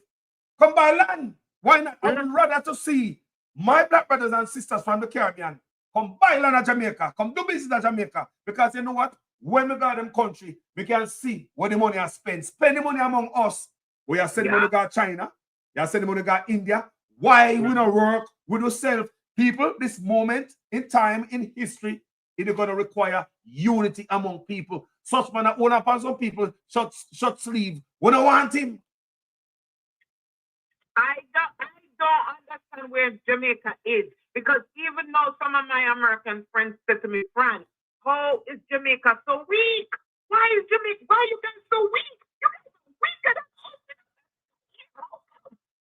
come buy land. Why not? I would rather to see my black brothers and sisters from the Caribbean come buy land at Jamaica, come do business at Jamaica. Because you know what? when we got them country, we can see where the money is spent. Spend the money among us. We are sending money to China. You are sending money to India. Why we not work with ourselves? People, this moment in time, in history, it is going to require unity among people. Such man that own up on some people, short sleeve. We don't want him. I don't understand where Jamaica is, because even though some of my American friends said to me, "Fran, how is Jamaica so weak? Why is Jamaica? Why are you guys so weak? You guys are weaker than us.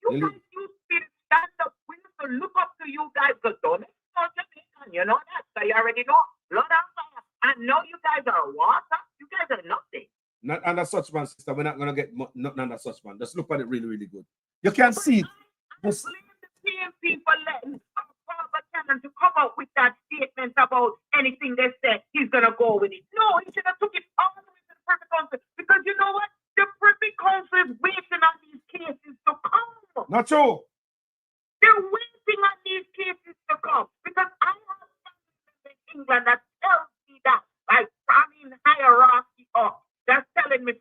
You guys used to stand up. We used to look up to you guys, because don't know Jamaican, you know that. So you already know. Lord and fire. I know you guys are water. You guys are nothing. Not under such man, sister. We're not going to get nothing under such man. Just look at it really, really good. You can see it. This... PNP for letting Father Cannon to come out with that statement about anything they said, he's going to go with it. No, he should have took it all the way to the Privy Council, because you know what? The Privy Council is waiting on these cases to come. Not true. They're waiting on these cases to come, because I have something in England that tells me that, like, I mean, hierarchy up. That's telling me,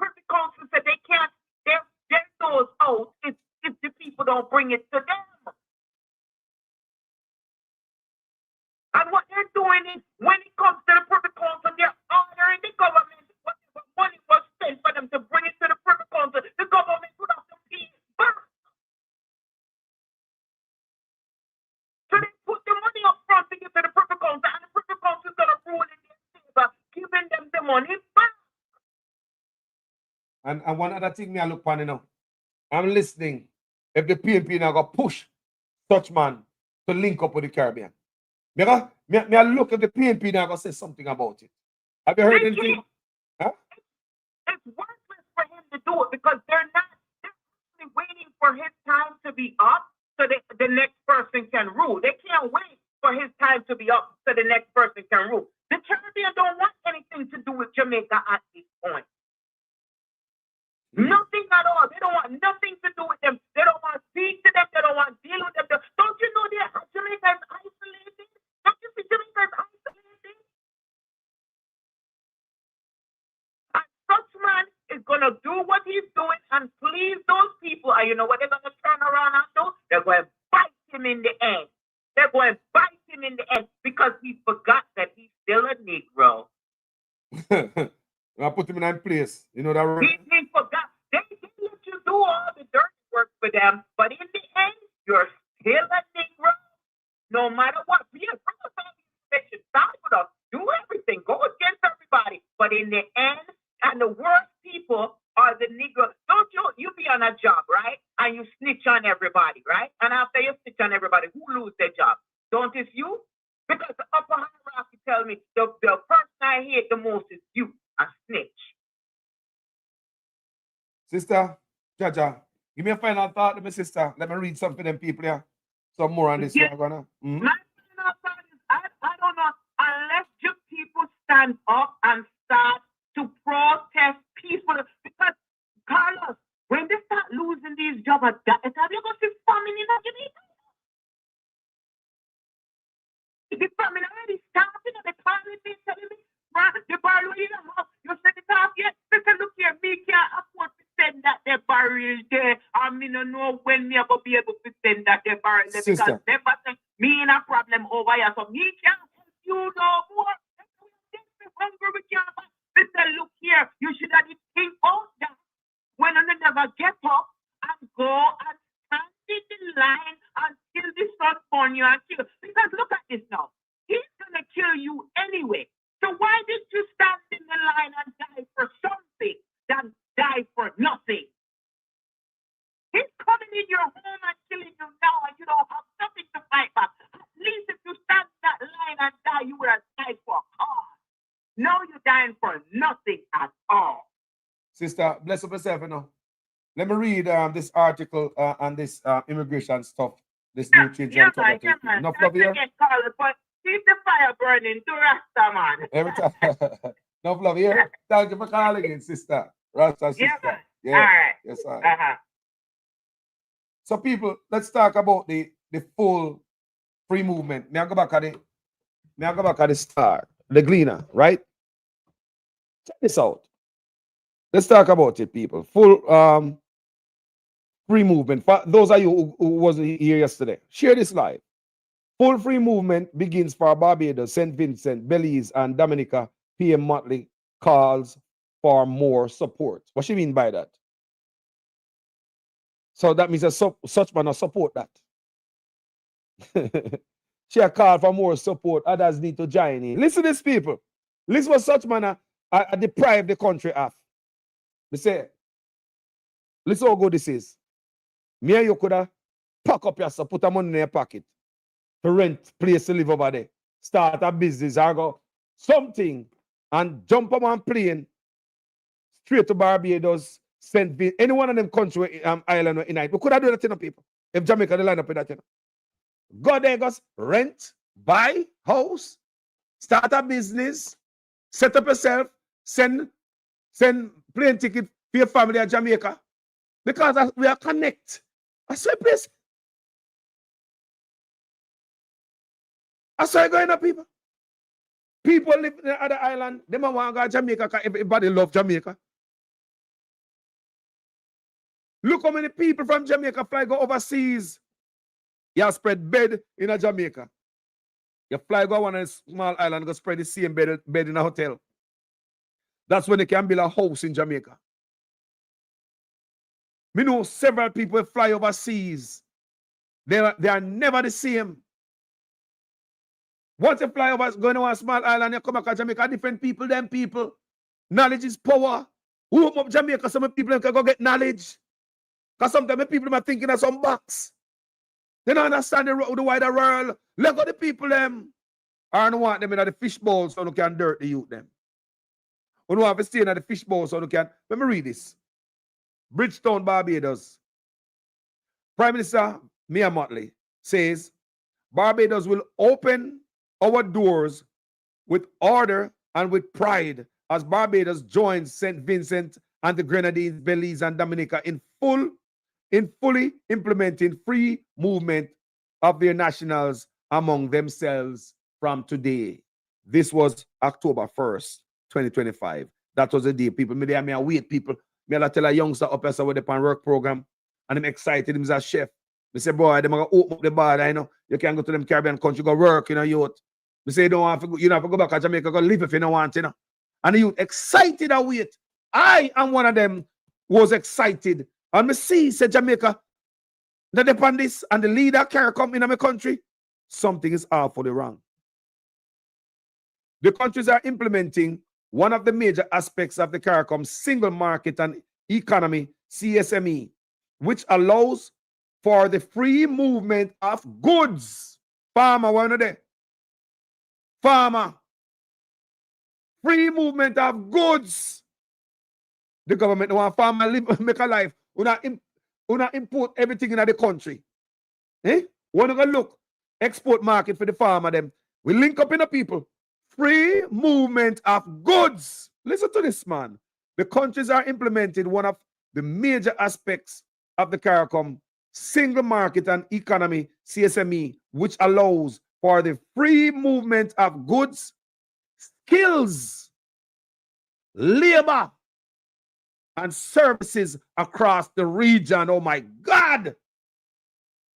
Privy Council said they can't, their doors out if the people don't bring it to them. And what they're doing is, when it comes to the Privy Council, they're ordering the government, whatever money was spent for them to bring it to the Privy Council, the government would have to pay it back. So they put the money up front to give to the Privy Council, and the Privy Council is going to rule in their favor, giving them the money back. And one other thing I look on, I'm listening. If the PNP now go push such man to link up with the Caribbean, me look at the PNP now go say something about it. Have you heard anything? Huh? It's worthless for him to do it, because they're actually waiting for his time to be up so that the next person can rule. They can't wait for his time to be up so the next person can rule. The Caribbean don't want anything to do with Jamaica at this point. Nothing at all. They don't want nothing to do with them. They don't want to speak to them. They don't want to deal with them. Don't you know Jamaica is isolated? Don't you see Jamaica is isolated? And such man is going to do what he's doing and please those people. And you know what they're going to turn around and do? They're going to bite him in the end. They're going to bite him in the end, because he forgot that he's still a Negro. I put him in that place. You know that. He forgot. They let you do all the dirty work for them, but in the end, you're still a Negro. No matter what. Yeah, they should start with us. Do everything. Go against everybody. But in the end, and the worst people are the Negro. Don't you be on a job, right? And you snitch on everybody, right? And after you snitch on everybody, who lose their job? Don't it's you? Because the upper hierarchy tell me the person I hate the most is you. A snitch. Sister, Jaja, give me a final thought to my sister. Let me read something for them people here. Some more on this. Yeah. My final thought is, I don't know, unless you people stand up and start to protest people, because Carlos, when they start losing these jobs, have you going to see famine in Jamaica? The famine already started, and the parliament is telling me, the barrel in the house, you said it off yet? Listen, look here, me can't afford to send that the barrel there. I mean, I know when me going to be able to send that the barrel there, because never think me in a problem over here, so me can't help you no more. Hungry, we can't. Listen, look here, you should have think out that when I never get up and go and stand in the line until the sun burn you and kill. Because look at this now. He's going to kill you anyway. So why did you stand in the line and die for something than die for nothing? He's coming in your home and killing you now, and you don't have nothing to fight back. At least if you stand in that line and die, you would have died for cause. Now you're dying for nothing at all. Sister, bless up yourself, Let me read this article on this immigration stuff. This new change. Yeah, man. Enough love here. But keep the fire burning to Rasta, man. Every time. Enough love here. Thank you for calling in, sister. Rasta sister. Yeah, yeah. All right. Yes, all right. So people, let's talk about the full free movement. May I go back at the star, the Gleaner, right? Check this out. Let's talk about it, people. Full free movement. For those of you who wasn't here yesterday, share this live. Full free movement begins for Barbados, St. Vincent, Belize, and Dominica. PM Motley calls for more support. What she mean by that? So that means that such man support that. She a call for more support. Others need to join in. Listen to this, people. Listen what such man deprive the country of. They say, listen how good this is. Me and you could have pack up yourself, put a money in your pocket to rent place to live over there. Start a business or go something and jump on one plane straight to Barbados, St. Vincent, any one of them country island in night. We could have done that, you know, people. If Jamaica they line up with that, you know. Go there, guys, rent, buy house, start a business, set up yourself, send plane ticket for your family at Jamaica. Because we are connect. I saw a place. I saw it going up, people. People live in the other island. They might want to go to Jamaica because everybody loves Jamaica. Look how many people from Jamaica fly go overseas. You spread bed in a Jamaica. You fly go on a small island, go spread the same bed in a hotel. That's when they can build a house in Jamaica. Me know several people fly overseas. They are never the same. Once you fly over, going to a small island, you come back to Jamaica, different people, them people. Knowledge is power. Who up Jamaica, some people can go get knowledge. Because sometimes people are thinking of some box. They don't understand the wider world. Let go the people them. I don't want them in the fishbowl so they can dirt the youth them. We don't have to stay in the fishbowl so they can. Let me read this. Bridgetown, Barbados. Prime Minister Mia Motley says Barbados will open our doors with order and with pride as Barbados joins St. Vincent and the Grenadines, Belize, and Dominica in fully implementing free movement of their nationals among themselves from today. This was October 1st, 2025. That was the day people, me wait people. Me I tell a youngster up here with the pan work program and I'm excited, him as a chef. Me say, boy, they're going to open up the bar, you know. You can go to them Caribbean country, go work, you know, youth. Me say, you don't have to go, you don't have to go back to Jamaica, go live if you don't want, you know. And the youth excited and wait. I am one of them who was excited. And me see, say Jamaica, that upon this, and the leader carry come in my country, something is awfully wrong. The countries are implementing one of the major aspects of the CARICOM single market and economy, CSME, which allows for the free movement of goods. Farmer, one of them. Farmer. Free movement of goods. The government want farmer live, make a life. We not import everything in the country. Eh? Want to look, export market for the farmer them. We link up in the people. Free movement of goods. Listen to this, man. The countries are implementing one of the major aspects of the CARICOM single market and economy, CSME, which allows for the free movement of goods, skills, labor, and services across the region. Oh my God.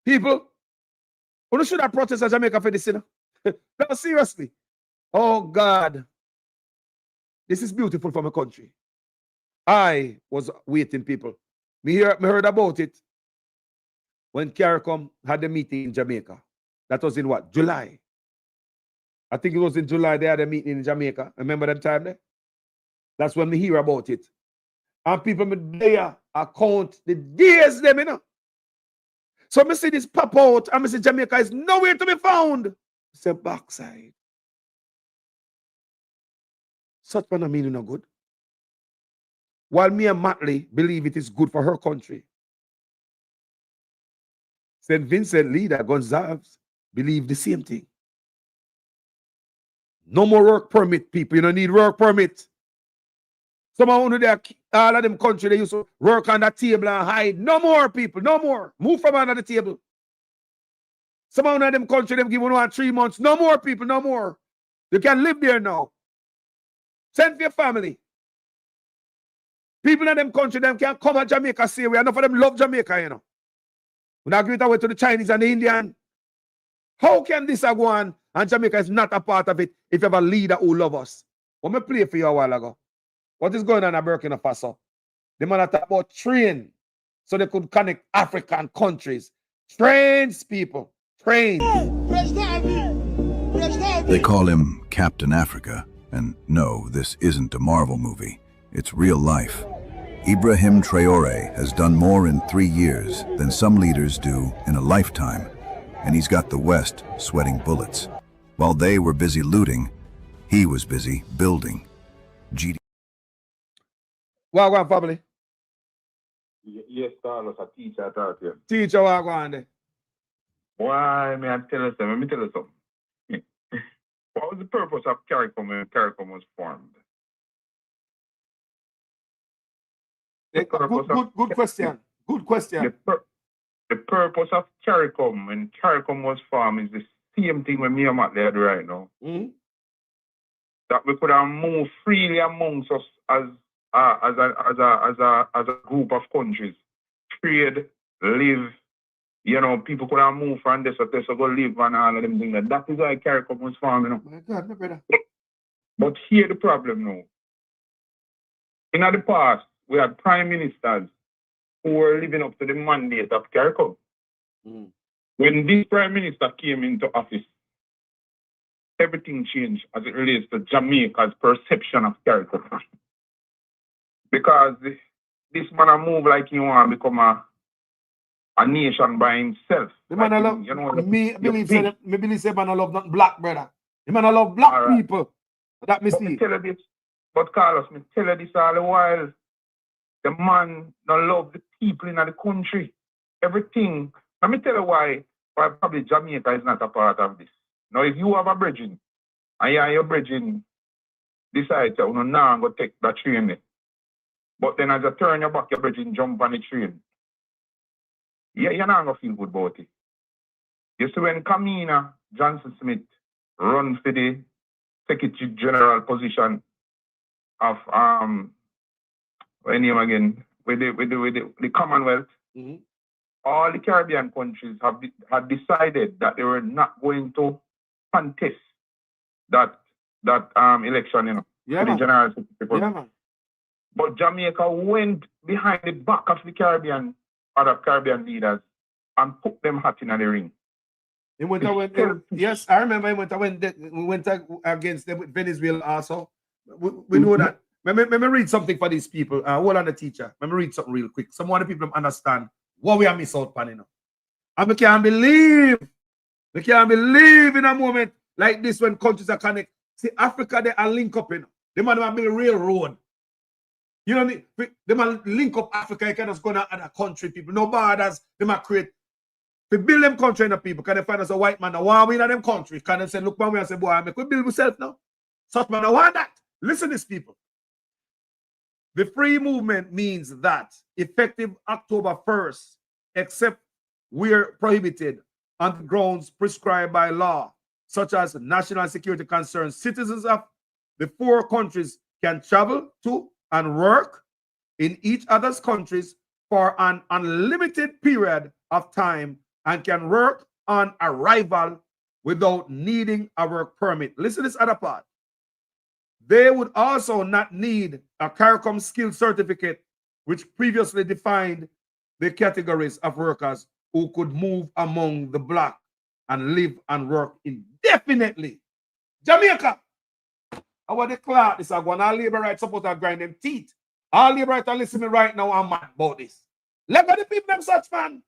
People, who should have protested Jamaica for this, you know? No, seriously. Oh God. This is beautiful for my country. I was waiting, people. Me heard about it when CARICOM had the meeting in Jamaica. That was in what? July. I think it was in July they had a meeting in Jamaica. Remember that time there? That's when we hear about it. And people there account the days them, you know. So I see this pop out and I see Jamaica is nowhere to be found. It's a backside. Such man mean no good. While me and Motley believe it is good for her country. St. Vincent leader Gonzalez believe the same thing. No more work permit, people. You don't need work permit. Some of them, all of them country, they used to work on that table and hide. No more, people. No more. Move from under the table. Some of them country, they give 1 or 3 months. No more, people. No more. You can live there now. Send for your family. People in them country, them can't come at Jamaica, say we enough of them love Jamaica, you know. We not give it away to the Chinese and the Indian. How can this go on and Jamaica is not a part of it if you have a leader who loves us? What me play for you a while ago? What is going on in Burkina Faso? The man talk about train so they could connect African countries. Trains, people. Trains. They call him Captain Africa, and no, this isn't a Marvel movie. It's real life. Ibrahim Traoré has done more in 3 years than some leaders do in a lifetime, and he's got the West sweating bullets. While they were busy looting, he was busy building. Wagwan family. Yes, Carlos, a teacher out here. Teacher, Wagwan there. Why, may I tell you something? Let me tell you something. What was the purpose of CARICOM when CARICOM was formed? Good question. Good question. The purpose of CARICOM when CARICOM was formed is the same thing when me and Matt there right now. That we could have moved freely amongst us as a group of countries. Trade, live, you know, people could have moved from this or this or go live and all of them things. That is why CARICOM was formed, you know. My God, my brother. But here the problem now. In the past, we had prime ministers who were living up to the mandate of CARICOM. When this prime minister came into office, everything changed as it relates to Jamaica's perception of CARICOM. Because this man move like he want to become a nation by himself. The man like love, you know, me believe say man love not black, brother. The man love black people. That me see. Tell you this, but Carlos, me tell you this all the while. The man don't love the people in the country. Everything. Let me tell you why probably Jamaica is not a part of this. Now, if you have a bridging, and your bridging decide to now go take that train there. But then as you turn your back, your bridging jump on the train. Yeah, you're not going to feel good about it. You see, when Kamina Johnson Smith run for the Secretary General position of what name again? With the Commonwealth, all the Caribbean countries had decided that they were not going to contest that election, you know, for the General Secretary. Yeah, man. But Jamaica went behind the back of the other Caribbean leaders and put them hot in the ring. He went yes, I remember we went against them with Venezuela also. We know that. Let me read something for these people. Hold on, the teacher. Let me read something real quick. Some of the people understand what we are missing out on, you know. And we can't believe in a moment like this when countries are connected. See, Africa, they are link up, you know. They might build a railroad. You know what I mean? They might link up Africa, you can just go to other country, people. No borders, they might create. They build them country in the people. Can they find us a white man that want to win in them country? Can they say, look, man, we and say, boy, I make we build myself now? Such man, I want that. Listen to these people. The free movement means that effective October 1st, except where prohibited on the grounds prescribed by law, such as national security concerns, citizens of the 4 countries can travel to and work in each other's countries for an unlimited period of time and can work on arrival without needing a work permit. Listen to this other part. They would also not need a CARICOM skill certificate, which previously defined the categories of workers who could move among the black and live and work indefinitely. Jamaica, I want to declare this. I want all labor rights supposed to grind them teeth. All labor rights are listening right now. I'm mad about this. Let the people them such, man.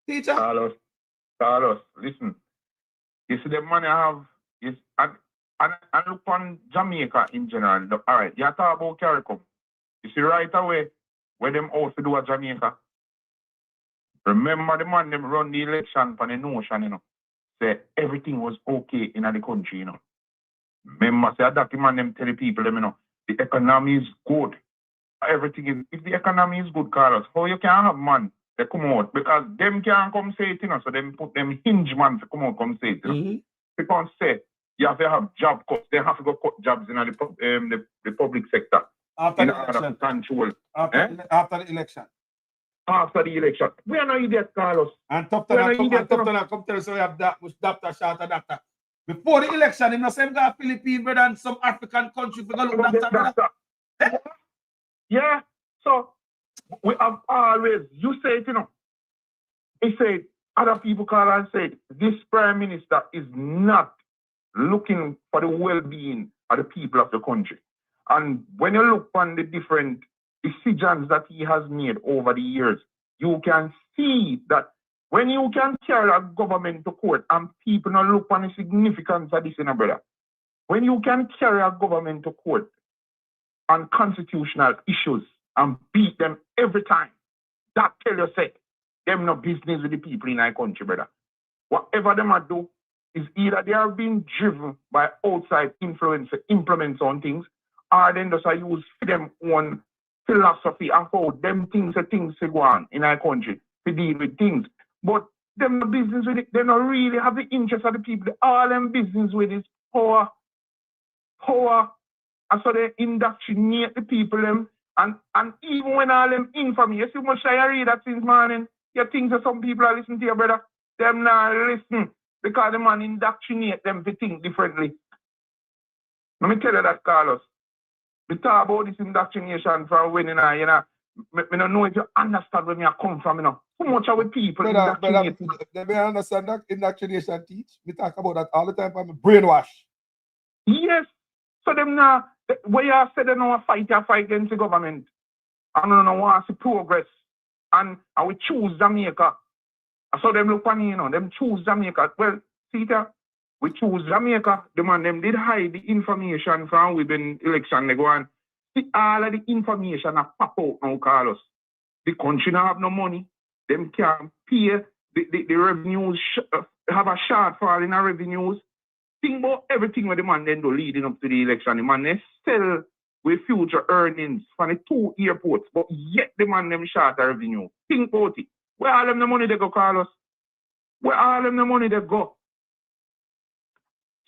Teacher. Carlos, listen. You see the money I have is and look on Jamaica in general. All right, you talk about CARICOM. You see right away where them also do at Jamaica. Remember the man them run the election for the notion, you know. Say everything was okay in the country, you know. Remember, say that the man them tell the people them, you know, the economy is good. Everything is, if the economy is good, Carlos, how you can have man they come out? Because them can't come say it, you know, so them put them hinge man to come out come say it, you know. They can't say you have to have job cuts. They have to go cut jobs in the public sector. After in the order election. to control. After the election. After the election. We are not idiots, Carlos. And top We are to not idiots. come tell us we have that much doctor, short of doctor. Before the election, him not same guy Philippines, brother, and some African country for look doctor, brother. Yeah. So we have always, you say it, you know. He said, other people call and said, this prime minister is not looking for the well-being of the people of the country. And when you look on the different decisions that he has made over the years, you can see that when you can carry a government to court and people not look on the significance of this, brother, when you can carry a government to court on constitutional issues and beat them every time, that tell you, say, them no business with the people in our country, brother. Whatever them do is either they are being driven by outside influence to implement on things, or then just use them own philosophy and how them things to go on in our country to deal with things. But them no business with it. They don't really have the interest of the people. All them business with is power. And so they indoctrinate the people them. And even when all them infamy, you see much I read that since morning, you think that some people are listening to you, brother. Them not listen because the man indoctrinate them to think differently. Let me tell you that, Carlos. We talk about this indoctrination from when, you know, I don't know if you understand where I come from, you know. How much of the people indoctrinate? Let me understand that indoctrination teach. We talk about that all the time. I'm brainwash. Yes. So them now, where you said they know fight against the government. I don't know want to see progress. And I will choose Jamaica. I saw them look on you know, them choose Jamaica. Well, see that we choose Jamaica. The man them did hide the information from within election. They go and see all of the information that pop out now, Carlos. The country don't have no money. Them can't pay. The revenues have a shortfall in the revenues. Think about everything where the man then do leading up to the election. The man they sell with future earnings from the 2 airports, but yet the man them short of revenue. Think about it. Where all them the money they go, Carlos? Where all them the money they go?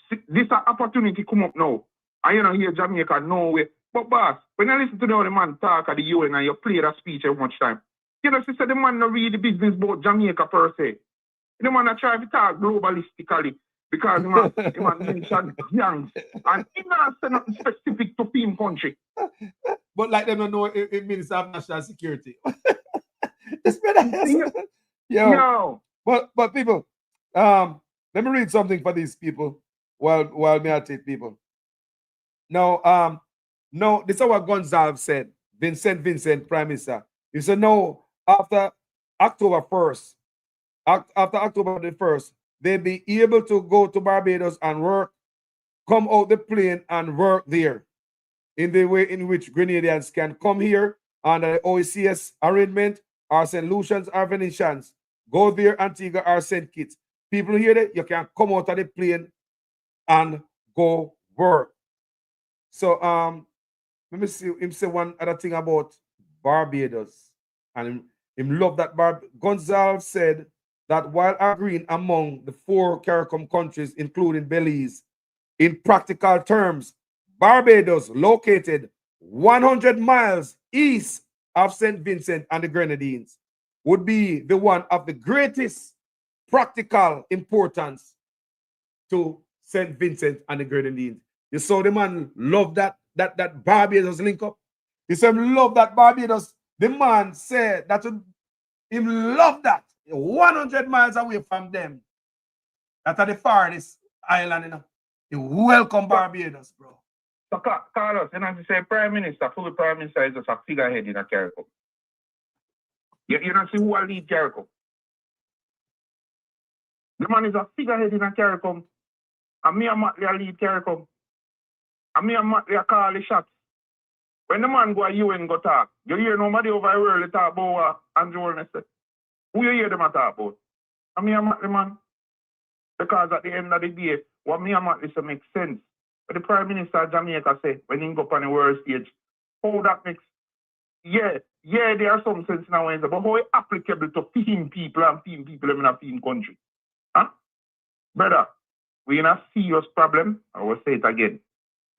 See, this opportunity come up now. And you know here Jamaica, no way. But boss, when you listen to the man talk at the UN and you play that speech every much time, you know, sister, the man not read the business about Jamaica per se. The man not try to talk globalistically. Because the man mentioned gangs and he not say nothing specific to film country. But like them don't know it means have national security. It's better. Yo. But people, let me read something for these people while me I take people. Now, no, this is what Gonzalez said. Vincent, Prime Minister. He said, no, after October 1st, after October the 1st, they'll be able to go to Barbados and work, come out the plane and work there in the way in which Grenadians can come here under the OECS arrangement or St. Lucians or Venetians, go there, Antigua or St. Kitts. People hear that you can come out of the plane and go work. So let me see him say one other thing about Barbados. And him love that Gonzalez said that while agreeing among the 4 CARICOM countries, including Belize, in practical terms, Barbados, located 100 miles east of St. Vincent and the Grenadines, would be the one of the greatest practical importance to St. Vincent and the Grenadines. You saw the man love that Barbados link up. He said, love that Barbados. The man said that him love that. 100 miles away from them. That's at the farthest island, you know. You welcome Barbados, bro. So, Carlos, you know, to say Prime Minister, full Prime Minister is just a figurehead in a CARICOM. You don't see who will lead CARICOM. The man is a figurehead in a CARICOM. And me and Matley lead CARICOM. And me and Matley call the shots. When the man go to UN go talk, you hear nobody over the world talk about what Andrew Holness said. Who you hear them talk about? And me and Matley, man. Because at the end of the day, what me and Matley say makes sense. But the Prime Minister of Jamaica say, when he go up on the world stage, how that makes, yeah, there are some sense now, but how it applicable to film people and film people in a film country? Huh? Brother, we're in a serious problem, I will say it again.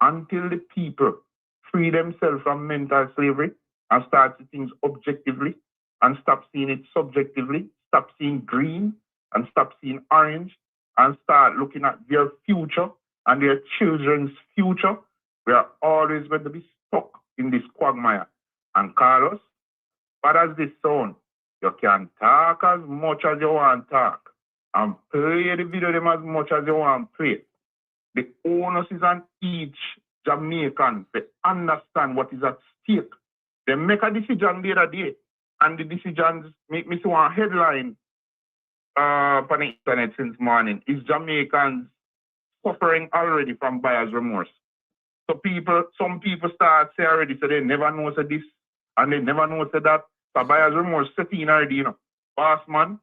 Until the people free themselves from mental slavery and start seeing things objectively and stop seeing it subjectively, stop seeing green and stop seeing orange and start looking at their future and their children's future, we are always going to be stuck in this quagmire. And Carlos, but as this sound, you can talk as much as you want to talk and play the video them as much as you want to play. The onus is on each Jamaican to understand what is at stake. They make a decision the other day, and the decisions make me see one headline on the internet since morning. Is Jamaicans suffering already from buyer's remorse? So some people start say already, so they never know say this and they never know say that. So buyer's remorse set in already, you know. Boss man,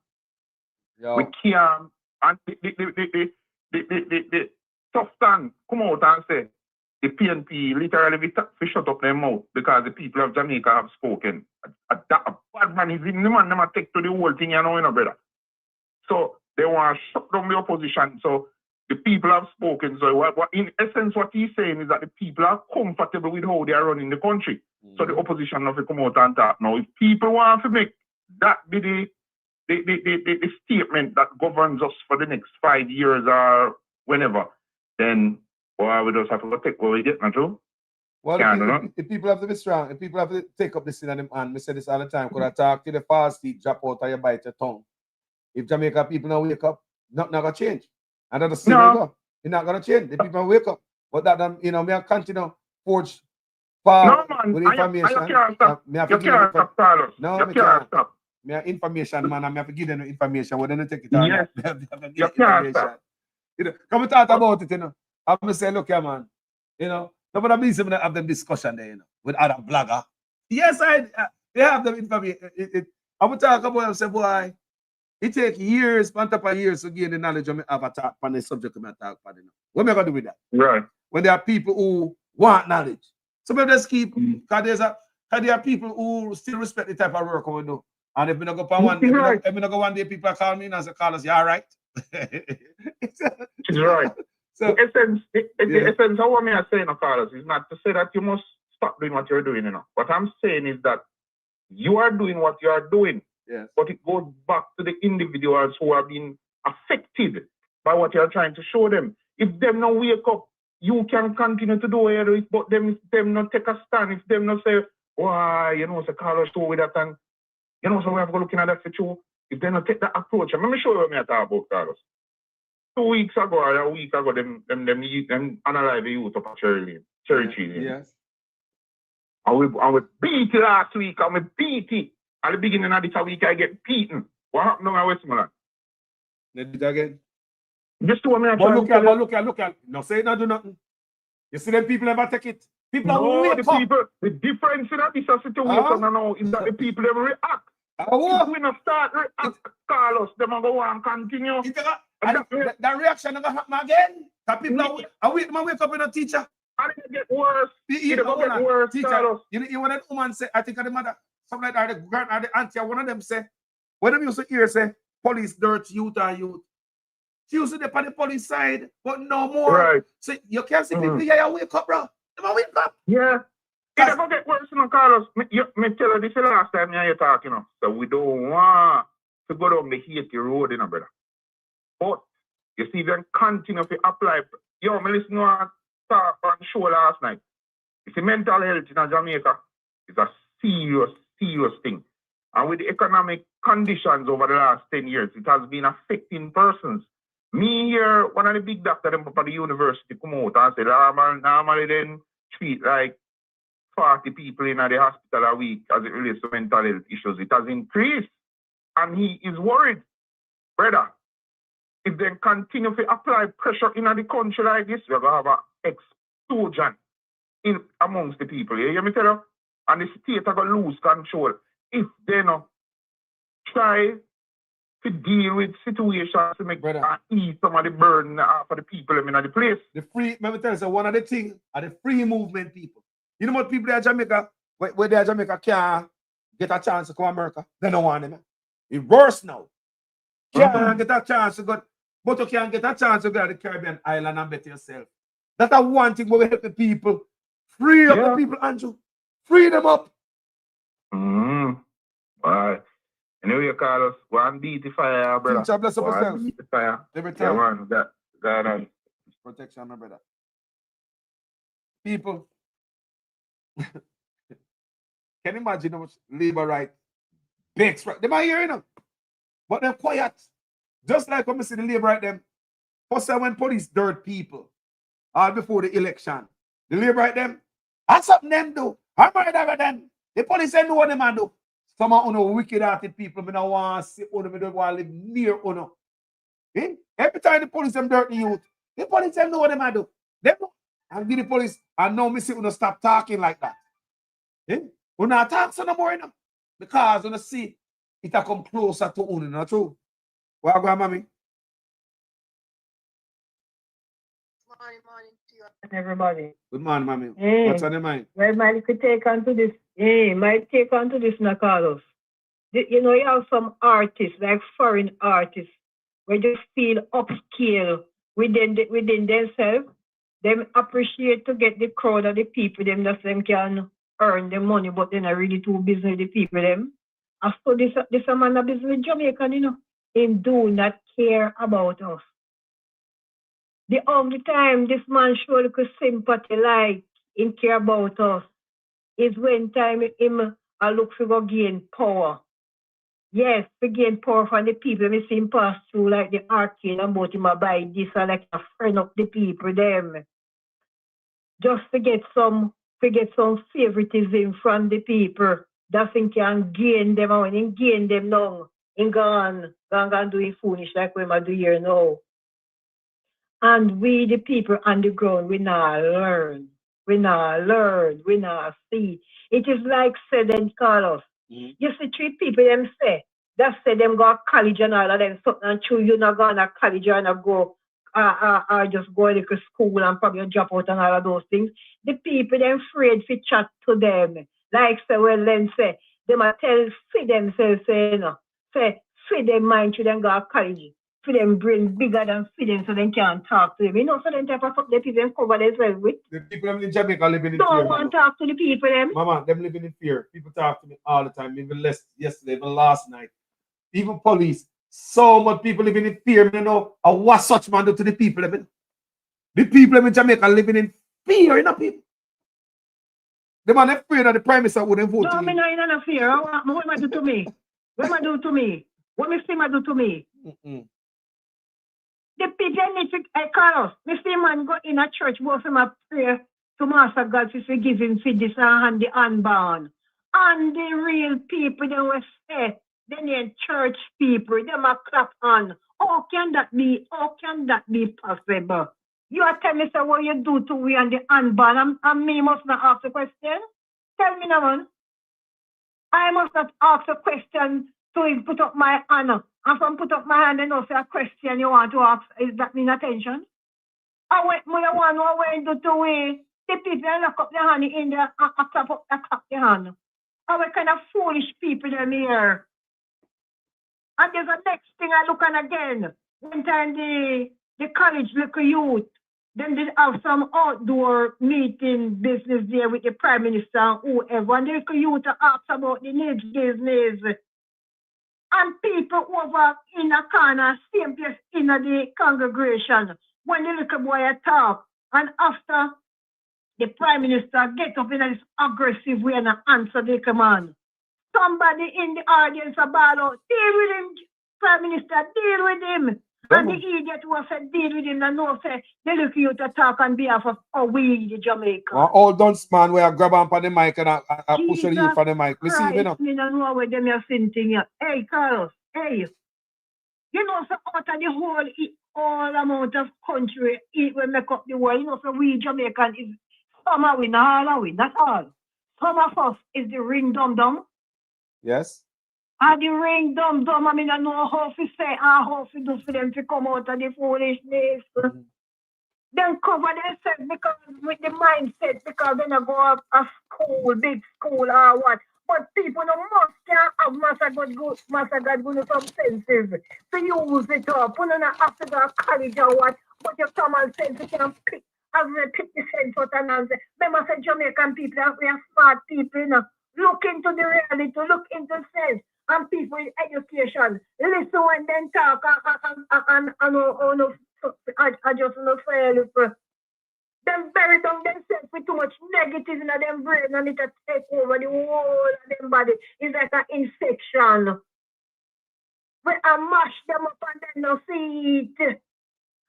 we can't, and the tough stand come out and say the PNP literally we shut up their mouth because the people of Jamaica have spoken. A bad man is in the man never take to the whole thing, you know, brother. So they want to shut down the opposition. So the people have spoken. So what in essence, what he's saying is that the people are comfortable with how they are running the country. So the opposition have to come out and talk. Now, if people want to make that be the statement that governs us for the next 5 years or whenever, then we just have to take what we get, not true? Well, if people have to be strong, if people have to take up this in them hand, I say this all the time, could I talk to the fast feet, drop out of your bite your tongue. If Jamaica people don't wake up, nothing going to change. And that's the same go. It's not going to change. The people wake up. But that, you know, me continue forge far with information. You can't stop. You can't stop, Carlos. No, you can't stop. Me information, man, and I have to give them the information. We don't take it out. Yes. You can't stop. You know, come and talk about it, you know. I'm going to say, look here, man. You know, nobody means to have them discussion there, you know, with other blogger. Yes, they have them information. I will talk about it, say, boy, it takes years, on top of years to gain the knowledge of me have a talk on the subject of my talk about it. What am I going to do with that? Right. When there are people who want knowledge. So we just keep, because there are people who still respect the type of work we do. And if we don't go for one, if we don't go one day, people call me and say, Carlos, you all right? It's right. So the essence of what I'm saying, Carlos, is not to say that you must stop doing what you're doing, you know. What I'm saying is that you are doing what you are doing. Yes. But it goes back to the individuals who are being affected by what you're trying to show them. If them not wake up, you can continue to do what you do, but them not take a stand. If them not say, why, you know, say Carlos show with that, and you know, so we have to look at that for you. If they not take that approach, let me show you what I talk about, Carlos. 2 weeks ago or a week ago, them analyze the youth of Cherry Tree. Yes. And we beat it last week, and we beat it. At the beginning of this week, I get beaten. What happened now in Westmoreland? They did it again. Just to what look at. No, say not do nothing. You see them people never take it. People the difference in this situation now is that the people never react. If we not start react, Carlos, them go on continue. That reaction never happen again. That people wake up with a teacher. And it get worse. It get worse, teacher. Carlos. You want that woman say, I think of the mother, something like that, the grand or the auntie, one of them say, when them used to hear say, police dirt, youth are youth. She used to be on the police side, but no more. Right. So you can't see people, yeah, you wake up, bro. Them wake up. Yeah. It never get worse, you know, Carlos. Me tell you this is the last time you're talking, you know. So we don't want to go down the Haiti road, you know, brother. But you see them continue to apply. Yo, me listen to a talk on the show last night. You see, mental health in Jamaica is a serious, serious thing. And with the economic conditions over the last 10 years, it has been affecting persons. Me here, one of the big doctors at the university come out and say, normally then treat like 40 people in the hospital a week as it relates to mental health issues. It has increased. And he is worried. Brother, if they continue to apply pressure in the country like this, we're going to have an explosion amongst the people. You hear me tell you? And the state are going to lose control if they not try to deal with situations to make ease some of the burden for the people in the place. The free, let me tell you, so one of the things are the free movement people. You know what people in Jamaica, where they Jamaica can't get a chance to come to America, they don't want them. It's worse now. Can't get a chance to go, but you can't get a chance to go to the Caribbean island and better yourself. That's one thing where we help the people Free up the people, Andrew. Free them up. Why? Anyway, you call us. Go and beat the fire, brother. Teacher, bless up Go and yourself. beat the fire. Every Yeah, time. man. That on. Protection, my brother. People, can you imagine how much labor right? Bakes right. They might hear them, but they're quiet. Just like when we see the labor right them. First time when police dirt people, all before the election, the labor right them, that's something them do. I'm right over them. The police ain't know what them a do. Some of you wicked-hearted people, I don't want to see you, I don't want to live near you. Eh? Every time the police them dirty youth, the police them know what them a do. Them know. And give the police, and now me see you stop talking like that. Eh? You not talk so no more, because you see it a come closer to you, not true? Where go, mommy? Everybody. Good morning, mommy. Hey. What's on your mind? Well, might could take on to this. Hey, might take on to this, Nakalos. You know, you have some artists, like foreign artists, where they feel upscale within themselves. Them appreciate to get the crowd of the people, them that them can earn the money, but they're not really too busy with the people, them. As for this a man of business with Jamaican, you know, him do not care about us. The only time this man show little sympathy, like him care about us, is when time him look for go gain power. Yes, to gain power from the people. We see him pass through like the arcade and about him buy this and like a friend of the people, them. Just to get some favoritism from the people. That thing can gain them out and gain them long. And gone doing foolish like we do here now. And we, the people on the ground, we not learn. We not see. It is like said and call us. You see, three people them say, that say them go to college and all of them, something and true, you not go to college or not go, or just go to school and probably drop out and all of those things. The people them afraid to chat to them. Like say, well, then say, they might tell for themselves, say, you know, say, for them mind to them go to college. For them brain bigger than for them so they can't talk to them. You know, so them type of stuff the people them cover themselves with. The people in Jamaica living in Don't fear. want to talk to the people them. Mama, them living in fear. People talk to me all the time, even less yesterday, even last night. Even police. So much people living in fear. You know, what such man do to the people? The people in Jamaica living in fear, you know, people. The man afraid that the prime minister wouldn't vote. No, me not in no fear. What am I do to me? What am I do to me? What me see do to me? The people need to call us. Me see man go in a church, go for my prayer to Master God to forgive him for this and the unborn. And the real people, they will say, they need church people, they might clap on. How can that be? How can that be possible? You are telling me say, what you do to we and the unborn, and me must not ask the question? Tell me now, man. I must not ask a question to put up my hand. And from put up my hand and also a question you want to ask, is that mean attention? I want to do to we. The people lock up their hand in there and clap their hand. Our kind of foolish people them here. And there's a next thing I look on again. One time the college little youth, then they have some outdoor meeting business there with the Prime Minister and whoever. And the little youth ask about the needs business. And people over in a corner, same place in the congregation, when the little boy talk, and after the Prime Minister get up in this aggressive way and answer the command. Somebody in the audience about, deal with him, Prime Minister, deal with him. And the idiot who said deal with him and no say they look you to talk on behalf of we the Jamaica. All dunce man where I grab on the mic and I push the for the mic. Listen, you know. Me don't know where them are sitting. Hey, Carlos, hey. You know, so out of the whole amount of country it will make up the world. You know, so we Jamaican is some are we, not all are we, not all. Some of us is the ring dum dum. Yes. And the ring dum dum, I mean, I know how to say and how to do for them to come out of the foolishness. Then cover themselves because with the mindset, because they don't go up a school, big school or what. But people no must can't have Master God good some senses to use it up. You don't have to go to college or what. But you come and sense you can pick as we pick the sense out and say, remember say Jamaican people, we are smart people, you know. Look into the reality, look into sense. And people with education, listen when they talk and I just not fail for them bury down themselves with too much negative in them brain and it take over the whole of them body. It's like an infection. When I mash them up and then no see it.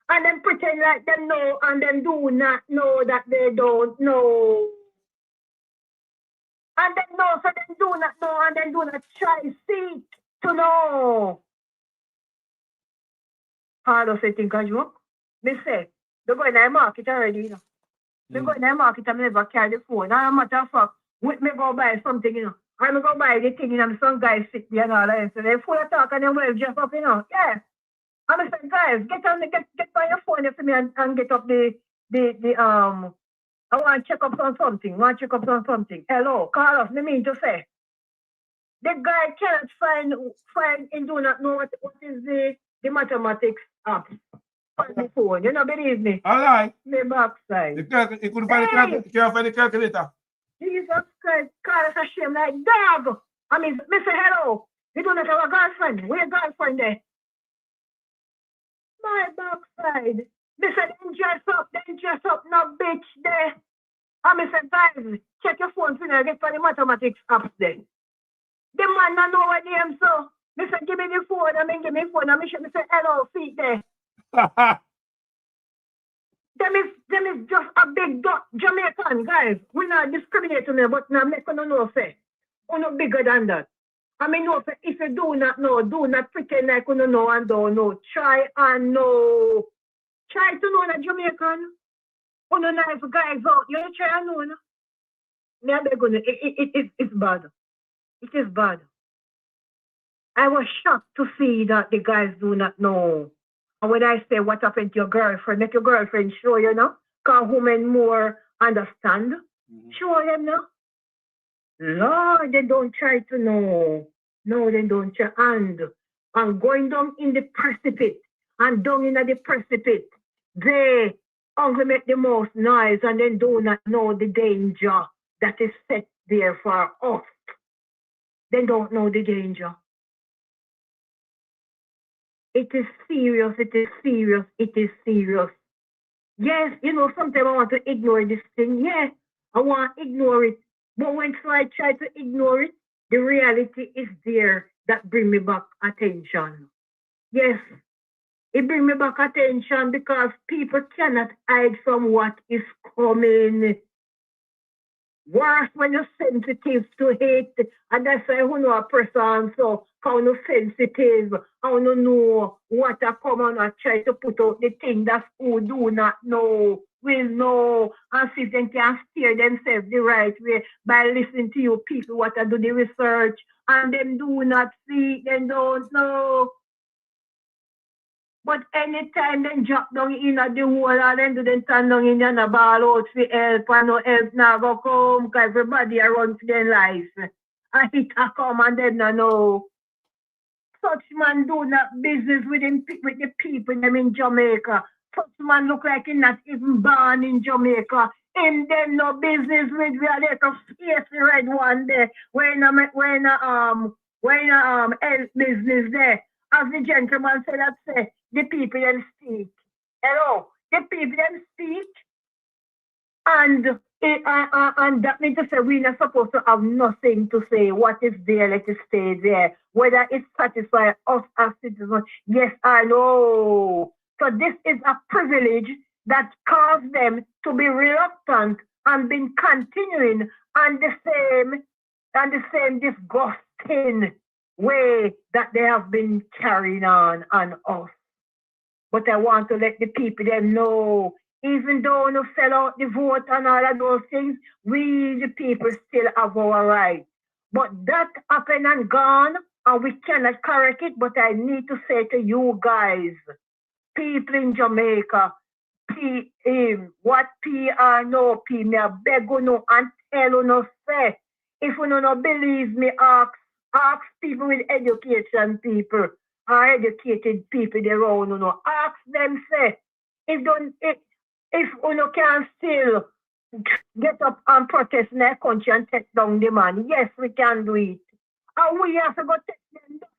And then pretend like they know and then do not know that they don't know. And then know so they do not know and then do not try seek to know. How does it think I joke? Me say, they go in the market already, you know. They go in the market and never carry the phone. And a matter of fact, with me go buy something, you know. I'm go buy the thing, you know, some guys sit there and all that. So they full of talk and they will just up, you know. Yeah. And I said, guys, get by your phone for me and get up the I want to check up on something. Hello, Carlos, me mean to say. The guy can't find and do not know what is the mathematics app on the phone. You know, believe me. All right. The backside. You couldn't find the calculator. Jesus Christ, Carlos a shame like dog. I mean, me say hello. You do not have a girlfriend. Where your girlfriend there? My backside. Me said, then dress up, no bitch there. And me said, guys, check your phone for get for the mathematics apps then. The man don't know what name, so. Me said, give me the phone, give me the phone, and me say, hello, feet there. Them is just a big Jamaican, guys. We not discriminate on them, but now make no know, say. We're not bigger than that. I mean, no, if you do not know, do not pretend like you don't know and don't know. Try and know. Try to know that Jamaican. You know, nice guys out. You try and know. No? It's bad. It is bad. I was shocked to see that the guys do not know. And when I say what happened to your girlfriend, make your girlfriend show you, know? Because women more understand. Show them, no? Lord, they don't try to know. No, they don't try. And going down in the precipice, and down in the precipice, they only make the most noise and then do not know the danger that is set there for us. They don't know the danger. It is serious, it is serious, it is serious. Yes, you know, sometimes I want to ignore this thing. Yeah, I want to ignore it. But when I try to ignore it, the reality is there that bring me back attention. Yes, it bring me back attention because people cannot hide from what is coming. Worse when you're sensitive to hate, and that's why you know a person so how no sensitive, how no know what a come on and try to put out the thing that who do not know will know and see if they can steer themselves the right way by listening to you people what I do the research and them do not see, they don't know. But anytime they drop down in the hole and then do them stand down in the ball out for help and no help now go come because everybody around for their life. And it a come and them no know. Such man do not business with the people them in Jamaica. Such man look like he not even born in Jamaica. And then no business with the little face red one day when health business there. As the gentleman said that say, the people them speak. Hello, the people them speak. And that means to say we're not supposed to have nothing to say. What is there, let it stay there. Whether it satisfies us as citizens, yes or no. So this is a privilege that caused them to be reluctant and been continuing on the same disgusting way that they have been carrying on us. But I want to let the people them know, even though no sell out the vote and all of those things, we the people still have our right. But that happened and gone, and we cannot correct it. But I need to say to you guys, people in Jamaica, what P or no P, me I beg you no and tell you no say. If you don't believe me, ask people with education people or educated people around you know. Ask them say, if if you can still get up and protest in their country and take down the man, yes, we can do it. And we have to go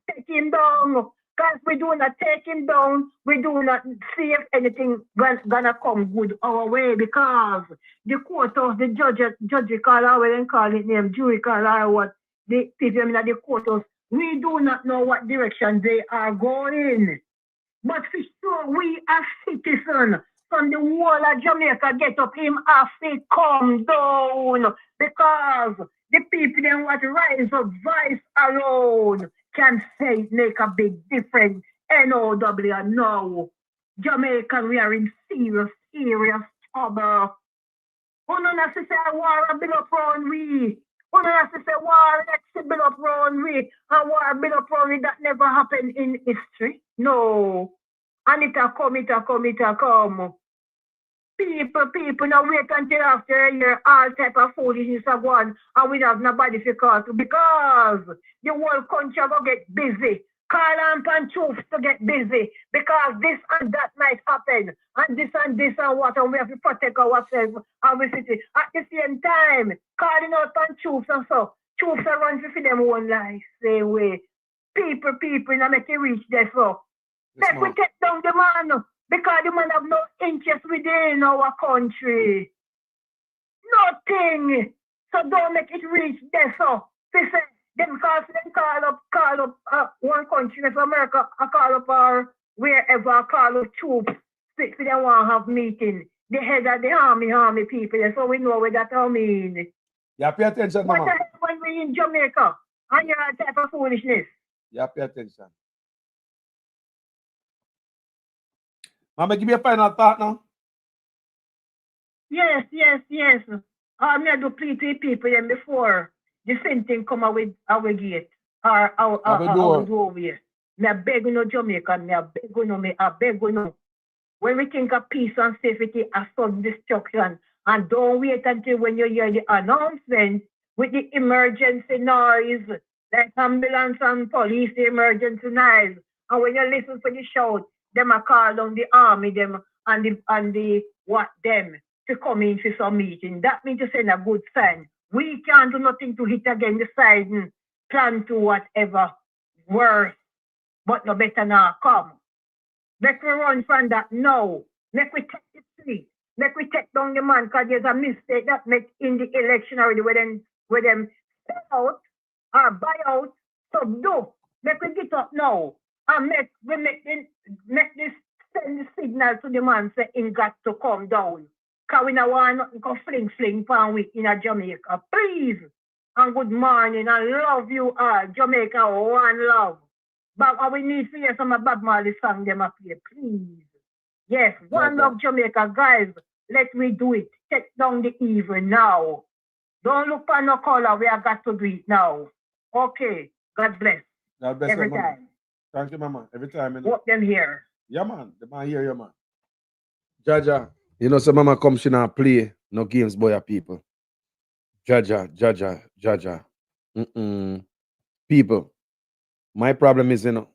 take him down. Because we do not take him down, we do not see if anything gonna come good our way, because the courthouse, the judge call our and call it name, jury call our what the people in the courthouse, we do not know what direction they are going. But for sure, we as citizens from the whole of Jamaica get up him as it come down, because the people then what rise up voice alone can say make a big difference. NOW now. Jamaica, we are in serious trouble. Who don't have to say war a bit up round we. Who don't have to say war next bit up round we. A war a bit up round we that never happened in history. No. And it'll come. People now wait until after a year, all type of foolishness are gone, and we have nobody to call to, because the whole country will get busy. Call and troops to get busy, because this and that might happen, and this and what, and we have to protect ourselves and we city. At the same time, calling out on troops and so, troops are running for them own life, same way. People, now make it reach there, so. Let we take down the man, because the man have no interest within our country. Nothing. So don't make it reach there, so. They say, them call up one country, if America, I call up or wherever, I call up troops, if they want to have meeting. The head of the army people, so we know what that mean. Yeah, pay attention, What mama. the hell when we in Jamaica, and you're a type of foolishness? Yeah, pay attention. Mama, give me a final thought now. Yes. I do plead to people them before the same thing come out with our gate or our door here. Me a beg you Jamaican, I beg you. When we think of peace and safety and sudden destruction, and don't wait until when you hear the announcement with the emergency noise, like ambulance and police, the emergency noise, and when you listen to the shout, them a call down the army, them and the them to come in for some meeting. That means to send a good sign. We can't do nothing to hit again the side and plan to whatever worse, but no better now come. Let we run from that now. Let we take the street. Let we take down the man, because there's a mistake that made in the election already where them sell out or buy out. So do. Let we get up now. And make this send the signal to the man say he got to come down. Because we don't want nothing to fling pan with in a Jamaica. Please. And good morning. I love you all. Jamaica, one love. But we need to hear some of Bob Marley song them up here. Please. Yes, one love Jamaica. Guys, let me do it. Take down the evil now. Don't look for no color. We have got to do it now. Okay. God bless. God bless every you, mama. time. Thank you, mama. Every time. Walk them here. Yeah, man. The man hear you, man. Jaja. You know, so mama come, she not play no games, boy, people. Jaja. People, my problem is, the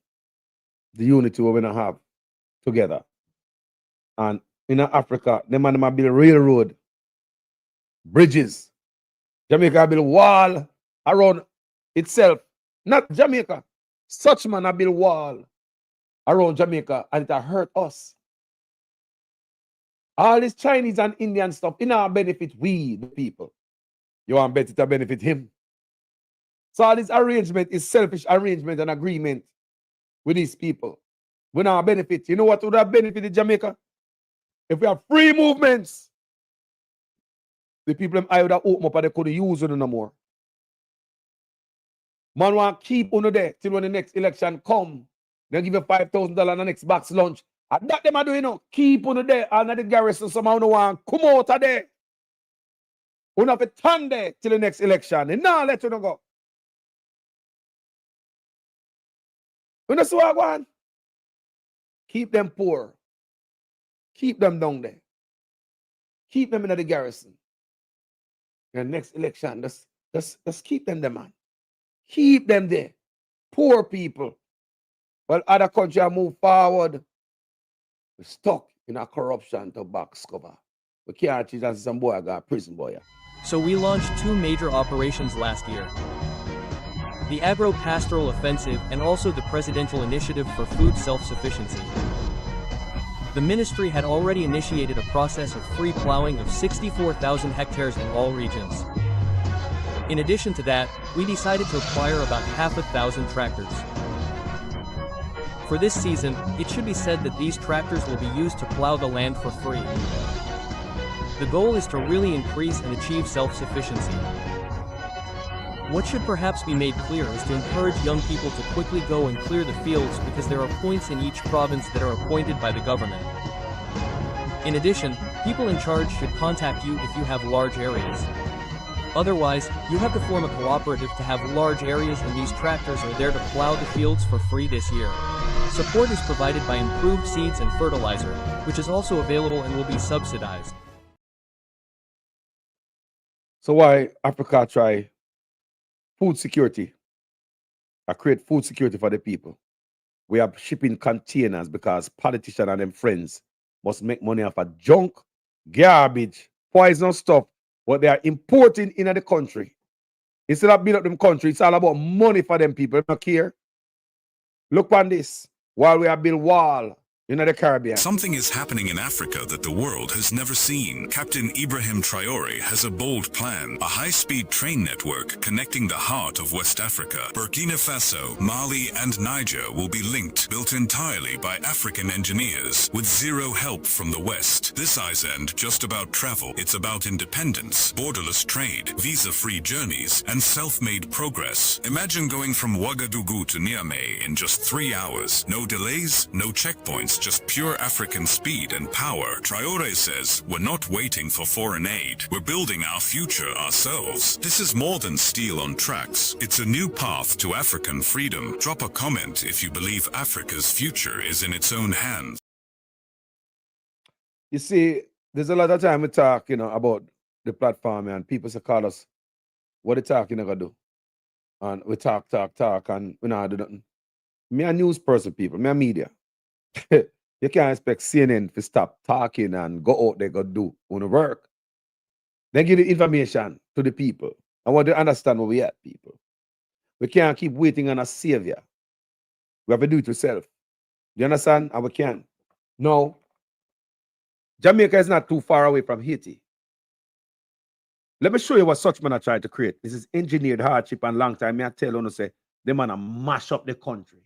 unity we're going to have together. And in Africa, them man might build railroad, bridges. Jamaica build wall around itself. Not Jamaica. Such man a build wall around Jamaica, and it hurt us. All this Chinese and Indian stuff, it not benefit we, the people. You want bet it to benefit him. So all this arrangement is selfish arrangement and agreement with these people. We not benefit. You know what would have benefited Jamaica? If we have free movements, the people I would have opened up and they couldn't use it no more. Man want to keep on there till when the next election come. They give you $5,000 on the next box lunch. And that them are doing, keep on there. And the garrison somehow no want come out of there. We have to stand there till the next election. And now let you go. You know what I want? Keep them poor. Keep them down there. Keep them in the garrison. And next election, just keep them there, man. Keep them there. Poor people. While other countries move forward, we're stuck in a corruption to box cover. We can't teach us some boy I got prison boy. So we launched 2 major operations last year. The Agro-Pastoral Offensive and also the Presidential Initiative for Food Self-Sufficiency. The ministry had already initiated a process of free plowing of 64,000 hectares in all regions. In addition to that, we decided to acquire about 500,000 tractors. For this season, it should be said that these tractors will be used to plow the land for free. The goal is to really increase and achieve self-sufficiency. What should perhaps be made clear is to encourage young people to quickly go and clear the fields because there are points in each province that are appointed by the government. In addition, people in charge should contact you if you have large areas. Otherwise, you have to form a cooperative to have large areas and these tractors are there to plow the fields for free this year. Support is provided by improved seeds and fertilizer, which is also available and will be subsidized. So why Africa try food security? I create food security for the people. We are shipping containers because politicians and them friends must make money off of junk, garbage, poison stuff, what they are importing into the country. Instead of building up them country, it's all about money for them people. They don't care. Look on this. While we are building wall in the Caribbean. Something is happening in Africa that the world has never seen. Captain Ibrahim Traore has a bold plan, a high-speed train network connecting the heart of West Africa. Burkina Faso, Mali and Niger will be linked, built entirely by African engineers, with zero help from the West. This island just about travel, it's about independence, borderless trade, visa-free journeys, and self-made progress. Imagine going from Ouagadougou to Niamey in just 3 hours. No delays, no checkpoints, just pure African speed and power. Traore says, we're not waiting for foreign aid. We're building our future ourselves. This is more than steel on tracks. It's a new path to African freedom. Drop a comment if you believe Africa's future is in its own hands. You see, there's a lot of time we talk, about the platform and people say call us, what they talking gonna do? And we talk, and we not do nothing. Me a news person, people, me a media. You can't expect CNN to stop talking and go out there go do on the work. Then give the information to the people. I want to understand where we at, people. We can't keep waiting on a savior. We have to do it ourselves. You understand? And we can. No. Jamaica is not too far away from Haiti. Let me show you what such man are trying to create. This is engineered hardship and long time. I tell you, say, they man mash up the country.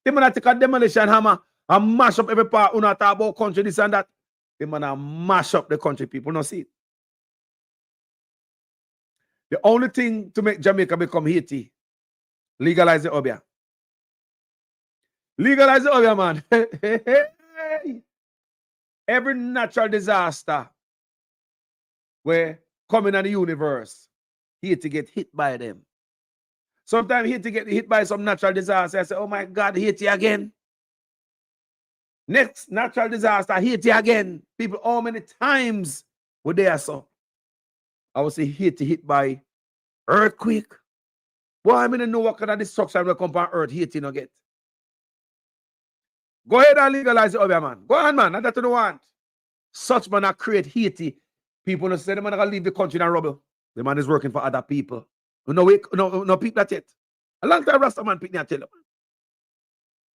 They man take a demolition hammer and mash up every part. Una talk about country, this and that. They man mash up the country. People don't see it. The only thing to make Jamaica become Haiti, legalize the obia. Legalize the obia, man. Every natural disaster where coming in the universe, Haiti get hit by them. Sometimes Haiti get hit by some natural disaster. I say, oh my God, Haiti again. Next natural disaster, Haiti again. People, how many times were there so? I would say Haiti hit by earthquake. Boy, I mean, know what kind of destruction will come from earth Haiti no get. Go ahead and legalize the other man. Go on, man. That's what you want. Such man that create Haiti. People don't say the man gonna leave the country in rubble. The man is working for other people. No people that yet. A long time Rasta man pick me and tell them.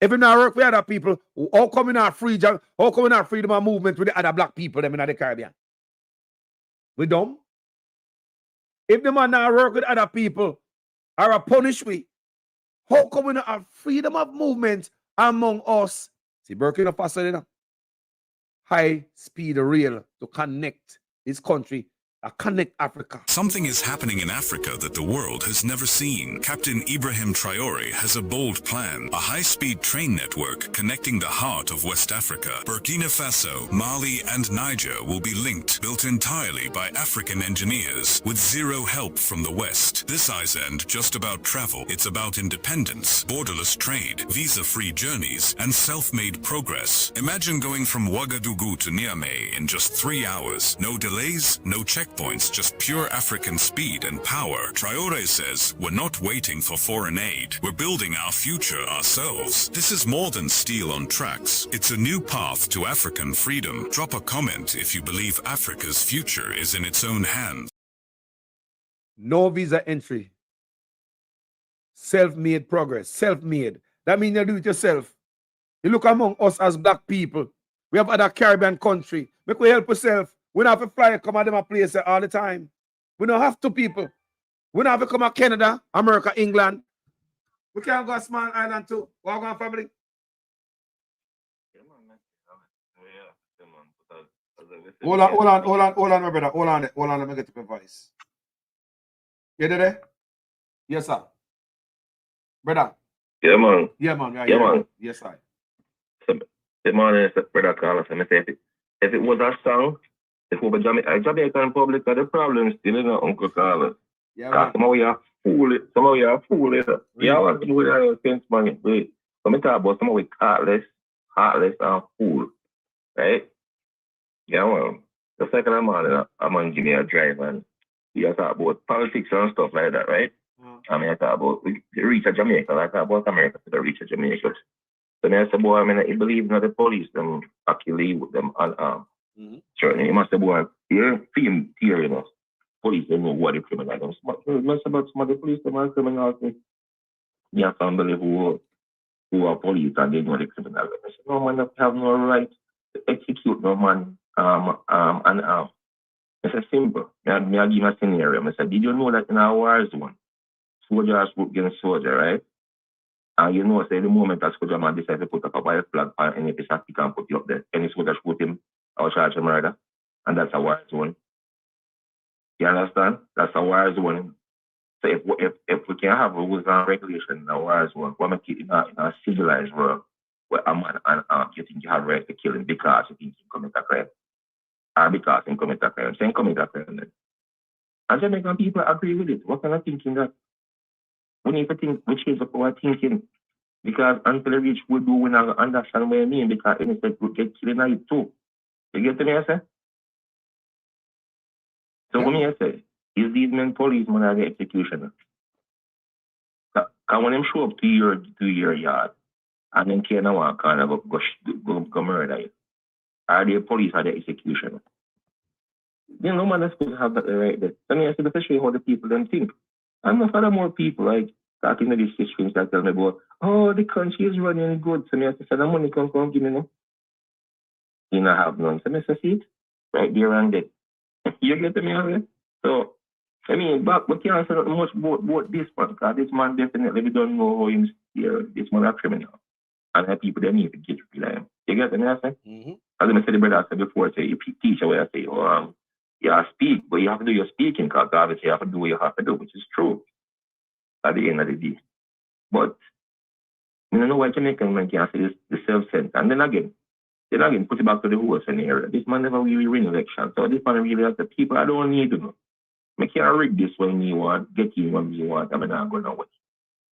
If you not work for other people, how come in our freedom of movement with the other black people them in the Caribbean? We dumb? If the man not work with other people or punish we, how come we not have freedom of movement among us? See, Burkina Faso, high speed rail to connect this country, connect Africa. Something is happening in Africa that the world has never seen. Captain Ibrahim Traore has a bold plan, a high-speed train network connecting the heart of West Africa. Burkina Faso, Mali and Niger will be linked, built entirely by African engineers, with zero help from the West. This island just about travel, it's about independence, borderless trade, visa-free journeys, and self-made progress. Imagine going from Ouagadougou to Niamey in just 3 hours. No delays, no checkpoints, checkpoints, just pure African speed and power. Traore says, we're not waiting for foreign aid. We're building our future ourselves. This is more than steel on tracks. It's a new path to African freedom. Drop a comment if you believe Africa's future is in its own hands. No visa entry. Self-made progress. Self-made. That means you do it yourself. You look among us as black people. We have other Caribbean country. Make we help yourself. We don't have to fly come out of my place all the time. We don't have to, people. We don't have to come to Canada, America, England. We can't go to small island too. Walk on, family. Hold on, my brother. Hold on, let me get your voice. You there? Yes, sir. Brother. Yeah, man. Yeah, man. Yeah, man. Yes, sir. The man, brother Carlos, and I say, if it was a song, if we were Jamaican public, the problem still, you know, Uncle Carlos. Yeah, man. Some of you are fool it. Some of you are fool it. Yeah, what do with sense, man? Wait. So me talk about some of you heartless, and fool. Right? Yeah, man. The second man give me a drive, and he talk about politics and stuff like that, right? I mean, I talk about the reach of Jamaica. I talk about America to the reach of Jamaica. So I said, boy, I mean, I believe in the police, them actually with them unarmed. Sure, you must say, boy, here, film here, you know, police, they know what the criminal is. You must about some of the police, them are criminals. You have family who are police and they know the criminal. I said, no, man, they have no right to execute no man unarmed. It's a simple. I give you a scenario. I said, did you know that in our war zone, soldiers work against soldier, right? And you know, say the moment that soldier man decides to put up a white flag on any piece of stick and put it up there, any soldier shoot him or charge him murder. And that's a war zone. You understand? That's a war zone. So if we can have rules and regulations in a war zone, we make it in a civilized world where a man you think you have right to kill him because you think he commit a crime. Or because he commit a crime. So he commit a crime then. And Jamaican people agree with it. What kind of thinking that? We need to think, we change up our thinking. Because until the rich will do, we not understand what I mean. Because innocent will get killed in it too. You get me, I say? So what I say, is these men policemen are the executioner? Because when them show up to your yard, and then can't walk and go murder you, are they police or the executioner? You know, man, that's supposed to have that right there. I mean, I said, especially how the people then think. I'm not for more people like talking to these history that tell me about, oh, the country is running good. So I said, the money come give me no. You not have none. So I said, see it? Right there and there. You get me already? So, I mean, but we can't say much about this one, because this man definitely, we don't know how he's here. This man is a criminal. And the people, they need to get rid of him. You get me, I say? As I said, the brother said before, say, you teach where I say, yeah, speak, but you have to do your speaking, because obviously you have to do what you have to do, which is true at the end of the day. But you know why Jamaican man can't say this, the self-sense. And then again, put it back to the whole scenario. This man never really win election. So this man really has the people I don't need to know. I can't rig this when you want, get in when you want, I'm not going to win.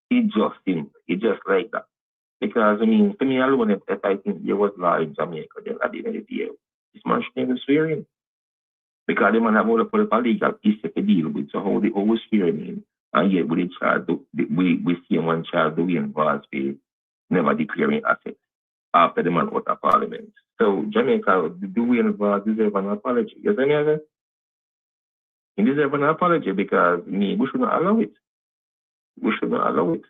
It's just him. It's just like that. Because, I mean, for me alone, if I think there was law in Jamaica, then at the end of the day, this man should even swear in. Because the man have all the political legal issue to deal with. So how they always swear in. And yet, with the child, we see one child doing Vasby never declaring assets after the man out of parliament. So Jamaica, do we deserve an apology? Yes, any other? He deserve an apology because we should not allow it. We should not allow it.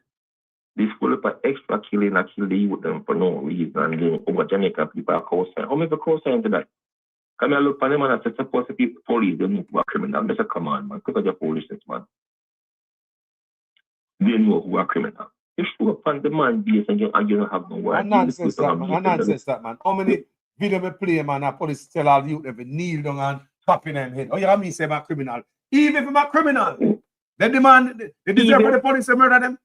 This full of extra killing and kill the youth them for no reason and then over Jamaica people are co-sign. How many co-sign to that? Come here, look for them and say supposed to people police they know who are criminal. That's a command, man. Because of your foolishness, man. They know who are criminal. You show up on the man base and you don't have no word. Nonsense that, man. How many video me play, man, and police tell all you if kneel down and pop in them head. Oh, you have me say I'm a criminal. Even if I'm a criminal, then the man, they deserve for the police to murder them.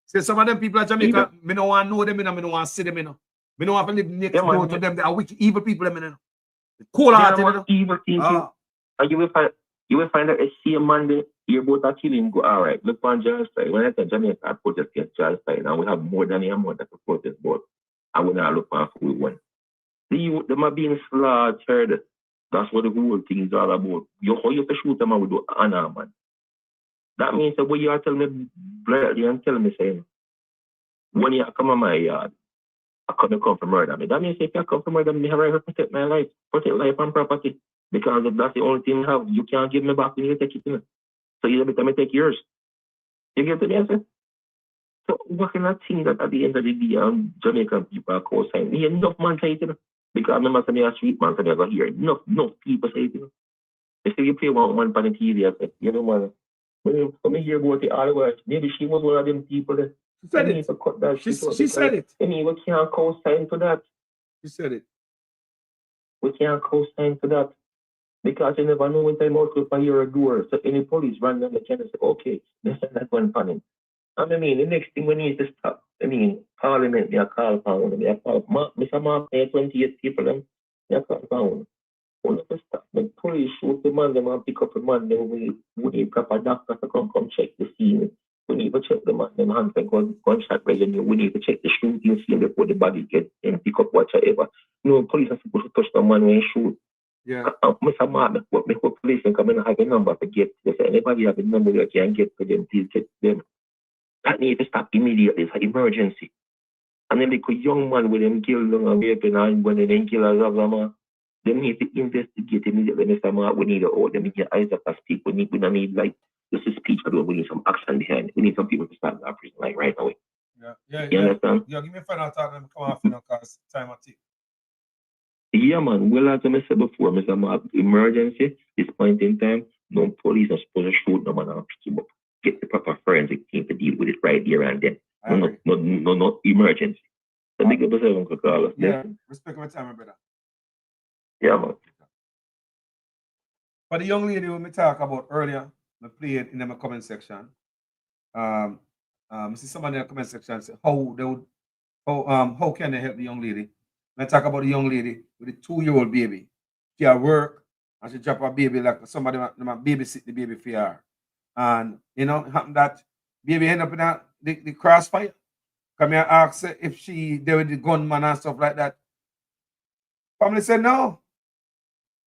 Say some of them people at Jamaica, me don't want to know them, me don't want to see them, me don't want to live next door to them. They are wicked, evil people, them, cold-hearted, evil thinking. And you will find that a same man there, you're about to kill him, go, all right, look on George side. When I say Jamaica, I protest against George side, and we have more than a amount of protest, but I will not look on full one. The youth, them are being slaughtered. That's what the whole thing is all about. How you have shoot them with the honor, man. That means that what you are telling me, bloody and telling me saying, when you come on my yard, I couldn't come for murder me. That means if you come for murder me, I have a right to protect my life, protect life and property. Because if that's the only thing I have, you can't give me back when you take it to me. So you better take yours. You get the answer? So what can I think that at the end of the day, Jamaican people are co-signing? Me enough man say it, you know? Because I remember some of the street man say I got here. Enough people say it, you know? They say you play one man on the TV, I say, you know, man, when you come here go to all the way, maybe she was one of them people that said it. Cut that She said it. I mean, we can't co-sign to that. She said it. We can't co-sign to that. Because you never know when time out for your door. So any police randomly can say, okay, let's send that one for him. I mean, the next thing we need to stop. I mean, Parliament, they are called pound. They are called Mr. Mark, they are 28 people, they are called pound. We need to stop. The police shoot the man, they want to pick up the man, we need proper doctors to come check the scene. We need to check the man, them hands and gunshot residue. We need to check the shooting scene before the body gets and pick up whatsoever. No, police are supposed to touch the man when he shoot. Yeah. Mr. Mark, me hope police can come and have a number to get. If anybody have a number you can get to them, please get them. That need to stop immediately. It's an emergency. And then like a young man with them killed and raping and when they then kill a man, they need to investigate immediately. Mr. Mark, we need to hold them in your eyes to speak. We don't need like just a speech alone. We need some action behind it. We need some people to start that prison like right away. You understand? Yeah, give me a final thought and come off, you know, because time at it. Yeah, man. Well, as I said before, Mr. Mark, emergency, this point in time, no police are supposed to shoot no man and pick him up. Get the proper forensic team to deal with it right here and then. No emergency. So big up yourself, Uncle Carlos. Yeah, respect my time, my brother. Yeah, man. For the young lady who we talked about earlier, I played in the comment section. See somebody in the comment section say how can they help the young lady? I talk about the young lady with a 2-year-old baby. She at work and she drop her baby like somebody might babysit the baby for her. And you know, happened that baby end up in the crossfire. Come here ask her if she there with the gunman and stuff like that. Family said no.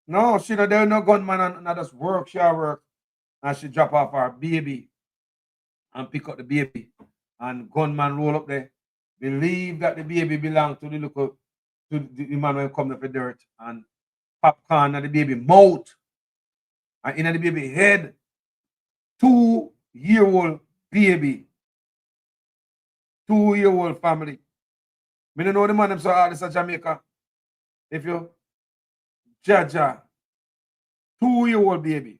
No, she not there with no gunman and not just work, she at work. And she drop off her baby and pick up the baby. And gunman roll up there. Believe that the baby belonged to the local to the man when come up for dirt and popcorn at the baby mouth and in the baby head. 2-year-old baby. 2-year-old family. Me don't know the man them so hard in Jamaica. If you Jaja, 2-year-old baby.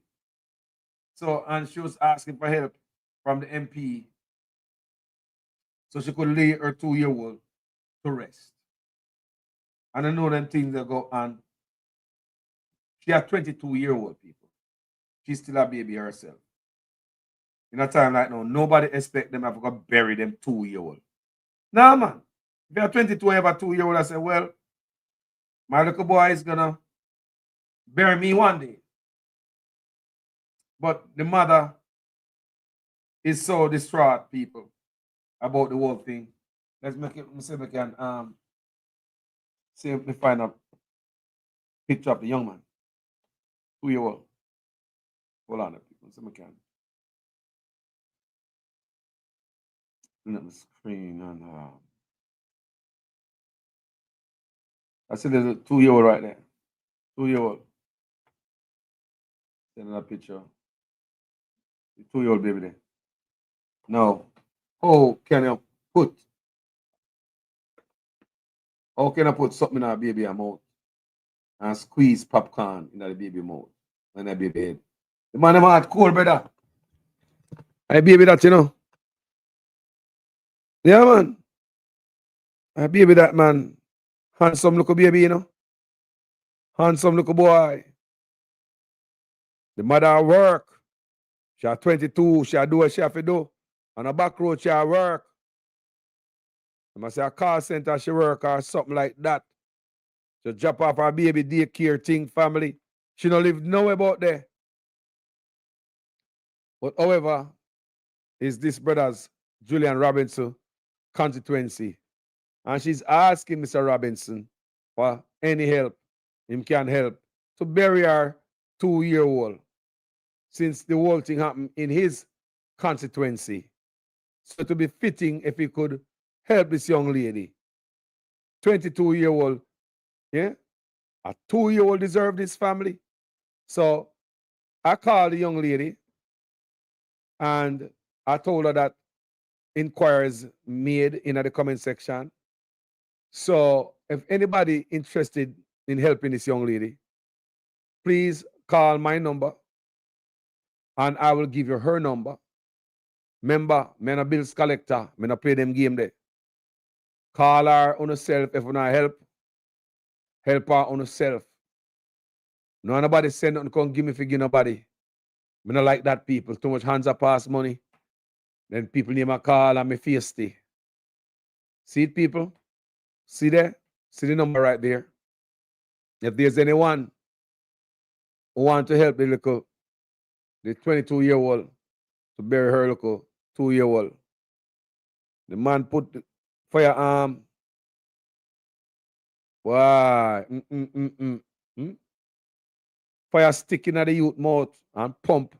So and she was asking for help from the MP so she could lay her 2-year-old to rest. And I know them things that go on. She had 22-year-old people. She's still a baby herself. In a time like now, nobody expect them to go bury them 2-year-old. Nah, man. If you're 22 and you have a 2-year-old, I say, well, my little boy is gonna bury me one day. But the mother is so distraught, people, about the whole thing. Let's make it, see if we can see if we find a picture of the young man. 2-year-old. Hold on, people. See if we can. Let me screen and I see there's a 2-year-old right there. 2-year-old. Send that picture. The 2-year-old baby there. Now, how can I put something in our baby mouth and squeeze popcorn in the baby mouth and the baby head? The man heart cold, brother. I baby that, you know. Yeah, man. I baby that, man. Handsome little baby, you know. Handsome little boy. The mother at work. She at 22. She do what she have to do. On the back road, she at work. I must say a call center she work or something like that. She drop off her baby daycare thing, family. She don't live nowhere about there. But however, is this brother's Julian Robinson constituency. And she's asking Mr. Robinson for any help him can help to bury our 2-year-old since the whole thing happened in his constituency. So to be fitting if he could help this young lady. 22-year-old, yeah? A 2-year-old deserved this family. So I called the young lady and I told her that inquiries made in the comment section. So if anybody interested in helping this young lady, please call my number and I will give you her number. Remember, I'm a bills collector. I don't play them game there. Call her on herself if you want help. Help her on herself. No nobody send nothing come give me for give nobody. I don't like that people. Too much hands up pass money. Then people name a call and me face stay. See it, people? See there? See the number right there? If there's anyone who want to help the 22-year-old to bury her little 2-year-old, the man put the firearm. Why? Fire stick in the youth mouth and pump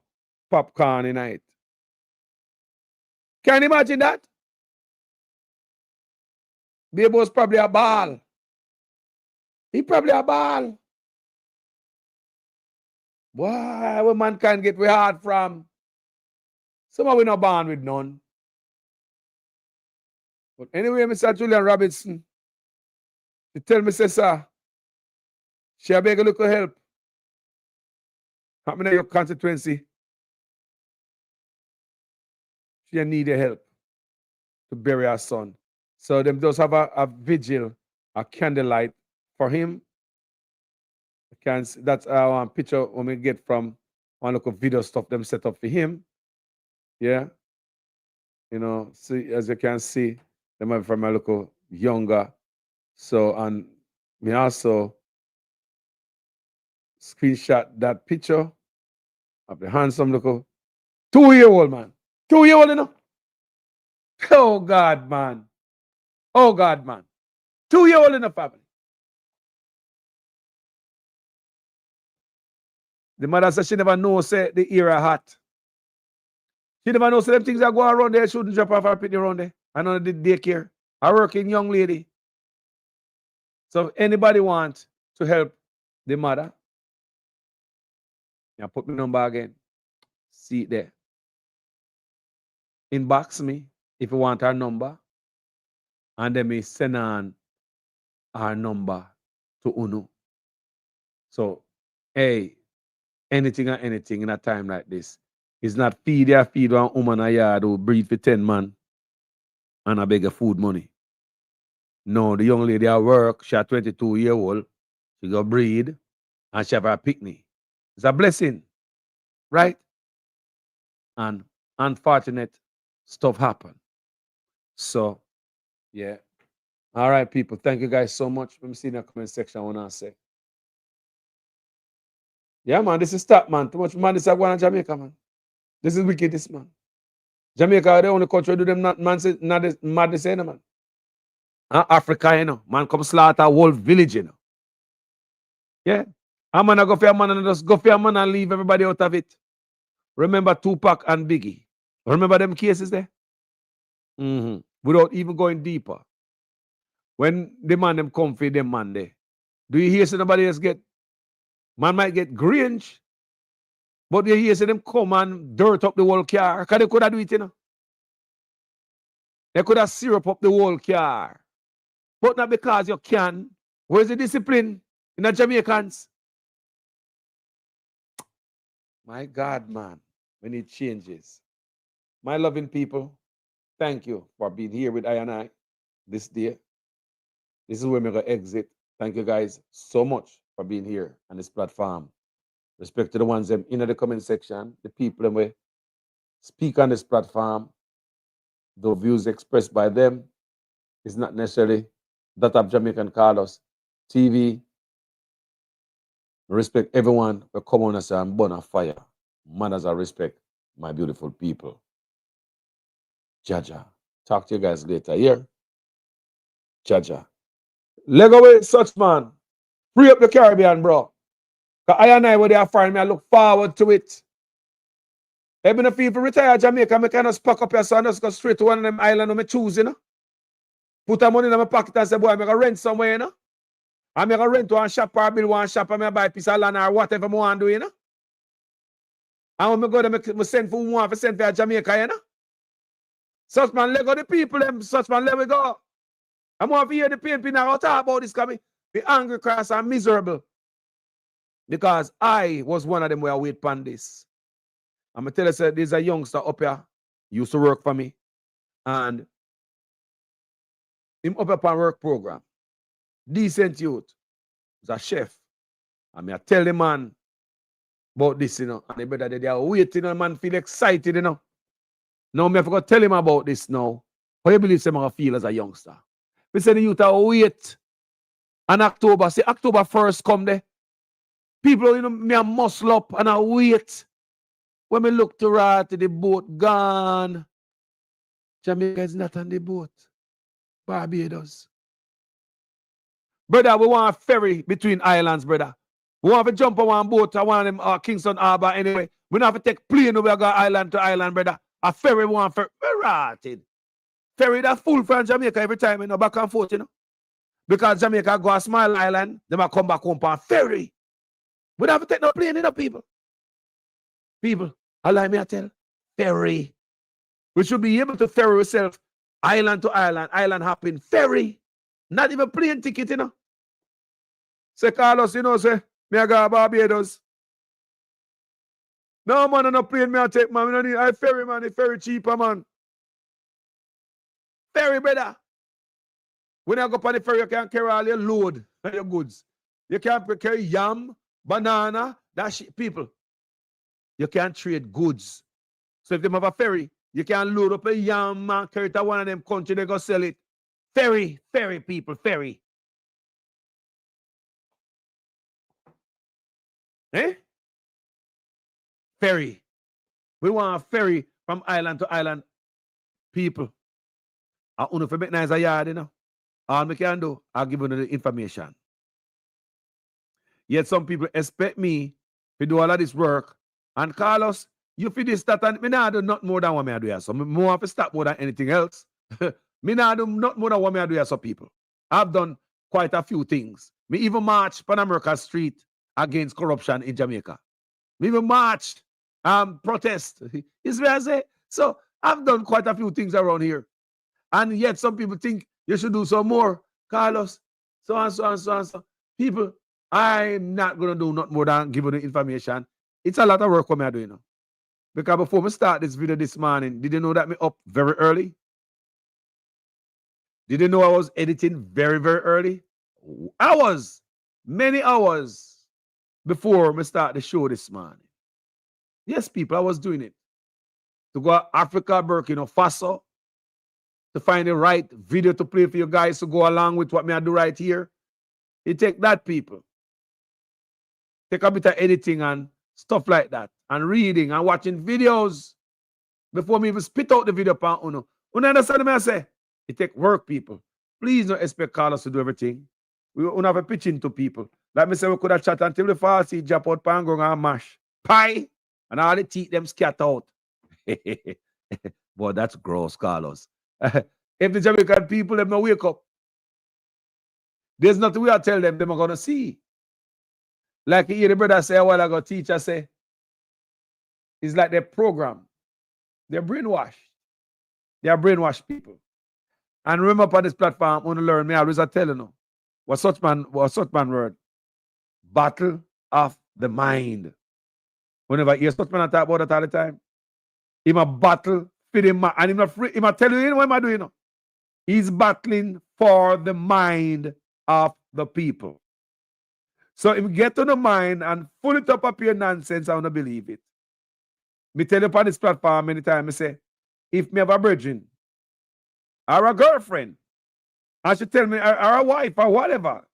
popcorn in it. Can you imagine that? Baby was probably a ball. He probably a ball. Why? Where man can get we hard from? Somehow we not born with none. But anyway, Mr. Julian Robinson, he tell me, say, sir, she a beg a little help. Happen in your constituency. She need a help to bury her son. So them just have a vigil, a candlelight for him. That's one picture when we get from one local video stuff them set up for him. Yeah. You know, see, as you can see, them are from a local younger. So, and me also screenshot that picture of the handsome local 2-year-old man. 2-year-old, you know? Oh, God, man. Oh, God, man. 2-year-old in the family. The mother said she never know, say, the era hot. She never know, say, them things that go around there, shouldn't drop off her pitney around there. I know the daycare. A working young lady. So if anybody want to help the mother, I put my number again. See it there. Inbox me if you want our number. And then me send on our number to UNO. So, hey, anything or anything in a time like this. It's not feed one woman a yard who breed for 10 man and I beg a food money. No, the young lady at work, she a 22-year-old, she go breed and she have a picnic. It's a blessing, right? And unfortunate stuff happen. So, yeah. All right, people. Thank you guys so much. Let me see in the comment section what I say. Yeah, man, this is stop, man. Too much man, this is going on Jamaica, man. This is wicked, this man. Jamaica, the only country do them not madness, you know, man. Africa, you know, man come slaughter a whole village, you know. Yeah. A man go for a man and just go for a man and leave everybody out of it. Remember Tupac and Biggie. Remember them cases there? Without even going deeper. When the man them come for them man there, do you hear somebody else get, man might get Grinch, but you hear them come and dirt up the whole car. Because they could have do it, you know. They could have syrup up the whole car. But not because you can. Where's the discipline in the Jamaicans? My God, man, when it changes. My loving people, thank you for being here with I and I this day. This is where we're going to exit. Thank you guys so much for being here on this platform. Respect to the ones in the comment section, the people that will speak on this platform. The views expressed by them is not necessarily that of Jamaican Carlos TV. Respect everyone who come on us and burn a fire. Manners I respect my beautiful people. Jaja. Talk to you guys later. Here. Jaja. Leg away, such man. Free up the Caribbean, bro. Because I and I, where they are foreign, me, I look forward to it. Even if people retire Jamaica, I can just pack up your son, just go straight to one of them islands I choose, you know. Put the money in my pocket and say, boy, I'm going to rent somewhere, you know. I'm going to rent one shop or build one shop and I buy a piece of land or whatever I want to do, you know. And when I go there, I send for one, I send for Jamaica, you know. Such man, let go the people, them, such man, let we go. I'm going to hear the pain now talk about this coming. The angry cross and miserable. Because I was one of them where I wait upon this. I'm going to tell you, sir, there's a youngster up here, used to work for me, and him up upon work program. Decent youth. He's a chef. And I tell the man about this, you know, and the brother, they are waiting, and the man feel excited, you know. Now, I have to tell him about this now. How you believe I'm going to feel as a youngster? We say the youth are wait. And October, say October 1st come there. People, you know, me a muscle up and I wait. When me look to right, the boat gone. Jamaica is not on the boat. Barbados. Brother, we want a ferry between islands, brother. We want to jump on one boat. I want them Kingston Harbor anyway. We don't have to take plane over go island to island, brother. A ferry, we want ferry. Right. Ferry that's full from Jamaica every time, you know, back and forth, you know. Because Jamaica go a small island, they might come back home on ferry. We don't have to take no plane, you know, people. People, allow me to tell, ferry. We should be able to ferry ourselves island to island hopping, ferry. Not even plane ticket, you know. Say, Carlos, you know, say, me I go Barbados. No, man, no plane me I take, man. I need I ferry, man. The ferry cheaper, man. Ferry, brother. When I go on the ferry, you can carry all your load and your goods. You can carry yam, banana, that shit. People, you can't trade goods. So if they have a ferry, you can load up a yam and carry it to one of them country, they go sell it. Ferry, ferry, people, ferry. Eh? Ferry. We want a ferry from island to island. People. I want to make nice a yard, you know. All we can do, I'll give you the information. Yet some people expect me to do all of this work. And Carlos, you feel this, that, and me not do not more than what I do here. So me more have to stop more than anything else. Me not do not more than what I do here, so people. I've done quite a few things. Me even marched Pan America Street against corruption in Jamaica. Me even marched, protest. Is what I say. So I've done quite a few things around here. And yet some people think you should do some more. Carlos, so and so and so and so. People, I'm not going to do not more than give you the information. It's a lot of work what I'm doing now. Because before we start this video this morning, did you know that me up very early? Did you know I was editing very, very early? Hours, many hours before we start the show this morning. Yes, people, I was doing it. To go to Africa, Burkina Faso, to find the right video to play for you guys to go along with what I do right here. It take that, people. Take a bit of editing and stuff like that, and reading and watching videos before me even spit out the video pan uno. You understand what I say? It take work, people. Please don't expect Carlos to do everything. We don't have a pitching to people. Like me say, we could have chat until the Farsi jump out pangong and mash. Pie! And all the teeth them scat out. Boy, that's gross, Carlos. If the Jamaican people them not wake up, there's nothing we are tell them are gonna see. Like you hear the brother say a while ago, teacher say, it's like they're programmed. They're brainwashed. They are brainwashed people. And remember upon this platform, when you learn me, I always tell you know, what such man word? Battle of the mind. Whenever you hear such man talk about that all the time, him a battle for the mind. And him not free, him a tell you what am I doing now? He's battling for the mind of the people. So if you get to the mind and full it up your nonsense, I want to believe it. Me tell you upon this platform many times, I say, if me have a virgin or a girlfriend, and she tell me, or a wife or whatever,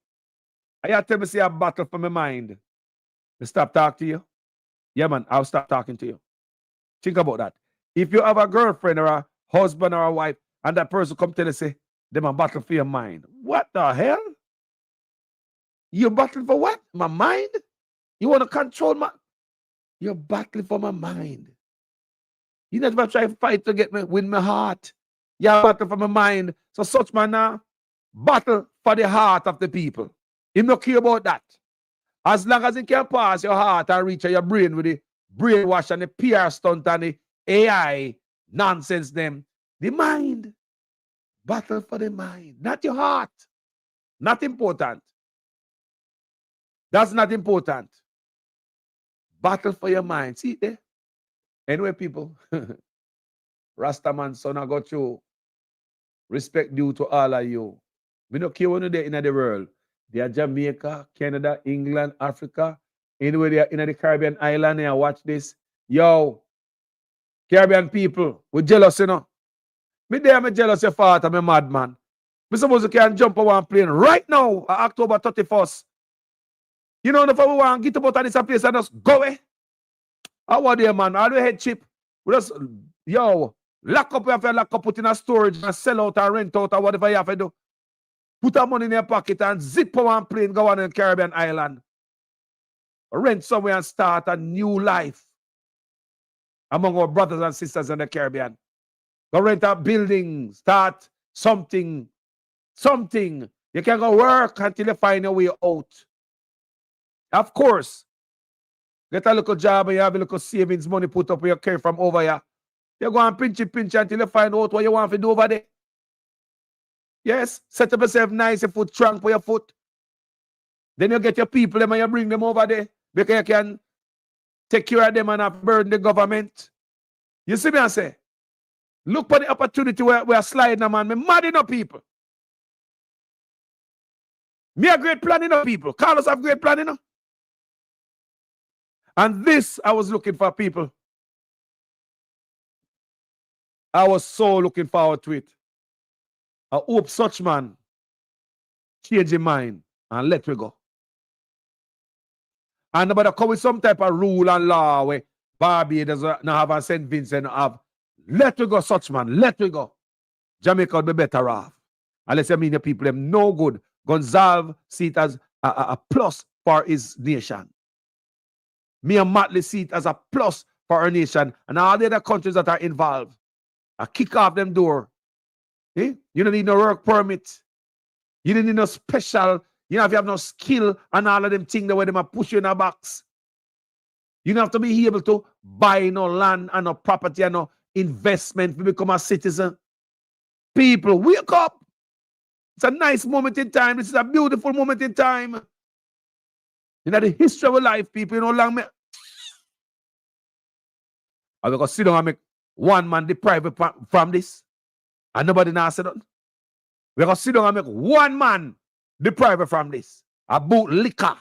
I tell me say a battle for my mind. I stop talking to you. Yeah, man, I'll stop talking to you. Think about that. If you have a girlfriend or a husband or a wife, and that person come tell you, say, them a battle for your mind. What the hell? You battle for what? My mind? You want to control my... You're battling for my mind. You never try to fight to get me win my heart. You're battling for my mind. So such man now, battle for the heart of the people. You don't care about that. As long as it can pass your heart and reach your brain with the brainwash and the PR stunt and the AI nonsense them. The mind. Battle for the mind. Not your heart. Not important. That's not important. Battle for your mind. See there? Anyway, people. Rastaman son I got you. Respect due to all of you. We don't care when they're in the world. They are Jamaica, Canada, England, Africa. Anywhere they are in the Caribbean island and watch this. Yo, Caribbean people, we're jealous, you know. Me there, I'm jealous of your father, I'm a madman. Me suppose you can jump on one plane right now, October 31st. You know, if we want to get about this place and just go away. How are there, man? All the head chip. We just, yo, lock up, you have to lock up, put in a storage and sell out or rent out or whatever you have to do. Put that money in your pocket and zip on one plane, go on the Caribbean island. Rent somewhere and start a new life among our brothers and sisters in the Caribbean. Go rent a building, start something. You can go work until you find your way out. Of course, get a little job and you have a little savings money put up your care from over here. You go and pinch it until you find out what you want to do over there. Yes, set up yourself nice, your foot trunk for your foot. Then you get your people and you bring them over there because you can take care of them and not burden the government. You see me I say? Look for the opportunity where we are sliding, man. Me mad enough people. Me a great plan enough people. Carlos have great plan enough. And this, I was looking for people. I was so looking forward to it. I hope such man change his mind and let me go. And nobody come with some type of rule and law where Barbados not have and St. Vincent have. Let we go, such man. Let we go. Jamaica would be better off. Unless you mean the people them no good. Gonzalez see it as a plus for his nation. Me and Matley see it as a plus for our nation and all the other countries that are involved. I kick off them door. Eh? You don't need no work permit. You don't need no special. You know, if you have no skill and all of them things the way they push you in a box. You don't have to be able to buy no land and no property and no investment to become a citizen. People, wake up. It's a nice moment in time. This is a beautiful moment in time. You know, the history of life, people, you know, long me. I'm going to sit down and make one man deprived from this. And nobody now said that. We're going to sit down and make one man deprived from this. About liquor.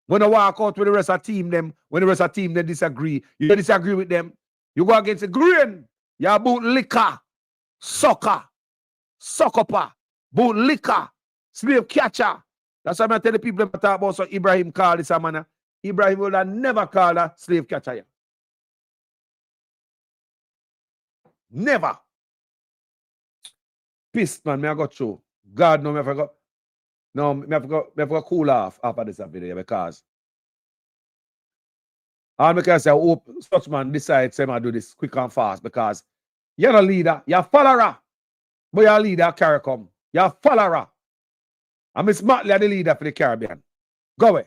When I walk out with the rest of the team, them, when the rest of the team they disagree, you disagree with them. You go against the grain. You're about liquor, soccer, pa, about liquor, slave catcher. That's why I tell the people that talk about so Ibrahim called this man. Ibrahim would have never called a slave catcher. Yeah. Never. Pissed, man. Me I got through. God no, me I forgot. No, me I forgot cool off after this video because all me can say I hope such man decides to do this quick and fast because you're a leader, you're a follower. But you're a leader, carry come. You're a follower. And Miss Matley the leader for the Caribbean. Go away.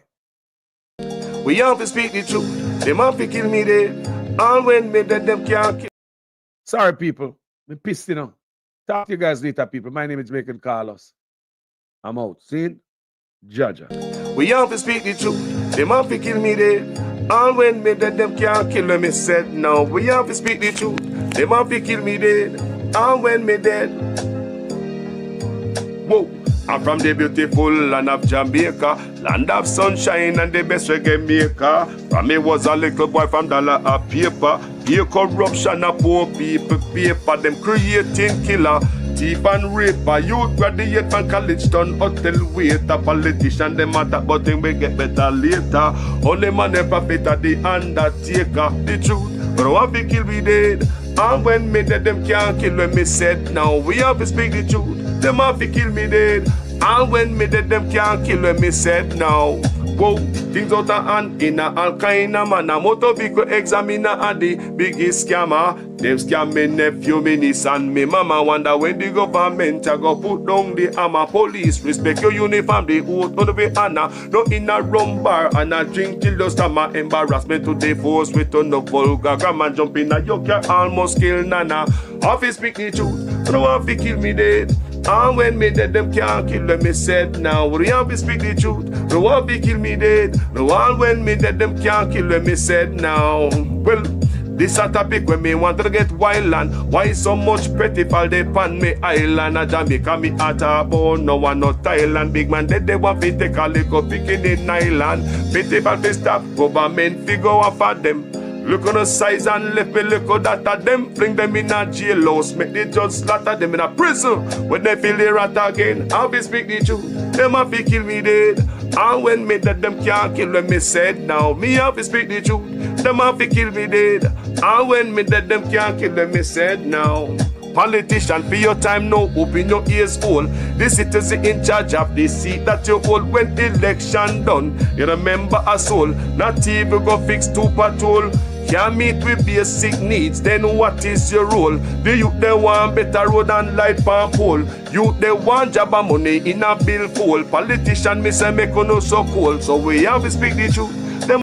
We have to speak the truth. They have to kill me there. All when me that them can't kill. Sorry, people. Me pissed, you know. Talk to you guys later, people. My name is Jamaican Carlos. I'm out. See? Jaja. We have to speak the truth. They have to kill me there. All when me that them can't kill me said no. We have to speak the truth. They have to kill me there. All when me dead. Whoa. I'm from the beautiful land of Jamaica, land of sunshine and the best reggae maker. From me was a little boy from dollar a paper. Pay corruption of poor people paper. Them creating killer, thief and raper. Youth graduate from college done hotel waiter. Politician them matter but them will get better later. Only man never better the undertaker. The truth, but I want to kill me dead. And when me dead them can't kill when me said now. We have to speak the truth. Them have to kill me dead. And when me dead them can't kill when me said now. Whoa, things out of hand in a all kind of manner. Motor vehicle examiner are the biggest scammer. Them scam me nephew, me niece and me mama. Wonder when the government a go put down the hammer. Police respect your uniform, the oath on the way honor. No in a rum bar and a drink till the stomach. Embarrassment to the force with no vulgar grammar. Jump in a yoke, you almost kill nana. Office speak the truth, no one fi kill me dead. And when me dead, them can't kill them, me said now. We have to speak the truth, no one fi kill me dead. No one when me dead, them can't kill them, me said now. Well, this a topic when me want to get wild and why so much petty fall they pan me island. A Jamaica me at a bone, no one no Thailand. Big man dead they want to take a little picking in island. Petty fall fi stop, government figure off at them. Look on the size and left me look at that of them. Fling them in a jailhouse, make the judge slaughter them in a prison. When they feel the rat again, I'll be speak the truth. Them have to kill me dead. And when me dead, them can't kill them, me said now. Me have to speak the truth. Them have to kill me dead. And when me dead, them can't kill them, me said now. Politician, for your time now, open your ears all. The citizen in charge of the seat that you hold when election done. You remember a soul, not even go fix to patrol. Can't meet with basic needs, then what is your role? The youth they want better road and light pan pole. Youth they want job and money in a bill full. Politician me say make no so cold, so we have to speak the truth.